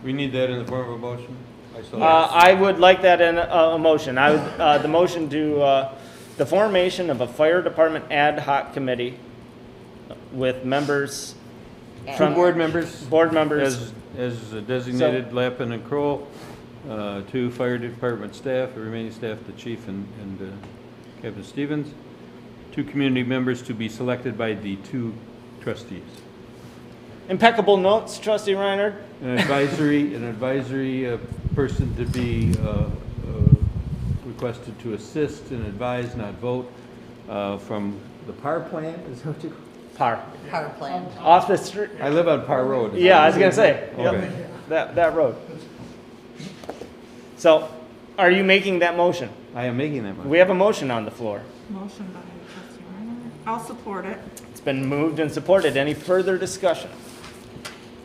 We need that in the form of a motion? I saw that. I would like that in a motion. I would, the motion to, the formation of a fire department ad hoc committee with members, Two board members, board members. as designated, Lappin and Kroll, 2 fire department staff, the remaining staff, the chief and Captain Stevens, 2 community members to be selected by the 2 trustees. Impeccable notes, Trustee Reinhardt. An advisory person to be requested to assist and advise, not vote, from the PAR plan, is that what you? Par. Power plan. Off the street. I live on PAR Road. Yeah, I was gonna say, Okay. yep, that road. So, are you making that motion? I am making that motion. We have a motion on the floor. Motion by trustee Reiner. I'll support it. It's It's been moved and supported. Any further discussion?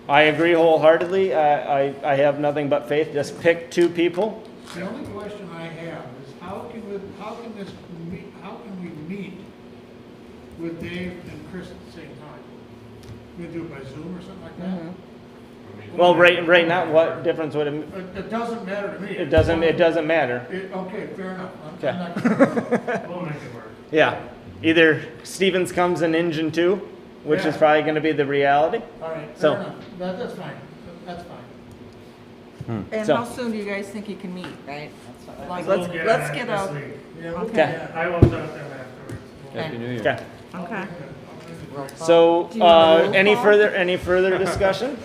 I agree wholeheartedly. I have nothing but faith. Just pick two people. The only question I have is how can we meet with Dave and Chris at the same time? We do it by Zoom or something like that? Well, right now, what difference would it? It doesn't matter to me. It doesn't matter. Okay, fair enough. Okay. I'm not. We'll make it work. Yeah. Either Stevens comes in engine 2, which is Yeah. probably going to be the reality. All right, So- fair enough. That's fine. That's fine. And So- how soon do you guys think you can meet? Right? That's what I- Like, We'll let's get let's on get it this out. week. Yeah, Okay. I will talk to them afterwards. Happy New Year. Okay. Okay. Roll call. So, Do you want a roll any call? further discussion?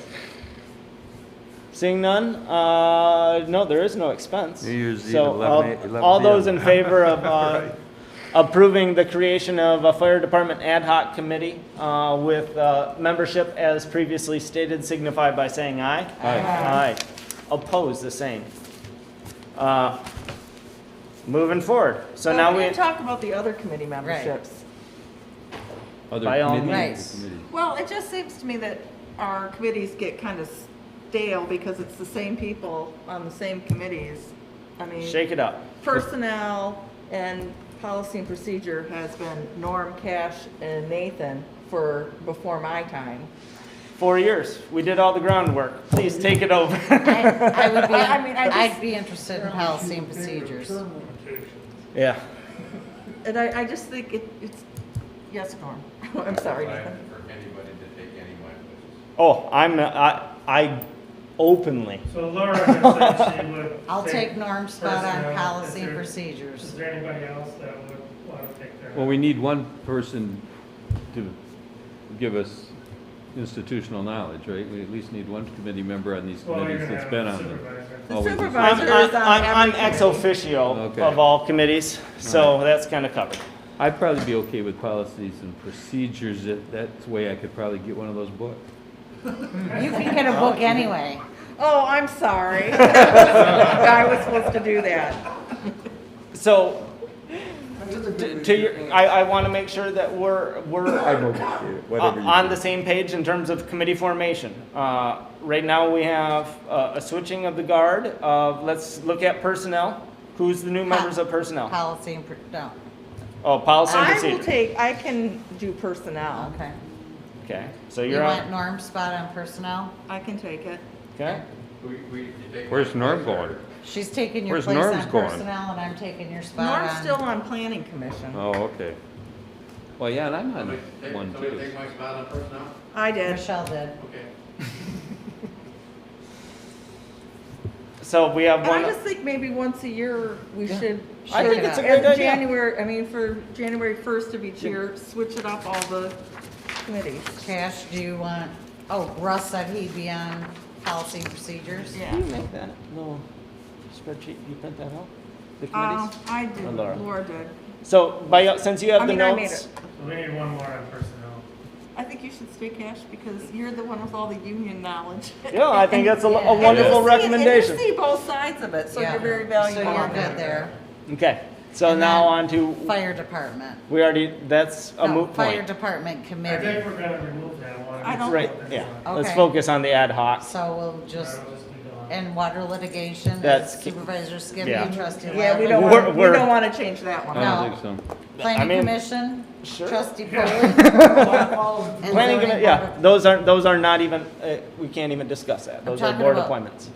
Seeing none, no, there is no expense. New Year's Eve, So, 11 all p.m. those in favor of approving the creation of a fire department ad hoc committee with membership as previously stated signify by saying aye. Aye. Opposed, the same. Moving forward. So now we we, didn't talk about the other committee memberships. Other By all committees? means. Committees. Well, it just seems to me that our committees get kind of stale because it's the same people on the same committees. I mean, shake it up. personnel and policy and procedure has been Norm, Cash, and Nathan before my time. 4 years. We did all the groundwork. Please take it over. I would be, I mean, I just- I'd be interested in policy and procedures. Term limitations. Yeah. And I just think it's, yes, Norm. I'm sorry, Fine Nathan. for anybody to take any of my places. Oh, I openly. So Laura had said she would. I'll take Norm's spot on personnel. policy Is and there- procedures. Is there anybody else that would want to take their? Well, we need one person to give us institutional knowledge, right? We at least need one committee member on these Well, you're committees gonna that's have been a on them. supervisor. The Always. supervisor is on I'm every ex committee. officio Okay. of all committees, so that's kind of covered. I'd probably be okay with policies and procedures. That's the way I could probably get one of those books. You can get a book anyway. Oh, I'm sorry. I was supposed to do that. So, to your, I want to make sure that we're I'm okay, whatever you on do. the same page in terms of committee formation. Right now, we have a switching of the guard. Let's look at personnel. Who's the new members of personnel? Policy and, no, Oh, policy and I will procedure. I can do personnel. okay. Okay, so You you're want on, Norm's spot on personnel? I can take it. okay? You take Where's my Norm place, or- going? She's taking your Where's place Norm's on going? personnel, and I'm taking your spot on. Norm's still on planning commission. Oh, okay. Well, yeah, and I'm on Somebody take- one somebody too. take my spot on personnel? I did. Michelle did. Okay. So we have And I one, just think maybe once a year, we should. I think it's a and good idea. January, I mean, for January 1st of each year, switch it up all the committees. Cash, do you want, oh, Russ said he'd be on policy and procedures. Yeah. Can you make that little spreadsheet, you print that out? The committees? I did, Or Laura? Laura did. So since you have I the mean, I made notes, it. So we need one more on personnel. I think you should stay Cash because you're the one with all the union knowledge. yeah, I think that's a Yeah. a And wonderful And recommendation. you see both sides of it, so Yeah. you're very valuable. So you're on that. good there. Okay, so And now then on to, Fire department. we already, that's a No, moot Fire point. department I committee. think we're gonna remove that one. I don't- Right, yeah, let's Okay. focus on the ad hoc. So we'll just, and water litigation, That's- Supervisor Skibby, yeah. trustee Yeah, we Lyman. don't We're- want, we we're- don't want to change that one. I No. don't think so. I Planning mean, commission, sure. trustee Polly. Planning, zoning commi- board yeah, of- those are not even, we can't even discuss that. Those are talking board about- appointments.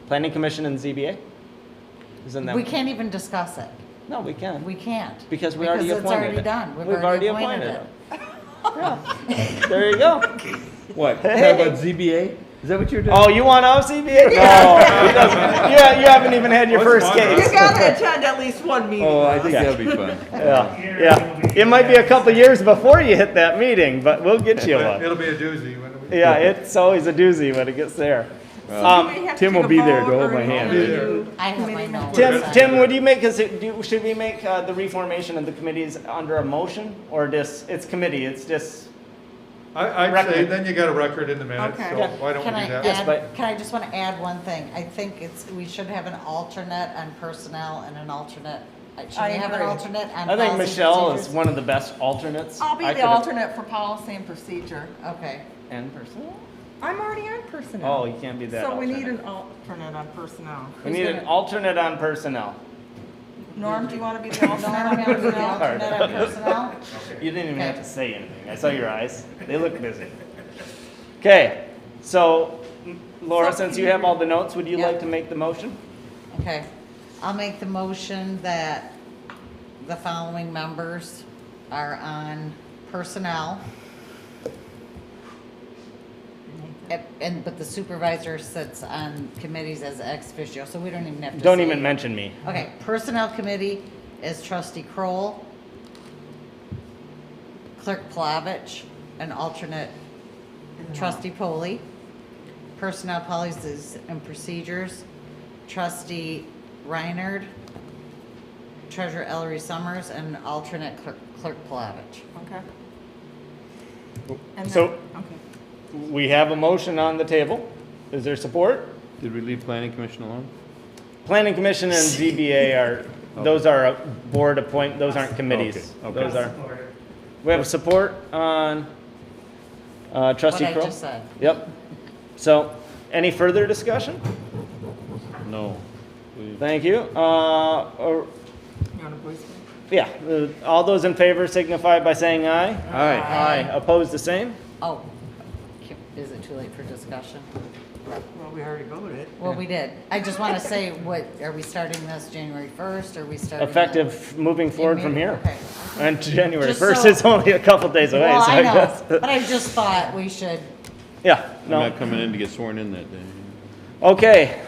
Planning commission and ZBA? Isn't that? We can't even discuss it. No, we can. We can't. Because we already Because appointed it's it. already done. We've already appointed it. it. Yeah. There you go. What? Hey. Talk about ZBA? Is that what you're doing? Oh, you want off CBA? No, he doesn't. You haven't even had your first You case. gotta attend at least one meeting. Oh, I think Yeah. that'll be fun. Yeah. It might be a couple years before you hit that meeting, but we'll get you one. It'll be a doozy when we. Yeah, it's always a doozy when it gets there. Do we have to Tim take will a be there to vote, hold or my do hand. we Yeah. do I have my committee notes. members? Tim, would you make, should we make the reformation of the committees under a motion or just, it's committee, it's just, I'd say, Recommend. then you got a record in the minutes, Okay. so Yeah. why don't we Can I do that? Yes, add, but- can I just want to add one thing? I think we should have an alternate on personnel and an alternate Should we have an agree. alternate on I think policy Michelle is procedures? one of the best alternates. I'll be I the could've- alternate for policy and procedure. Okay. And personnel? I'm already on personnel. Oh, you can't be that So we need alternate. an alternate on personnel. We need an alternate on personnel. Norm, do you want to be the alternate Norm, on you want to be the personnel? alternate on personnel? You didn't even have Okay. to say anything. I saw your eyes. They look busy. Okay, so Laura, since you have all the notes, would you Yep. like to make the motion? Okay. I'll make the motion that the following members are on personnel. But the supervisor sits on committees as ex officio, so we don't even have to Don't say- even mention me. Okay, Personnel Committee is Trustee Kroll, Clerk Plavich, and alternate Trustee Polly. Personnel Policies and Procedures, Trustee Reinard, Treasurer Ellery Summers, and alternate Clerk Plavich. Okay. And So- then- okay. We have a motion on the table. Is there support? Did we leave planning commission alone? Planning Commission and ZBA are, those are a board appoint, those aren't committees. Okay. Those are, we have support on Trustee What I Kroll? just said. Yep. So, any further discussion? No. Thank you. You want to voice vote? Yeah, all those in favor signify by saying aye. Aye. Aye. Opposed, the same? Oh, is it too late for discussion? Well, we already voted. Well, we did. I just want to say, what, are we starting this January 1st, or are we starting? Effective moving forward from here. Okay. And January Just 1st so- is only a couple days away, Well, so I I know, guess. but I just thought we should, Yeah, I'm no. not coming in to get sworn in that day. Okay,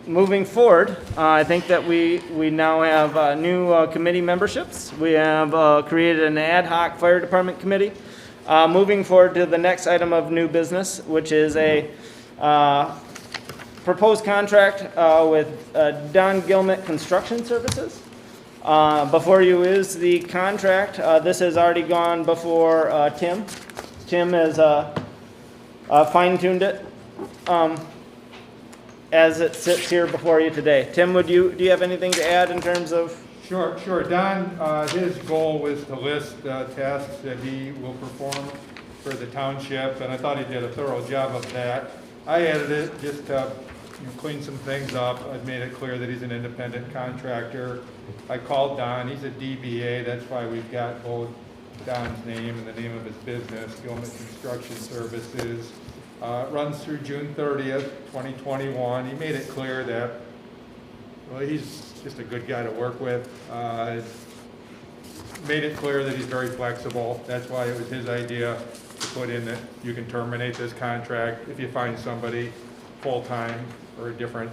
moving forward, I think that we now have new committee memberships. We have created an ad hoc fire department committee. Moving forward to the next item of new business, which is a proposed contract with Don Gilmet Construction Services. Before you is the contract. This has already gone before Tim. Tim has fine-tuned it as it sits here before you today. Tim, do you have anything to add in terms of? Sure. Don, his goal was to list tasks that he will perform for the township, and I thought he did a thorough job of that. I added it just to clean some things up. I've made it clear that he's an independent contractor. I called Don, he's a DBA, that's why we've got both Don's name and the name of his business, Gilmet Construction Services. Runs through June 30th, 2021. He made it clear that, well, he's just a good guy to work with. Made it clear that he's very flexible. That's why it was his idea to put in that you can terminate this contract if you find somebody full-time or a different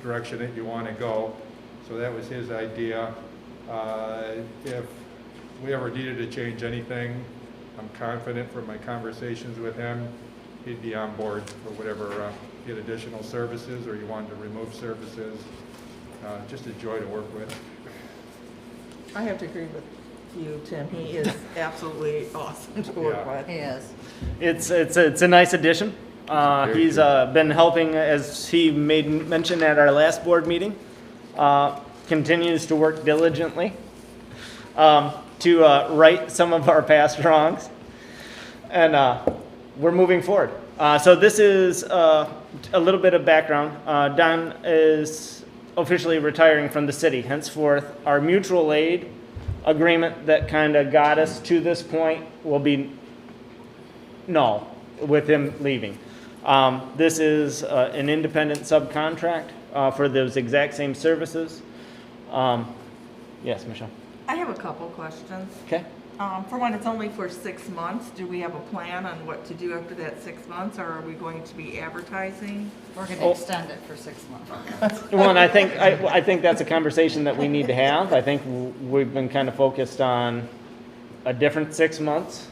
direction that you want to go. So that was his idea. If we ever needed to change anything, I'm confident from my conversations with him, he'd be on board for whatever, get additional services or you wanted to remove services. Just a joy to work with. I have to agree with you, Tim. He is absolutely awesome to work Yeah. with. he is. It's a nice addition. He's been helping, as he made mention at our last board meeting, continues to work diligently to right some of our past wrongs. And we're moving forward. So this is a little bit of background. Don is officially retiring from the city. Henceforth, our mutual aid agreement that kind of got us to this point will be null with him leaving. This is an independent subcontract for those exact same services. Yes, Michelle. I have a couple questions. Okay. For one, it's only for 6 months. Do we have a plan on what to do after that 6 months, or are we going to be advertising? We're going to extend it for 6 months. Well, and I think that's a conversation that we need to have. I think we've been kind of focused on a different 6 months.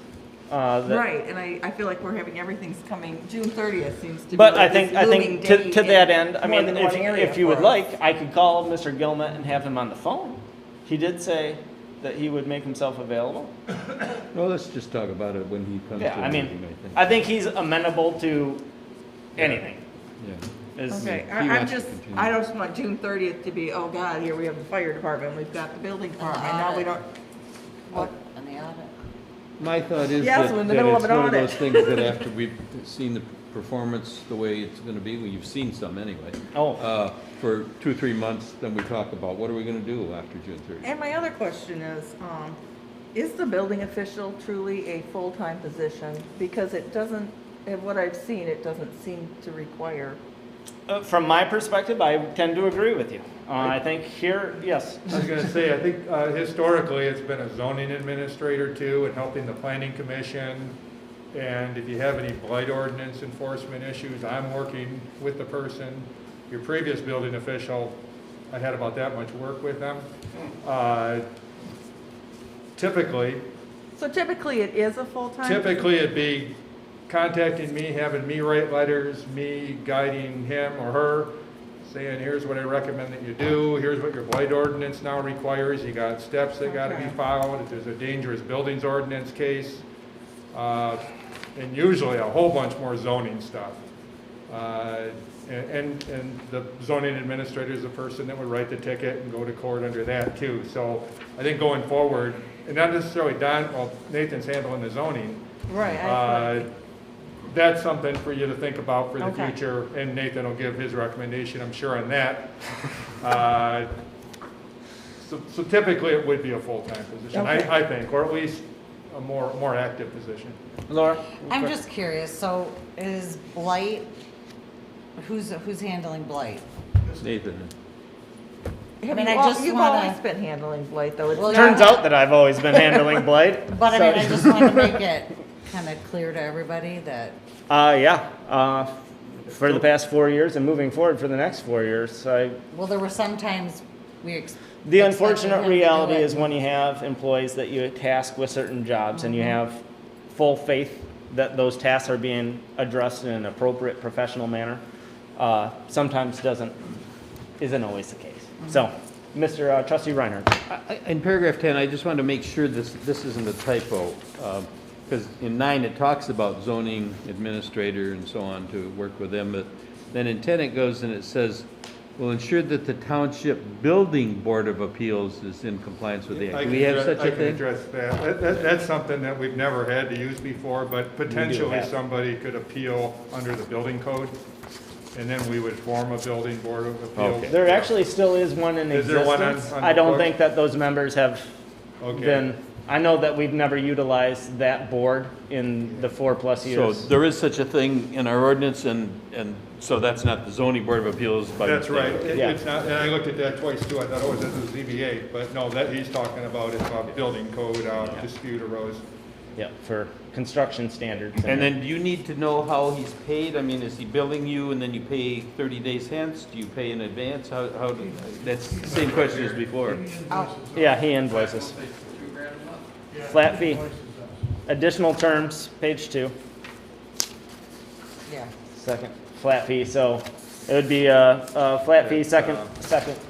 Right, and I feel like we're having everything's coming, June 30th seems to be But like I this think looming to date that in end, I more mean, than one area if you would for us. like, I could call Mr. Gilmet and have him on the phone. He did say that he would make himself available. Well, let's just talk about it when he comes to Yeah, the I meeting, mean, I think. I think he's amenable to anything. Yeah. Is- Okay, He I'm wants to just, continue. I just want June 30th to be, oh God, here we have the fire department, we've got the building department, now we don't, what? And the audit. My thought is Yes, that we're in the that middle it's of an one of audit. those things that after we've seen the performance the way it's gonna be, well, you've seen some anyway. For 2-3 months, then we talk about what are we gonna do after June 30th? And my other question is the building official truly a full-time position? Because it doesn't, in what I've seen, it doesn't seem to require. From my perspective, I tend to agree with you. I think here, yes. I was gonna say, I think historically, it's been a zoning administrator too, and helping the planning commission. And if you have any blight ordinance enforcement issues, I'm working with the person. Your previous building official, I had about that much work with them. Typically, So typically it is a full-time? it'd be contacting me, having me write letters, me guiding him or her, saying, here's what I recommend that you do, here's what your blight ordinance now requires, you got steps that gotta be Okay. followed, if there's a dangerous buildings ordinance case, and usually a whole bunch more zoning stuff. And the zoning administrator is the person that would write the ticket and go to court under that too. So I think going forward, and not necessarily Don, well, Nathan's handling the zoning. Right. That's something for you to think about for the Okay. future, and Nathan will give his recommendation, I'm sure, on that. So typically, it would be a full-time position, Okay. I think, or at least a more active position. Laura? I'm just curious, so is blight, who's handling blight? Nathan, Have mean, you I al- just You've wanna- always been handling blight, though. It's Well, not- Turns out that I've always been handling blight. But I mean, so- I just wanted to make it kind of clear to everybody that, For the past 4 years and moving forward for the next 4 years, well, there were some times we the expected him unfortunate to do reality it. is when you have employees that you task with certain jobs and you have full faith that those tasks are being addressed in an appropriate professional manner, sometimes isn't always the case. So, Mr. Trustee Reinhardt. in paragraph 10, I just wanted to make sure this isn't a typo, because in 9, it talks about zoning administrator and so on to work with them, but then in 10, it goes and it says, will ensure that the Township Building Board of Appeals is in compliance with the I act. Do can we have address- such a I can thing? address that. That's something that we've never had to use before, but potentially have. somebody could appeal under the building code, and then we would form a building board of appeals. Okay. There actually still is one in Is there one on- existence. on I the don't books? think that those members have Okay. been, I know that we've never utilized that board in the 4+ So years. there is such a thing in our ordinance, and so that's not the zoning board of appeals by That's right. mistake. Yeah. It's not, and I looked at that twice too. I thought, oh, this is ZBA, but no, that he's talking about is a building code dispute arose. Yeah, for construction standards. And then do you need to know how he's paid? I mean, is he billing you and then you pay 30 days hence? Do you pay in advance? That's the same question as before. Yeah, he invoices. Flat fee. Additional terms, page 2. Yeah. Second, flat fee, so it would be a flat fee, second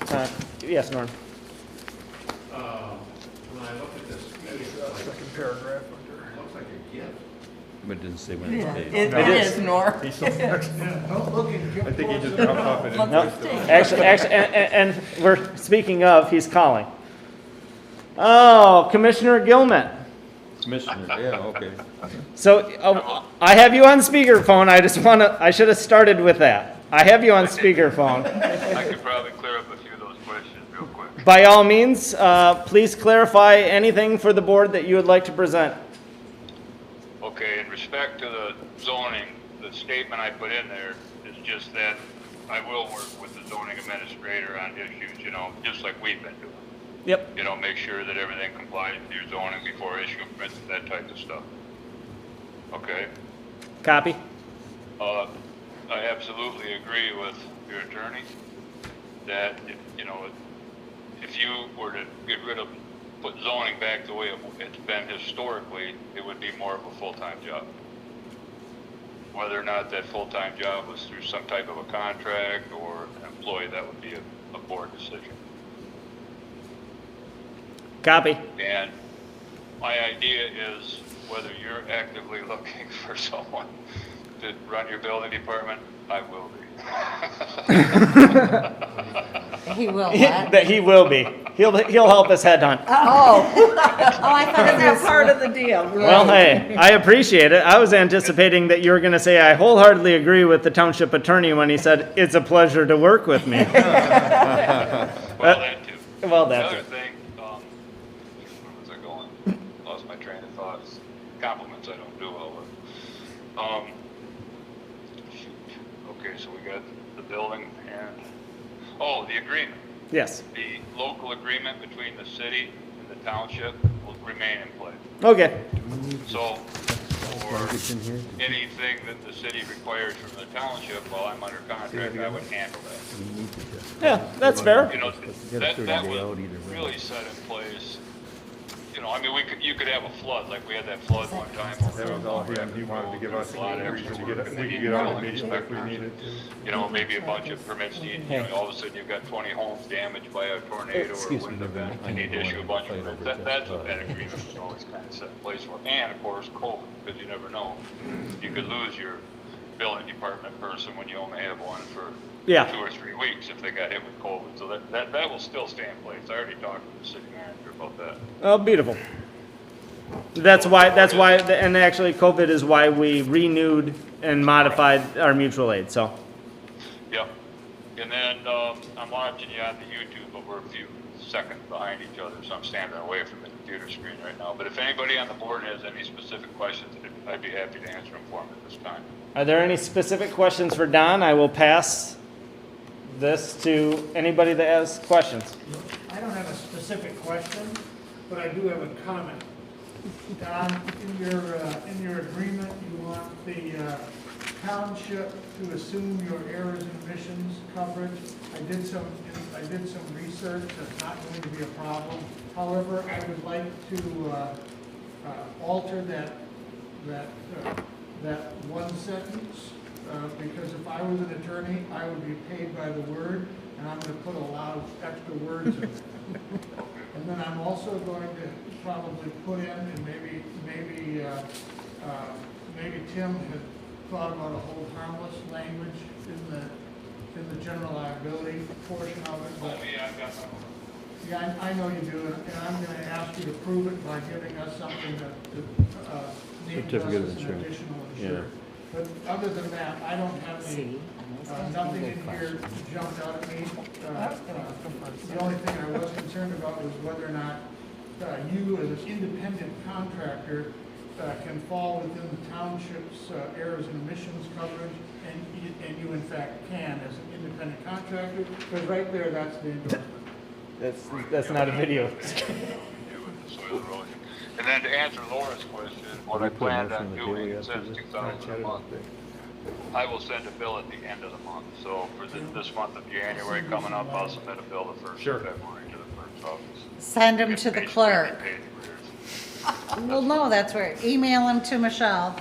time. Yes, Norm? When I look at this, Second paragraph it looks like a gift. But it didn't say when Yeah, it's paid. it is, Nor. He's so next. Don't look at I think he just dropped off and No, invoiced it. actually, and we're speaking of, he's calling. Oh, Commissioner Gilman. Commissioner, yeah, okay. So I have you on speakerphone. I should have started with that. I have you on speakerphone. I could probably clear up a few of those questions real quick. By all means, please clarify anything for the board that you would like to present. Okay, in respect to the zoning, the statement I put in there is just that I will work with the zoning administrator on issues, just like we've been doing. Yep. Make sure that everything complies with your zoning before issuing permits, that type of stuff. Okay? Copy. I absolutely agree with your attorney that, if you were to get rid of, put zoning back the way it's been historically, it would be more of a full-time job. Whether or not that full-time job was through some type of a contract or an employee, that would be a board decision. Copy. And my idea is whether you're actively looking for someone to run your building department, I will be. He will That what? he will be. He'll help us headhunt. Oh. Oh, I thought it That's was part of the deal. Well, hey, I appreciate it. I was anticipating that you were going to say I wholeheartedly agree with the township attorney when he said it's a pleasure to work with me. Well, that too. Well, The that's other it. thing, where was I going? Lost my train of thoughts. Compliments I don't do well with. Shoot. Okay, so we got the building and, the agreement. Yes. The local agreement between the city and the township will remain in place. Okay. So, for anything that the city requires from the township while I'm under contract, I would handle that. Yeah, that's fair. You know, that would really set in place, you know, I mean, you could have a flood, like we had that flood one time. That was all him. He wanted to give us a reason to get, we could get out immediately if we needed to. You know, maybe a bunch of permits need, you know, all of a sudden you've got 20 homes damaged by a tornado or a wind event. You need to issue a bunch of permits. That's what that agreement was always kind of set in place for. And of course, COVID, because you never know. You could lose your building department person when you only have one for 2 or 3 weeks if they got hit with COVID. So that will still stay in place. I already talked to the city manager about that. Oh, beautiful. That's why, and actually COVID is why we renewed and modified our mutual aid, so. Yep. And then, I'm watching you on the YouTube, but we're a few seconds behind each other, so I'm standing away from the computer screen right now. But if anybody on the board has any specific questions, I'd be happy to answer them for them at this time. Are there any specific questions for Don? I will pass this to anybody that has questions. I don't have a specific question, but I do have a comment. Don, in your agreement, you want the township to assume your errors and omissions coverage. I did some research. That's not going to be a problem. However, I would like to alter that one sentence, because if I was an attorney, I would be paid by the word, and I'm going to put a lot of extra words in it. And then I'm also going to probably put in, and maybe Tim had thought about a whole harmless language in the general liability portion of it, but. Yeah, I know you do, and I'm gonna ask you to prove it by giving us something that names us Certificate of as an insurance. additional Yeah. insurer. But other than that, I don't have any, nothing in here jumped out at me. The only thing I was concerned about was whether or not you, as an independent contractor, can fall within the township's errors and omissions coverage, and you in fact can as an independent contractor, because right there, that's the endorsement. That's not a video. Soil erosion. And then to answer Laura's question, what I planned on doing, it says $2,000 a month. I will send a bill at the end of the month. So for this month of January coming up, I'll submit a bill the 1st of February to the clerk's office. Send them to the clerk. Well, no, that's where, email them to Michelle.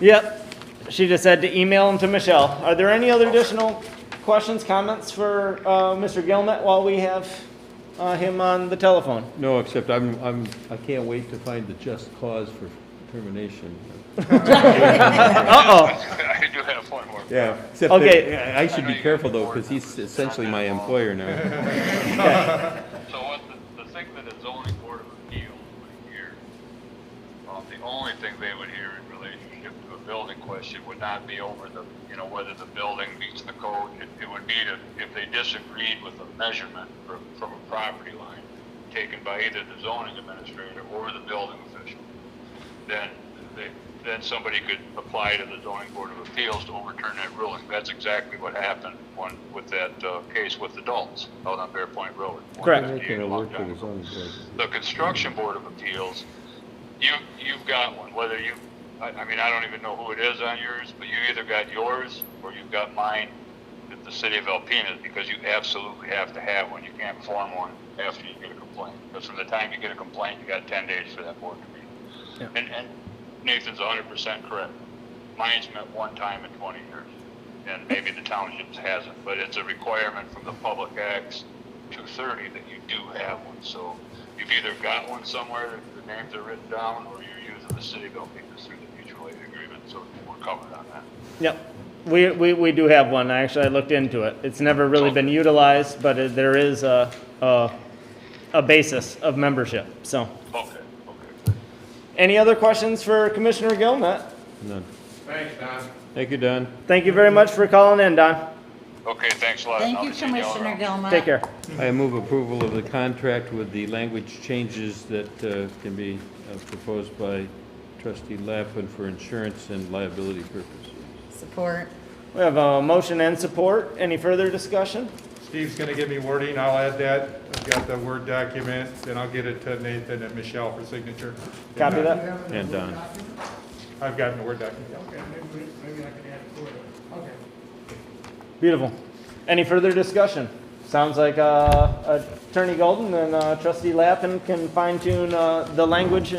Yep. She just said to email them to Michelle. Are there any other additional questions, comments for Mr. Gilmet while we have him on the telephone? No, except I can't wait to find the just cause for termination. Uh-oh. I do have one more. Yeah, except Okay. that I should be careful though, because he's essentially my employer now. So what the thing that the zoning board of appeals would hear, the only thing they would hear in relationship to a building question would not be over the, you know, whether the building meets the code. It would be if they disagreed with a measurement from a property line taken by either the zoning administrator or the building official, then somebody could apply to the zoning board of appeals to overturn that ruling. That's exactly what happened with that case with adults out on Bear Point Road. Correct. The construction board of appeals, you've got one. Whether I mean, I don't even know who it is on yours, but you either got yours or you've got mine at the city of Alpena, because you absolutely have to have one. You can't form one after you get a complaint, because from the time you get a complaint, you got 10 days for that board to meet. Yeah. And Nathan's 100% correct. Mine's met one time in 20 years, and maybe the township's hasn't, but it's a requirement from the Public Acts 230 that you do have one. So you've either got one somewhere that the names are written down, or you're using the city of Alpena through the mutual aid agreements. so we're covered on that. Yep. We do have one. Actually, I looked into it. It's never really been utilized, but there is a basis of membership. So. Okay. Any other questions for Commissioner Gilmet? None. Thanks, Don. Thank you, Don. Thank you very much for calling in, Don. Okay, thanks a lot. Thank I'll you, be seeing y'all Commissioner around. Gilman. Take care. I move approval of the contract with the language changes that can be proposed by trustee Lappin for insurance and liability purposes. Support. We have a motion and support. Any further discussion? Steve's gonna give me wording, I'll add that. I've got the Word document, then I'll get it to Nathan and Michelle for signature. Copy Do you that. have it in And the Word Don. document? I've gotten the Word document. Okay, maybe I can add it to it. Okay. Beautiful. Any further discussion? Sounds like Attorney Golden and Trustee Lappin can fine tune the language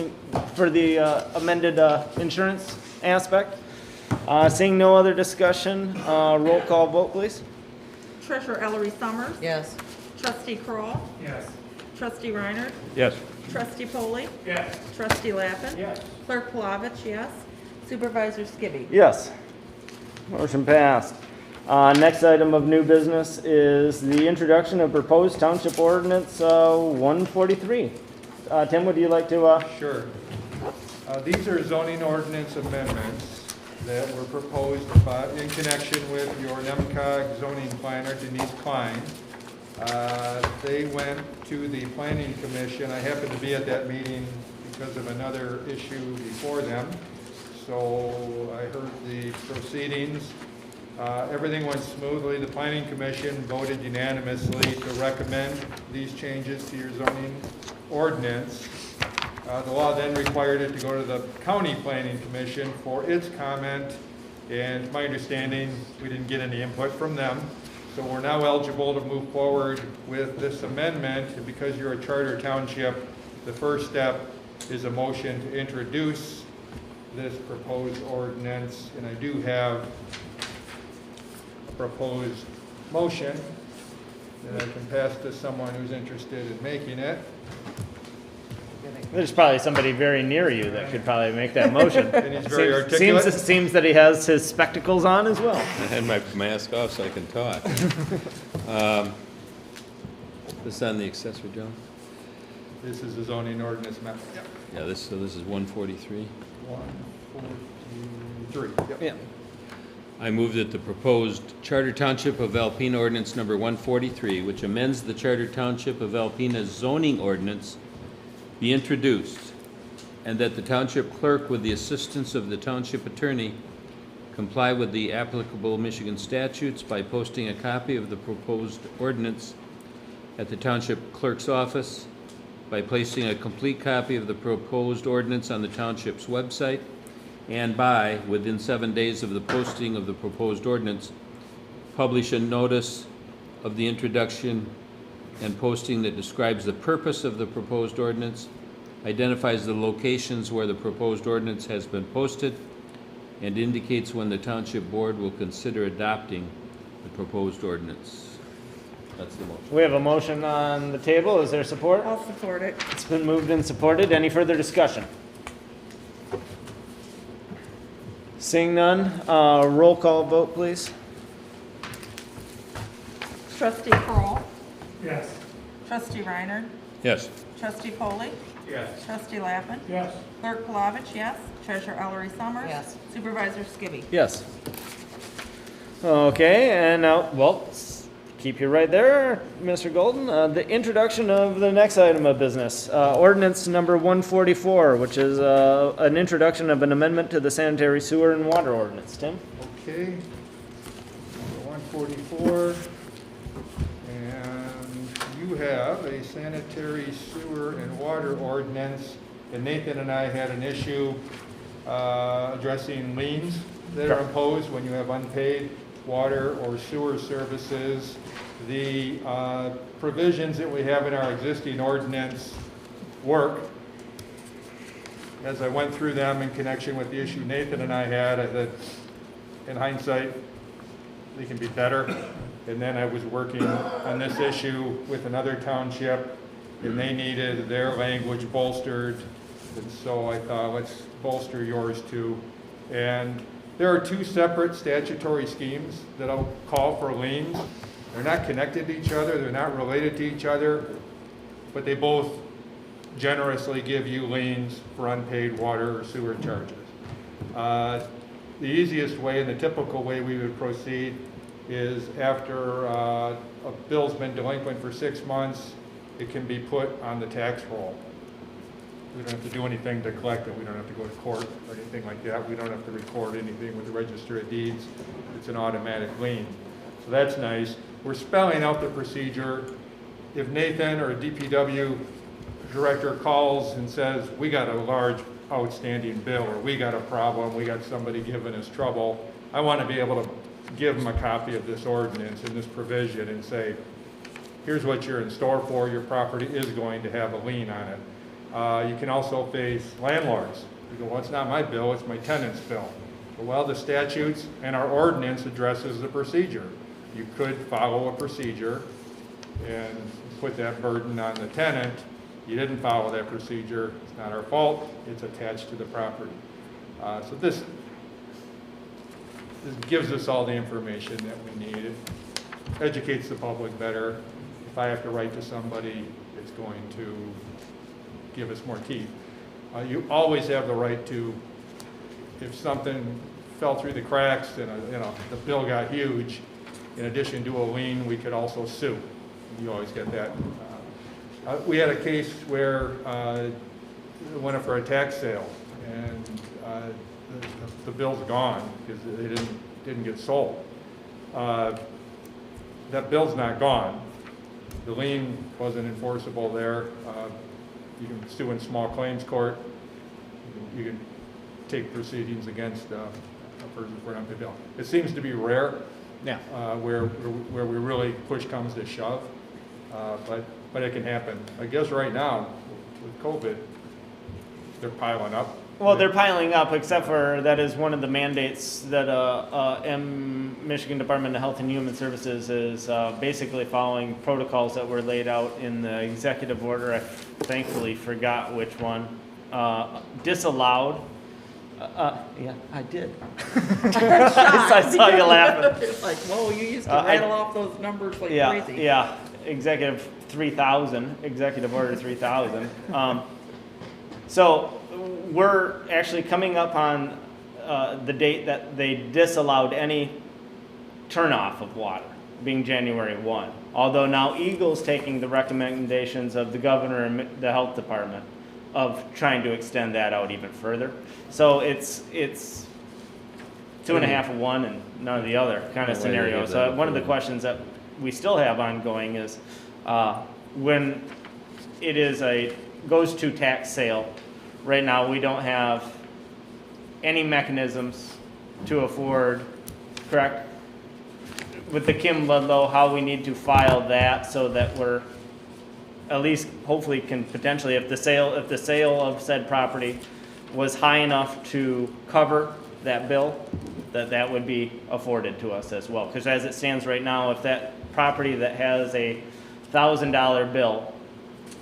for the amended insurance aspect. Seeing no other discussion, roll call vote, please. Treasurer Ellery Summers. Yes. Trustee Kroll, Yes. Trustee Reiner. Yes. Trustee Polly. Yes. Trustee Lappin. Yes. Clerk Plavich, yes. Supervisor Skibby. Yes. Motion passed. Next item of new business is the introduction of proposed township ordinance 143. Tim, would you like to? Sure. These are zoning ordinance amendments that were proposed in connection with your NEMCOG zoning planner, Denise Klein. They went to the planning commission. I happened to be at that meeting because of another issue before them. So I heard the proceedings. Everything went smoothly. The planning commission voted unanimously to recommend these changes to your zoning ordinance. The law then required it to go to the county planning commission for its comment, and to my understanding, we didn't get any input from them. So we're now eligible to move forward with this amendment. And because you're a charter township, the first step is a motion to introduce this proposed ordinance, and I do have a proposed motion that I can pass to someone who's interested in making it. There's probably somebody very near you that could probably make that motion. And he's very articulate. Seems that he has his spectacles on as well. I had my mask off so I can talk. This is on the accessory, John? This is a zoning ordinance map. Yep. Yeah, this is 143. 143. Yep. Yeah. I move that the proposed Charter Township of Alpena ordinance number 143, which amends the Charter Township of Alpena's zoning ordinance, be introduced, and that the township clerk, with the assistance of the township attorney, comply with the applicable Michigan statutes by posting a copy of the proposed ordinance at the township clerk's office, by placing a complete copy of the proposed ordinance on the township's website, and by, within 7 days of the posting of the proposed ordinance, publish a notice of the introduction and posting that describes the purpose of the proposed ordinance, identifies the locations where the proposed ordinance has been posted, and indicates when the township board will consider adopting the proposed ordinance. That's the motion. We have a motion on the table. Is there support? I'll support it. It's been moved and supported. Any further discussion? Seeing none, roll call vote, please. Trustee Kroll, Yes. Trustee Reiner. Yes. Trustee Polly. Yes. Trustee Lappin. Yes. Clerk Plavich, yes. Treasurer Ellery Summers. Yes. Supervisor Skibby. Yes. Okay, and now, well, keep you right there, Mr. Golden. The introduction of the next item of business, ordinance number 144, which is an introduction of an amendment to the sanitary sewer and water ordinance. Tim? Okay. 144. You have a sanitary sewer and water ordinance, and Nathan and I had an issue addressing liens that are imposed when you have unpaid water or sewer services. The provisions that we have in our existing ordinance work. As I went through them in connection with the issue Nathan and I had, I said, in hindsight, they can be better. And then I was working on this issue with another township, and they needed their language bolstered. And so I thought, let's bolster yours too. And there are two separate statutory schemes that'll call for liens. They're not connected to each other, they're not related to each other, but they both generously give you liens for unpaid water or sewer charges. The easiest way and the typical way we would proceed is after a bill's been delinquent for 6 months, it can be put on the tax roll. We don't have to do anything to collect it. We don't have to go to court or anything like that. We don't have to record anything with the Register of Deeds. It's an automatic lien. So that's nice. We're spelling out the procedure. If Nathan or a DPW director calls and says, we got a large outstanding bill, or we got a problem, we got somebody giving us trouble, I want to be able to give them a copy of this ordinance and this provision and say, here's what you're in store for. Your property is going to have a lien on it. You can also face landlords. You go, well, it's not my bill, it's my tenant's bill. Well, the statutes and our ordinance addresses the procedure. You could follow a procedure and put that burden on the tenant. You didn't follow that procedure, it's not our fault, it's attached to the property. So this gives us all the information that we need. It educates the public better. If I have to write to somebody, it's going to give us more teeth. You always have the right to, if something fell through the cracks and the bill got huge, in addition to a lien, we could also sue. You always get that. We had a case where it went up for a tax sale, and the bill's gone because they didn't get sold. That bill's not gone. The lien wasn't enforceable there. You can sue in small claims court. You can take proceedings against a person for an unpaid bill. It seems to be rare, where we really push comes to shove, but it can happen. I guess right now with COVID, they're piling up. Well, they're piling up, except for that is one of the mandates that Michigan Department of Health and Human Services is basically following protocols that were laid out in the executive order. I thankfully forgot which one. Disallowed. Yeah, I did. I saw you laughing. It's like, whoa, you used to rattle off those numbers like crazy. Yeah, Executive 3000, Executive Order 3000. So we're actually coming up on the date that they disallowed any turnoff of water, being January 1. Although now Eagle's taking the recommendations of the governor and the health department of trying to extend that out even further. So it's 2.5 of one and none of the other kind of scenario. So one of the questions that we still have ongoing is when it goes to tax sale. Right now, we don't have any mechanisms to afford, correct? With the Kim Ludlow, how we need to file that so that we're at least hopefully can potentially, if the sale of said property was high enough to cover that bill, that would be afforded to us as well. Because as it stands right now, if that property that has a $1,000 bill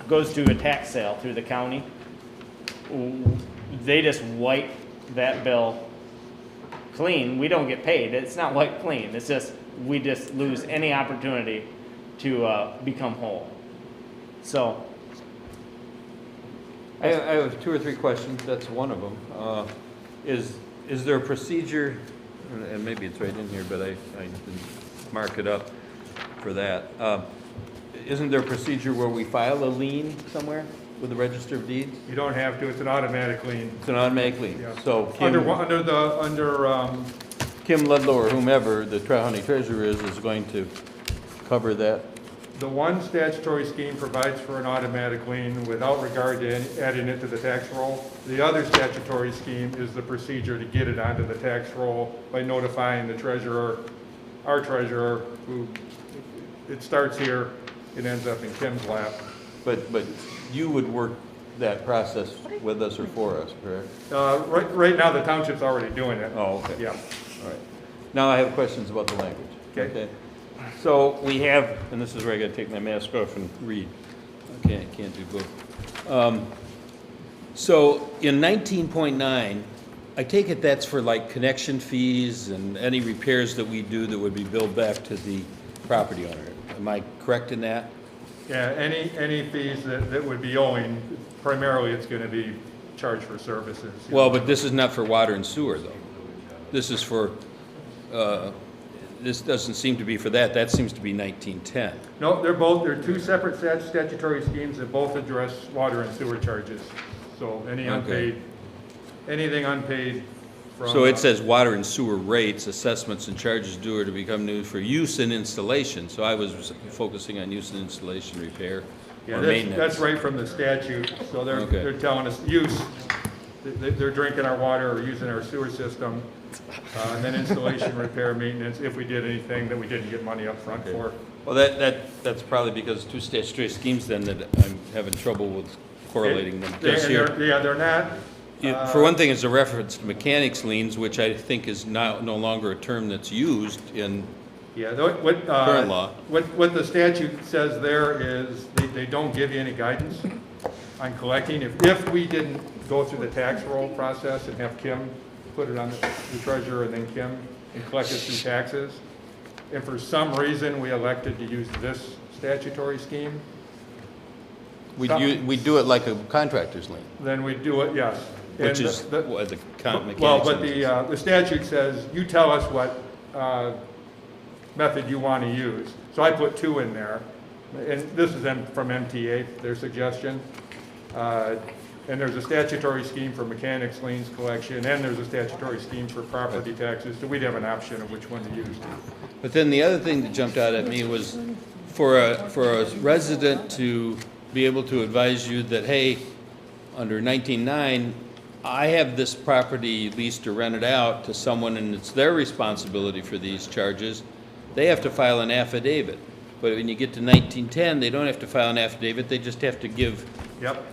goes to a tax sale through the county, they just wipe that bill clean. We don't get paid. It's not wiped clean. It's just, we just lose any opportunity to become whole. So. I have 2 or 3 questions. That's one of them. Is there a procedure, and maybe it's right in here, but I didn't mark it up for that. Isn't there a procedure where we file a lien somewhere with the Register of Deeds? You don't have to. It's an automatic lien. It's an automatic lien. Yeah. So Kim Ludlow or whomever the County Treasurer is going to cover that. The one statutory scheme provides for an automatic lien without regard to adding it to the tax roll. The other statutory scheme is the procedure to get it onto the tax roll by notifying the treasurer, our treasurer, who it starts here, it ends up in Kim's lap. But you would work that process with us or for us, correct? Right now, the township's already doing it. Oh, okay. Yeah. All right. Now I have questions about the language. Okay. So we have, and this is where I got to take my mask off and read. Okay, I can't do both. So in 19.9, I take it that's for like connection fees and any repairs that we do that would be billed back to the property owner. Am I correct in that? Yeah, any fees that would be owing, primarily it's gonna be charged for services. Well, but this is not for water and sewer, though. This is for, this doesn't seem to be for that. That seems to be 1910. No, they're two separate statutory schemes that both address water and sewer charges. So any unpaid, anything unpaid from. So it says water and sewer rates, assessments, and charges due are to become new for use and installation. So I was focusing on use and installation, repair, Yeah, or that's maintenance. right from the statute. So Okay. they're telling us use, they're drinking our water or using our sewer system. And then installation, repair, maintenance, if we did anything that we didn't get money up front for. Well, that's probably because two statutory schemes then that I'm having trouble with correlating them. Just here. They're not. For one thing, it's a reference to mechanics liens, which I think is now no longer a term that's used in Yeah, current law. what the statute says there is they don't give you any guidance on collecting. If we didn't go through the tax roll process and have Kim put it on the treasurer and then Kim and collect it through taxes, and for some reason we elected to use this statutory scheme, We do it like a contractor's lien, then we do it, yes. which And is what the mechanics. Well, but the statute says, you tell us what method you want to use. So I put two in there, and this is from MTA, their suggestion. And there's a statutory scheme for mechanics liens collection, and there's a statutory scheme for property taxes, so we'd have an option of which one to use. But then the other thing that jumped out at me was for a resident to be able to advise you that, hey, under 19.9, I have this property leased or rented out to someone and it's their responsibility for these charges, they have to file an affidavit. But when you get to 1910, they don't have to file an affidavit, they just have to give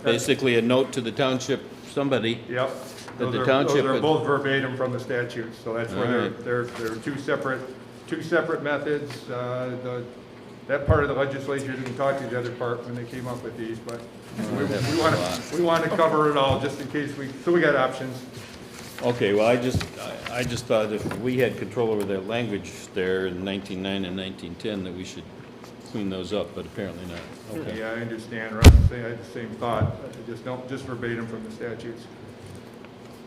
basically a note to the township, somebody. Yep. That the township. Those are both verbatim from the statute, so that's where they're two separate methods. That part of the legislature didn't talk to the other part when they came up with these, but we want to cover it all just in case so we got options. Okay, well, I just thought if we had control over that language there in 1909 and 1910, that we should clean those up, but apparently not. Okay. Yeah, I understand, Russ, I had the same thought, just verbatim from the statutes.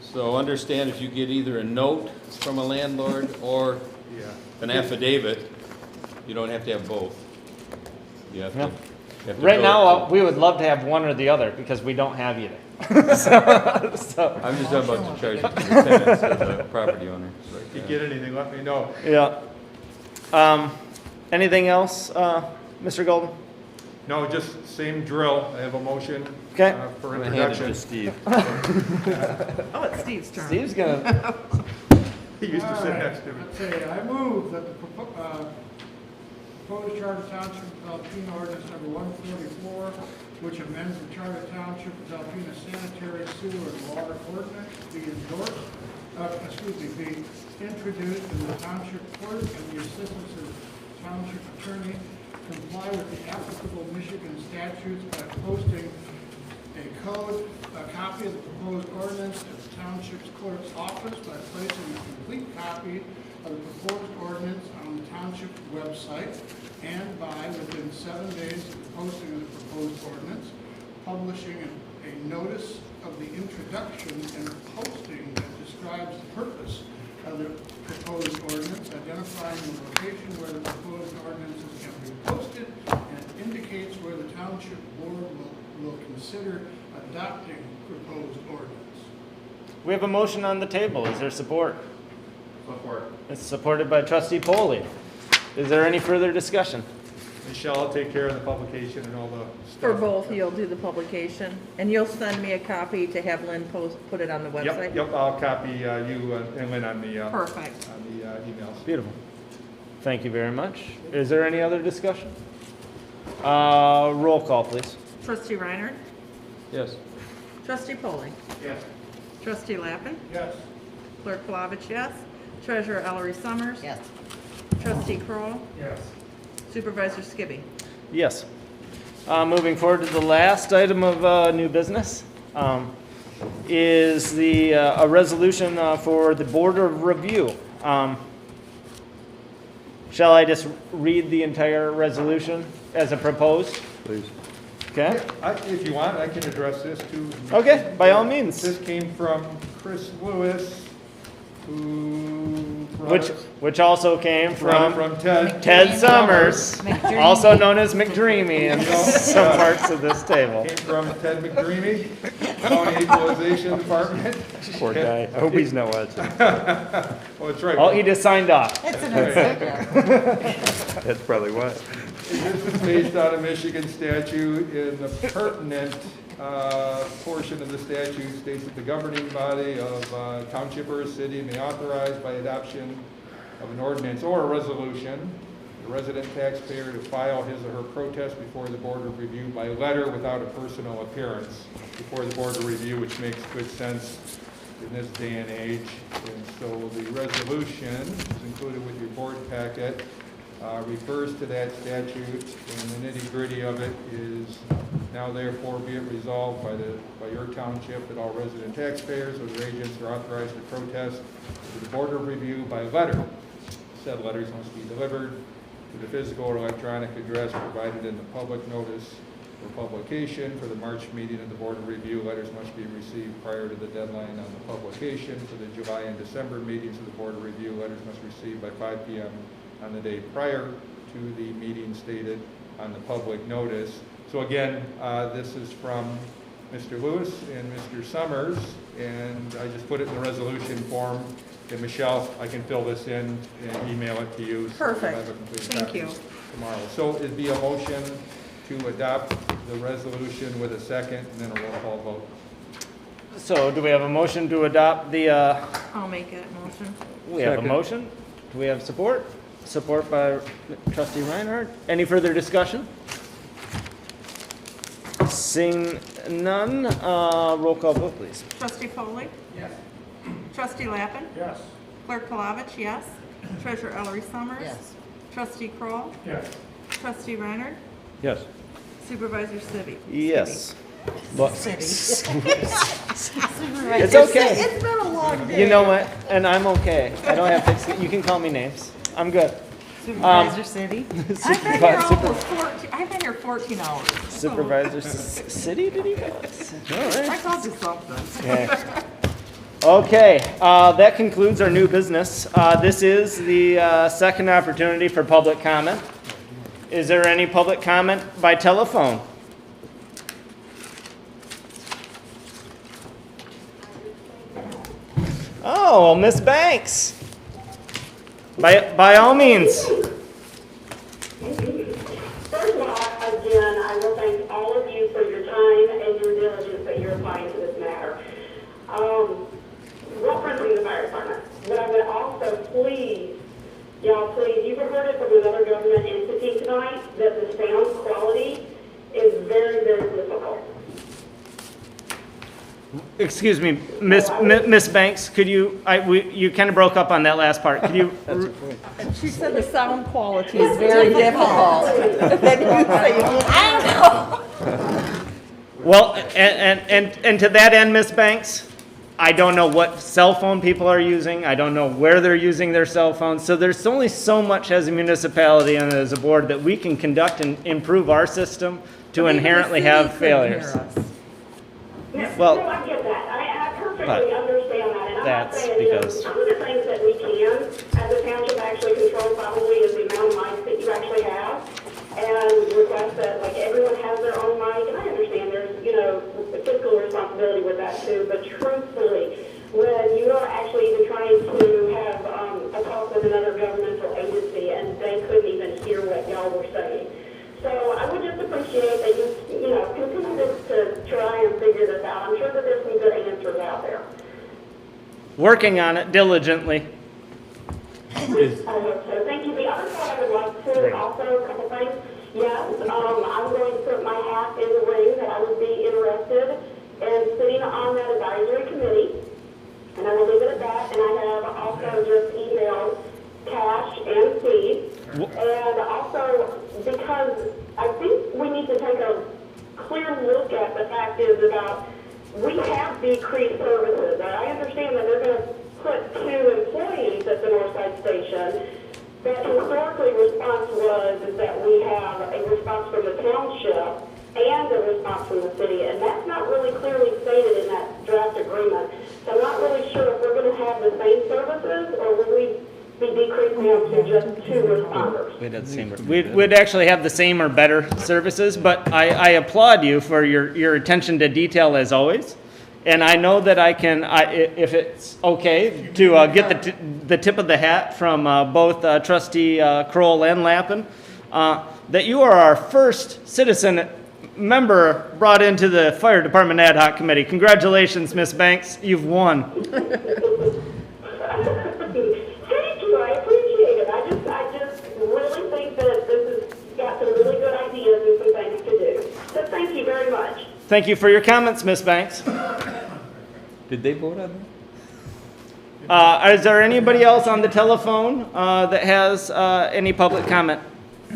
So understand if you get either a note from a landlord or an affidavit, you don't have to have both. You have to. You have to Right go now, we would love to have one or the other because we don't have either. so. I'm just talking about the charge to the tenants or the property owner. If you get anything, let me know. Yeah. Anything else, Mr. Golden? No, just same drill. I have a motion for I'm gonna hand it introduction. to Steve. Oh, it's Steve's turn. Steve's gonna. He used to sit next to me. Let's say, I move that the proposed Charter Township of Alpena ordinance number 144, which amends the Charter Township of Alpena sanitary sewer and water ordinance, be endorsed, be introduced in the township court and the assistance of township attorney, comply with the applicable Michigan statutes by posting a copy of the proposed ordinance at the township's clerk's office by placing a complete copy of the proposed ordinance on the township website, and by, within 7 days of the posting of the proposed ordinance, publishing a notice of the introduction and posting that describes the purpose of the proposed ordinance, identifying the location where the proposed ordinances can be posted, and indicates where the township board will consider adopting proposed ordinance. We have a motion on the table. Is there support? Support. It's supported by Trustee Polly. Is there any further discussion? Michelle will take care of the publication and all the stuff. For both, you'll do the publication, and you'll send me a copy to have Lynn put it on the website? Yep, I'll copy you and Lynn on the Perfect. on the emails. Beautiful. Thank you very much. Is there any other discussion? Roll call, please. Trustee Reiner? Yes. Trustee Polly? Yes. Trustee Lappin? Yes. Clerk Plavich, yes. Treasurer Ellery Summers? Yes. Trustee Kroll, Yes. Supervisor Skibby? Yes. Moving forward to the last item of new business. is a resolution for the Board of Review. Shall I just read the entire resolution as a proposed? Please. Okay? If you want, I can address this too. Okay, by all means. This came from Chris Lewis, who brought it- Which also came brought from it from Ted Summers, McDreamy. also known as McDreamy in some parts of this table. Came from Ted McDreamy, County Equalization Department. Poor guy. I hope he's not watching. Well, that's right. Oh, he just signed off. It's an incentive. That's probably why. This is based on a Michigan statute, and the pertinent portion of the statute states that the governing body of township or a city may authorize by adoption of an ordinance or a resolution the resident taxpayer to file his or her protest before the Board of Review by letter without a personal appearance before the Board of Review, which makes good sense in this day and age. And so the resolution is included with your board packet. Refers to that statute, and the nitty-gritty of it is now therefore be it resolved by your township that all resident taxpayers or their agents are authorized to protest to the Board of Review by letter. Said letters must be delivered to the physical or electronic address provided in the public notice for publication. For the March meeting of the Board of Review, letters must be received prior to the deadline on the publication. For the July and December meetings of the Board of Review, letters must be received by 5 p.m. on the day prior to the meeting stated on the public notice. So again, this is from Mr. Lewis and Mr. Summers, and I just put it in the resolution form. And Michelle, I can fill this in and email it to you. So Perfect. you'll have a complete Thank copy you. Tomorrow. So it'd be a motion to adopt the resolution with a second, and then a roll call vote. So do we have a motion to adopt the, I'll make it motion. we have a Second. motion? Do we have support? Support by trustee Reinhardt. Any further discussion? Seeing none, roll call vote, please. Trustee Foley? Yes. Trustee Lappin? Yes. Clerk Palovich, yes. Treasurer Ellery Summers? Yes. Trustee Kroll, Yes. Trustee Reiner? Yes. Supervisor Stibby? Yes. But- City. It's okay. It's been a long day. You know what? And I'm okay. I don't have to, you can call me names. I'm good. Supervisor City. I've been here almost 14, I've been here 14 hours. Supervisor City, did he? All right. I called you something. Okay. Okay, that concludes our new business. This is the second opportunity for public comment. Is there any public comment by telephone? Oh, Miss Banks. By all means. First of all, again, I will thank all of you for your time and your diligence that you're applying to this matter. Referencing the fire department, but I would also please, y'all please, you've heard it from another government entity tonight, that the sound quality is very, very difficult. Excuse me, Miss Banks, could you, you kind of broke up on that last part. Could you? She said the sound quality is very difficult. Then you say, I know. Well, and to that end, Miss Banks, I don't know what cell phone people are using. I don't know where they're using their cell phones. So there's only so much as a municipality and as a board that we can conduct and improve our system to inherently have failures. Yes, Well, no, I get that. I perfectly but understand that. And I'm not that's saying, because- some of the things that we can, as a township, actually control probably is the amount of mics that you actually have. And request that, like, everyone has their own mic. And I understand there's, fiscal responsibility with that too. But truthfully, when you are actually even trying to have a talk with another governmental agency and they couldn't even hear what y'all were saying. So I would just appreciate that you continue to try and figure this out. I'm sure that there's some good answers out there. Working on it diligently. I hope so. Thank you. The other thought I would like to also, a couple things. Yes, I'm going to put my hat in the ring that I would be interested in sitting on that advisory committee. And I will leave it at that. And I have also just emailed Cash and Steve. And also, because I think we need to take a clear look at the fact is about we have the decrease services. I understand that they're going to put 2 employees at the Northside Station, but historically response is that we have a response from the township and a response from the city, and that's not really clearly stated in that draft agreement. So I'm not really sure if we're going to have the same services, or will we be decreasing them to just 2 responders? We'd actually have the same or better services, but I applaud you for your attention to detail as always. And I know that I can, if it's okay, to get the tip of the hat from both trustee Kroll and Lappin, that you are our first citizen member brought into the Fire Department Ad Hoc Committee. Congratulations, Ms. Banks, you've won. Thank you, I appreciate it. I just really think that this has got some really good ideas and some things to do. So thank you very much. Thank you for your comments, Ms. Banks. Did they vote on that? Is there anybody else on the telephone that has any public comment?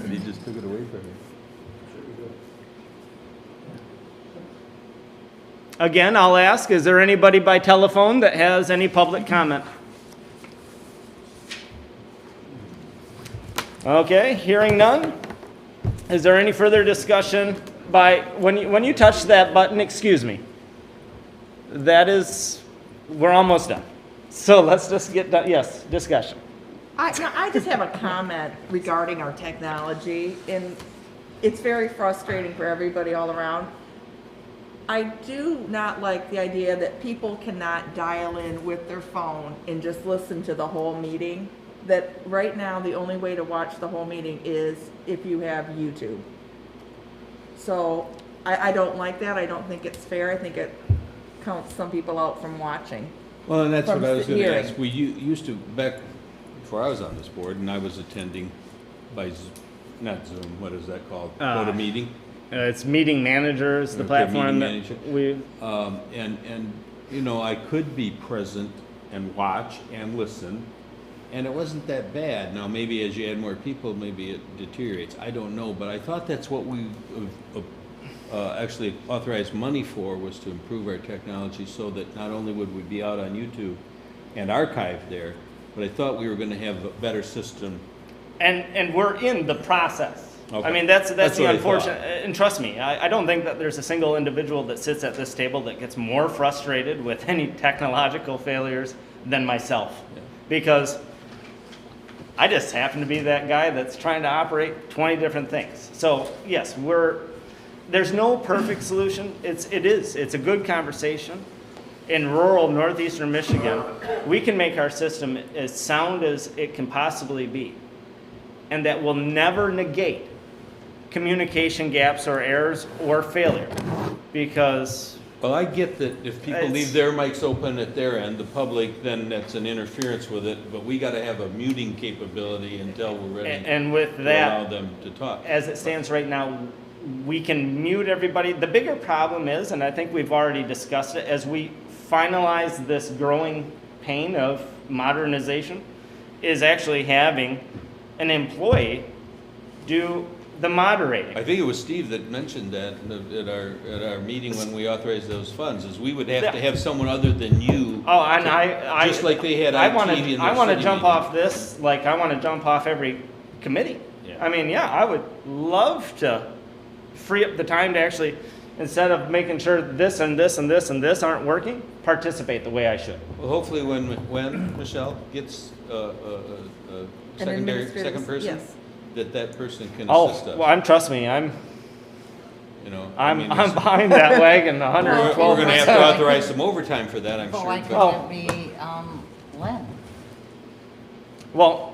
He just took it away from me. Again, I'll ask, is there anybody by telephone that has any public comment? Okay, hearing none. Is there any further discussion by, when you touch that button, excuse me, that is, we're almost done. So let's just get done, yes, discussion. I just have a comment regarding our technology, and it's very frustrating for everybody all around. I do not like the idea that people cannot dial in with their phone and just listen to the whole meeting. That right now, the only way to watch the whole meeting is if you have YouTube. So I don't like that. I don't think it's fair. I think it counts some people out from watching. Well, and that's from what I was going to hearing. ask. We used to, back before I was on this board, and I was attending by, not Zoom, what is that called? Go to meeting? It's Meeting Managers, the Okay, platform Meeting that Manager. we, And, you know, I could be present and watch and listen, and it wasn't that bad. Now, maybe as you add more people, maybe it deteriorates. I don't know, but I thought that's what we actually authorized money for, was to improve our technology so that not only would we be out on YouTube and archived there, but I thought we were going to have a better system. and we're in the process. Okay. I mean, that's That's the what I unfortunate, thought. and trust me, I don't think that there's a single individual that sits at this table that gets more frustrated with any technological failures than myself. Yeah. Because I just happen to be that guy that's trying to operate 20 different things. So yes, there's no perfect solution. It's a good conversation. In rural northeastern Michigan, we can make our system as sound as it can possibly be. And that will never negate communication gaps or errors or failure. Because Well, I get that if people It's- leave their mics open at their end, the public, then that's an interference with it, but we gotta have a muting capability until we're ready and with to that, allow them to talk. as it stands right now, we can mute everybody. The bigger problem is, and I think we've already discussed it, as we finalize this growing pain of modernization, is actually having an employee do the moderating. I think it was Steve that mentioned that at our meeting when we authorized those funds, is we would have to have someone other than you. Oh, and I Just like they had I IT want in to, their I want to city jump meeting. off this, like I want to jump off every committee. Yeah. I mean, yeah, I would love to free up the time to actually, instead of making sure this and this and this and this aren't working, participate the way I should. Well, hopefully when Michelle gets a secondary, administrative- second person, yes. that person can Oh, assist us. well, trust me, You know, I I'm mean, behind that wagon We're 112%. gonna have to authorize some overtime for that, I'm But sure. why but- couldn't it be, Lynn? Well,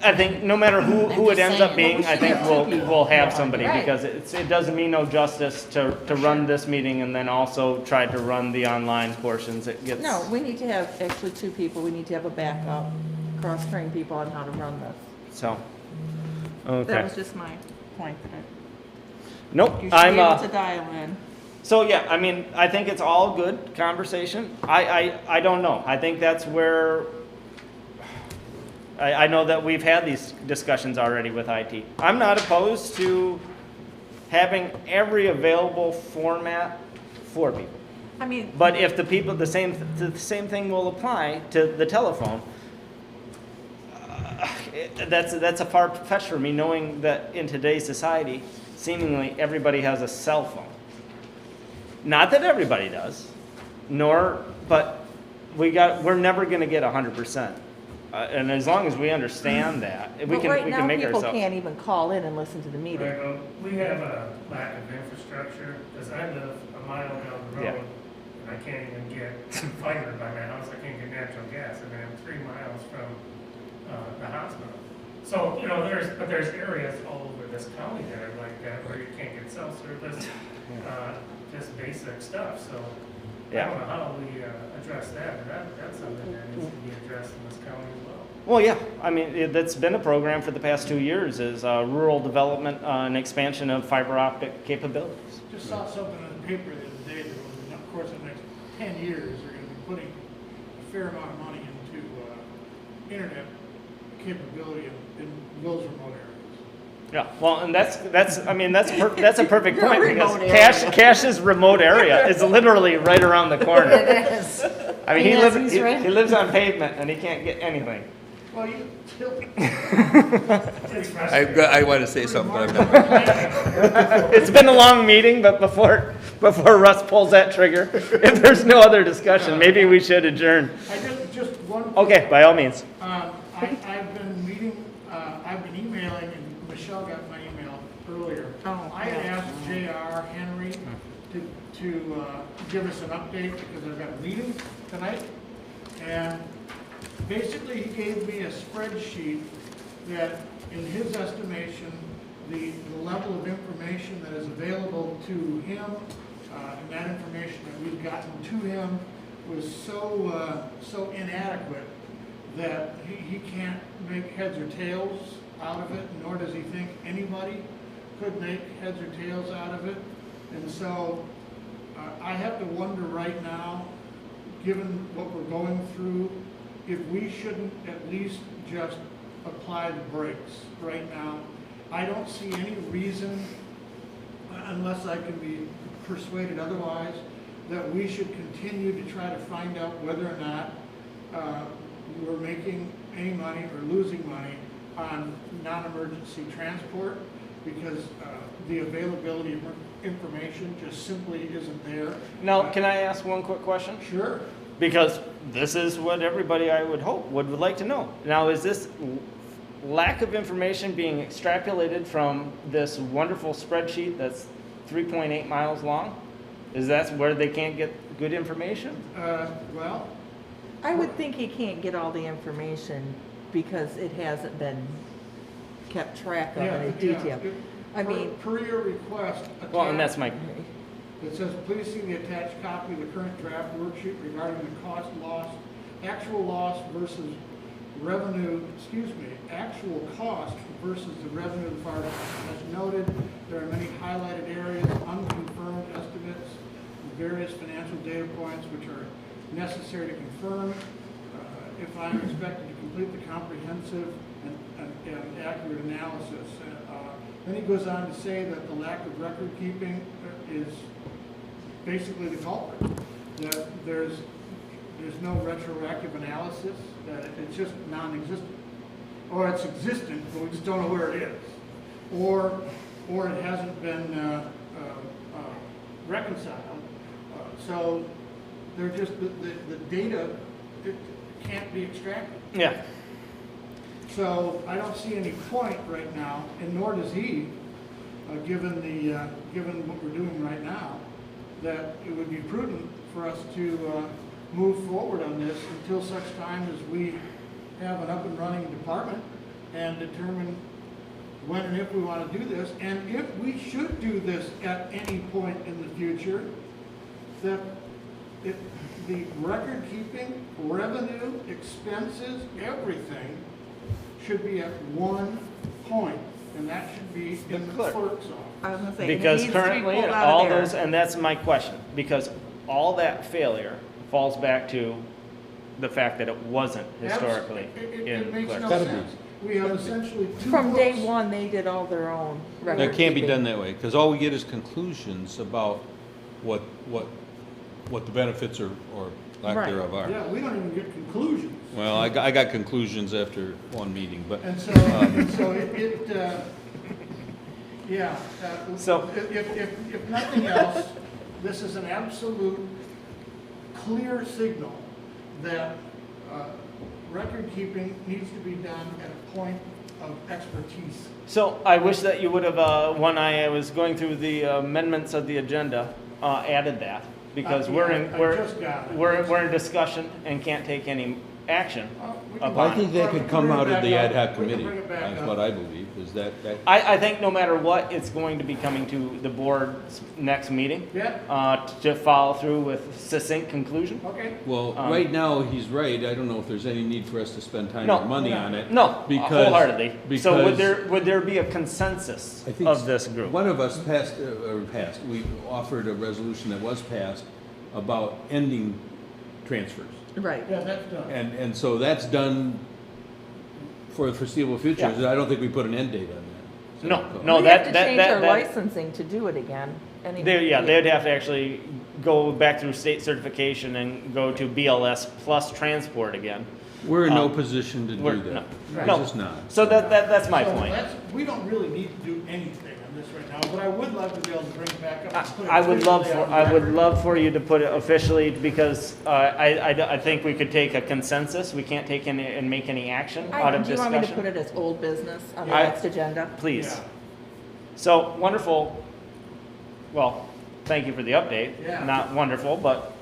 I think no matter who it just ends up saying. being, I think we'll have somebody, Right. because it doesn't mean no justice to run this meeting and then also try to run the online portions. It gets. No, we need to have actually 2 people. We need to have a backup, cross-train people on how to run this. So, That okay. was just my point. Nope, You should I'm, be able to dial in. so yeah, I mean, I think it's all good conversation. I don't know. I think that's where, I know that we've had these discussions already with IT. I'm not opposed to having every available format for people. I mean, But if the people, the same thing will apply to the telephone. That's a far fetch for me, knowing that in today's society, seemingly everybody has a cell phone. Not that everybody does, but we're never gonna get 100%. And as long as we understand that, we but can right make now, people ourselves. can't even call in and listen to the meeting. Right, well, we have a lack of infrastructure, because I live a mile down the Yeah. road, and I can't even get fiber by my house, I can't get natural gas, and I'm 3 miles from the hospital. So, you know, there's areas all over this county that are like that, where you can't get cell service, just basic stuff, so. I don't know how we address that, but that's something that needs to be addressed in this county as well. Well, yeah, I mean, that's been a program for the past 2 years, is rural development and expansion of fiber optic capabilities. Just saw something in the paper the other day that was, of course, in the next 10 years, they're gonna be putting a fair amount of money into internet capability in those remote areas. Yeah, well, and that's a perfect point, because remote area. Cash's remote area is literally right around the corner. It is. I mean, Yes, he's right. he lives on pavement and he can't get anything. Well, you still. I want to say something, but I'm not. It's been a long meeting, but before Russ pulls that trigger, if there's no other discussion, maybe we should adjourn. Just one. Okay, by all means. I've been meeting, I've been emailing, and Michelle got my email earlier. Oh, I had asked J.R. Henry to give us an update, because I've got a meeting tonight. And basically, he gave me a spreadsheet that, in his estimation, the level of information that is available to him, and that information that we've gotten to him was so inadequate that he can't make heads or tails out of it, nor does he think anybody could make heads or tails out of it. And so I have to wonder right now, given what we're going through, if we shouldn't at least just apply the brakes right now. I don't see any reason, unless I can be persuaded otherwise, that we should continue to try to find out whether or not we're making any money or losing money on non-emergency transport, because the availability of information just simply isn't there. Now, can I ask one quick question? Sure. Because this is what everybody, I would hope, would like to know. Now, is this lack of information being extrapolated from this wonderful spreadsheet that's 3.8 miles long? Is that where they can't get good information? Well, I would think he can't get all the information because it hasn't been kept track of in a detail. I mean, per your request. Well, and that's my, It says, please see the attached copy of the current draft worksheet regarding the cost loss, actual loss versus revenue, actual cost versus the revenue of the fire department. As noted, there are many highlighted areas, unconfirmed estimates, various financial data points which are necessary to confirm if I'm expected to complete the comprehensive and accurate analysis. Then he goes on to say that the lack of record keeping is basically the culprit. That there's no retroactive analysis, that it's just non-existent. Or it's existent, but we just don't know where it is. Or it hasn't been reconciled. So they're just, the data, it can't be extracted. yeah. So I don't see any point right now, and nor does he, given what we're doing right now, that it would be prudent for us to move forward on this until such time as we have an up and running department and determine when and if we want to do this, and if we should do this at any point in the future, that the record keeping, revenue, expenses, everything should be at one point, and that should be in the clerk's office. I was gonna say, Because currently, all those, and that's my question, because all that failure falls back to the fact that it wasn't historically It in makes no clerk's. sense. We have essentially two From day books. one, they did all their own record That can't be keeping. done that way, because all we get is conclusions about what what the benefits or lack Right. thereof are. Yeah, we don't even get conclusions. Well, I got conclusions after one meeting, but. And so, yeah, So- if nothing else, this is an absolute clear signal that record keeping needs to be done at a point of expertise. So I wish that you would have, when I was going through the amendments of the agenda, added that, because I just got it. we're in discussion and can't take any action We can- upon I think that could come out of the ad hoc We can committee. bring it back That's up. what I believe, is that. I think no matter what, it's going to be coming to the board's next meeting. Yeah. To follow through with succinct conclusion. Okay. Well, right now, he's right. I don't know if there's any need for us to spend time No. or money on it. No, Because. So would there be a consensus I think of this group? One of us we offered a resolution that was passed about ending transfers. Right. Yeah, that's done. And so that's done for the foreseeable future. Yeah. I don't think we put an end date on that. No, We that have to change our that- licensing to do it again. they'd have to actually go back through state certification and go to BLS plus transport again. We're in no position to we're- do that. no. We're No. just not. So that's my So point. we don't really need to do anything on this right now, but I would love to be able to bring it back up. and put it I would love officially for, on the I would record. love for you to put it officially, because I think we could take a consensus. We can't take any and make any action out of Do you want me to put discussion. it as old business on the I- next agenda? Please. Yeah. So, wonderful. Well, thank you for the update. Yeah. Not wonderful, but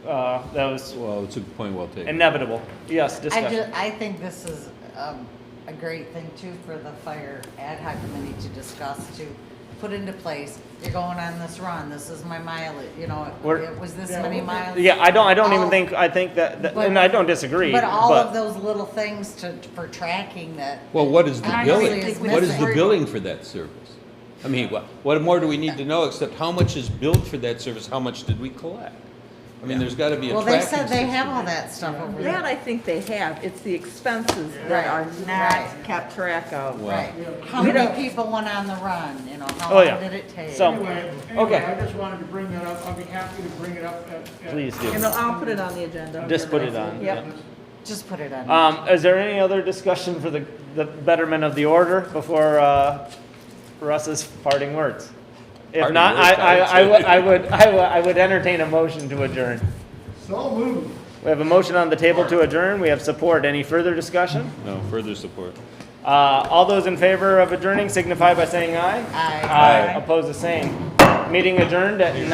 that was Well, it's a point well taken. inevitable. Yes, discussion. I think this is a great thing too for the fire ad hoc committee to discuss, to put into place. You're going on this run, this is my mileage, you know, We're- it was this Yeah, many we're- miles. Yeah, I don't even All- think, I think that, But- and I don't disagree, But all but of those little things for tracking that. Well, what is the obviously billing? is What is the missing. billing for that service? I mean, what more do we need to know except how much is billed for that service? How much did we collect? I mean, there's got to be a Well, they tracking said they have system. all that stuff over That there. I think they have. It's the expenses that Right, are right. not kept track of. Well, Right. How We many don't- people went on the run, you know, how Oh, long yeah. did it take? So- Anyway, Okay. I just wanted to bring that up. I'll be happy to bring it up at. Please do. And I'll put it on the agenda. Just put it on. Yep. Just put it on. Is there any other discussion for the betterment of the order before Russ's parting words? If Parting not, words, I would entertain a motion to adjourn. So moved. We have a motion on the table to adjourn. We have support. Any further discussion? No, further support. All those in favor of adjourning signify by saying aye. Aye. Aye. Oppose the same. Meeting adjourned at 9.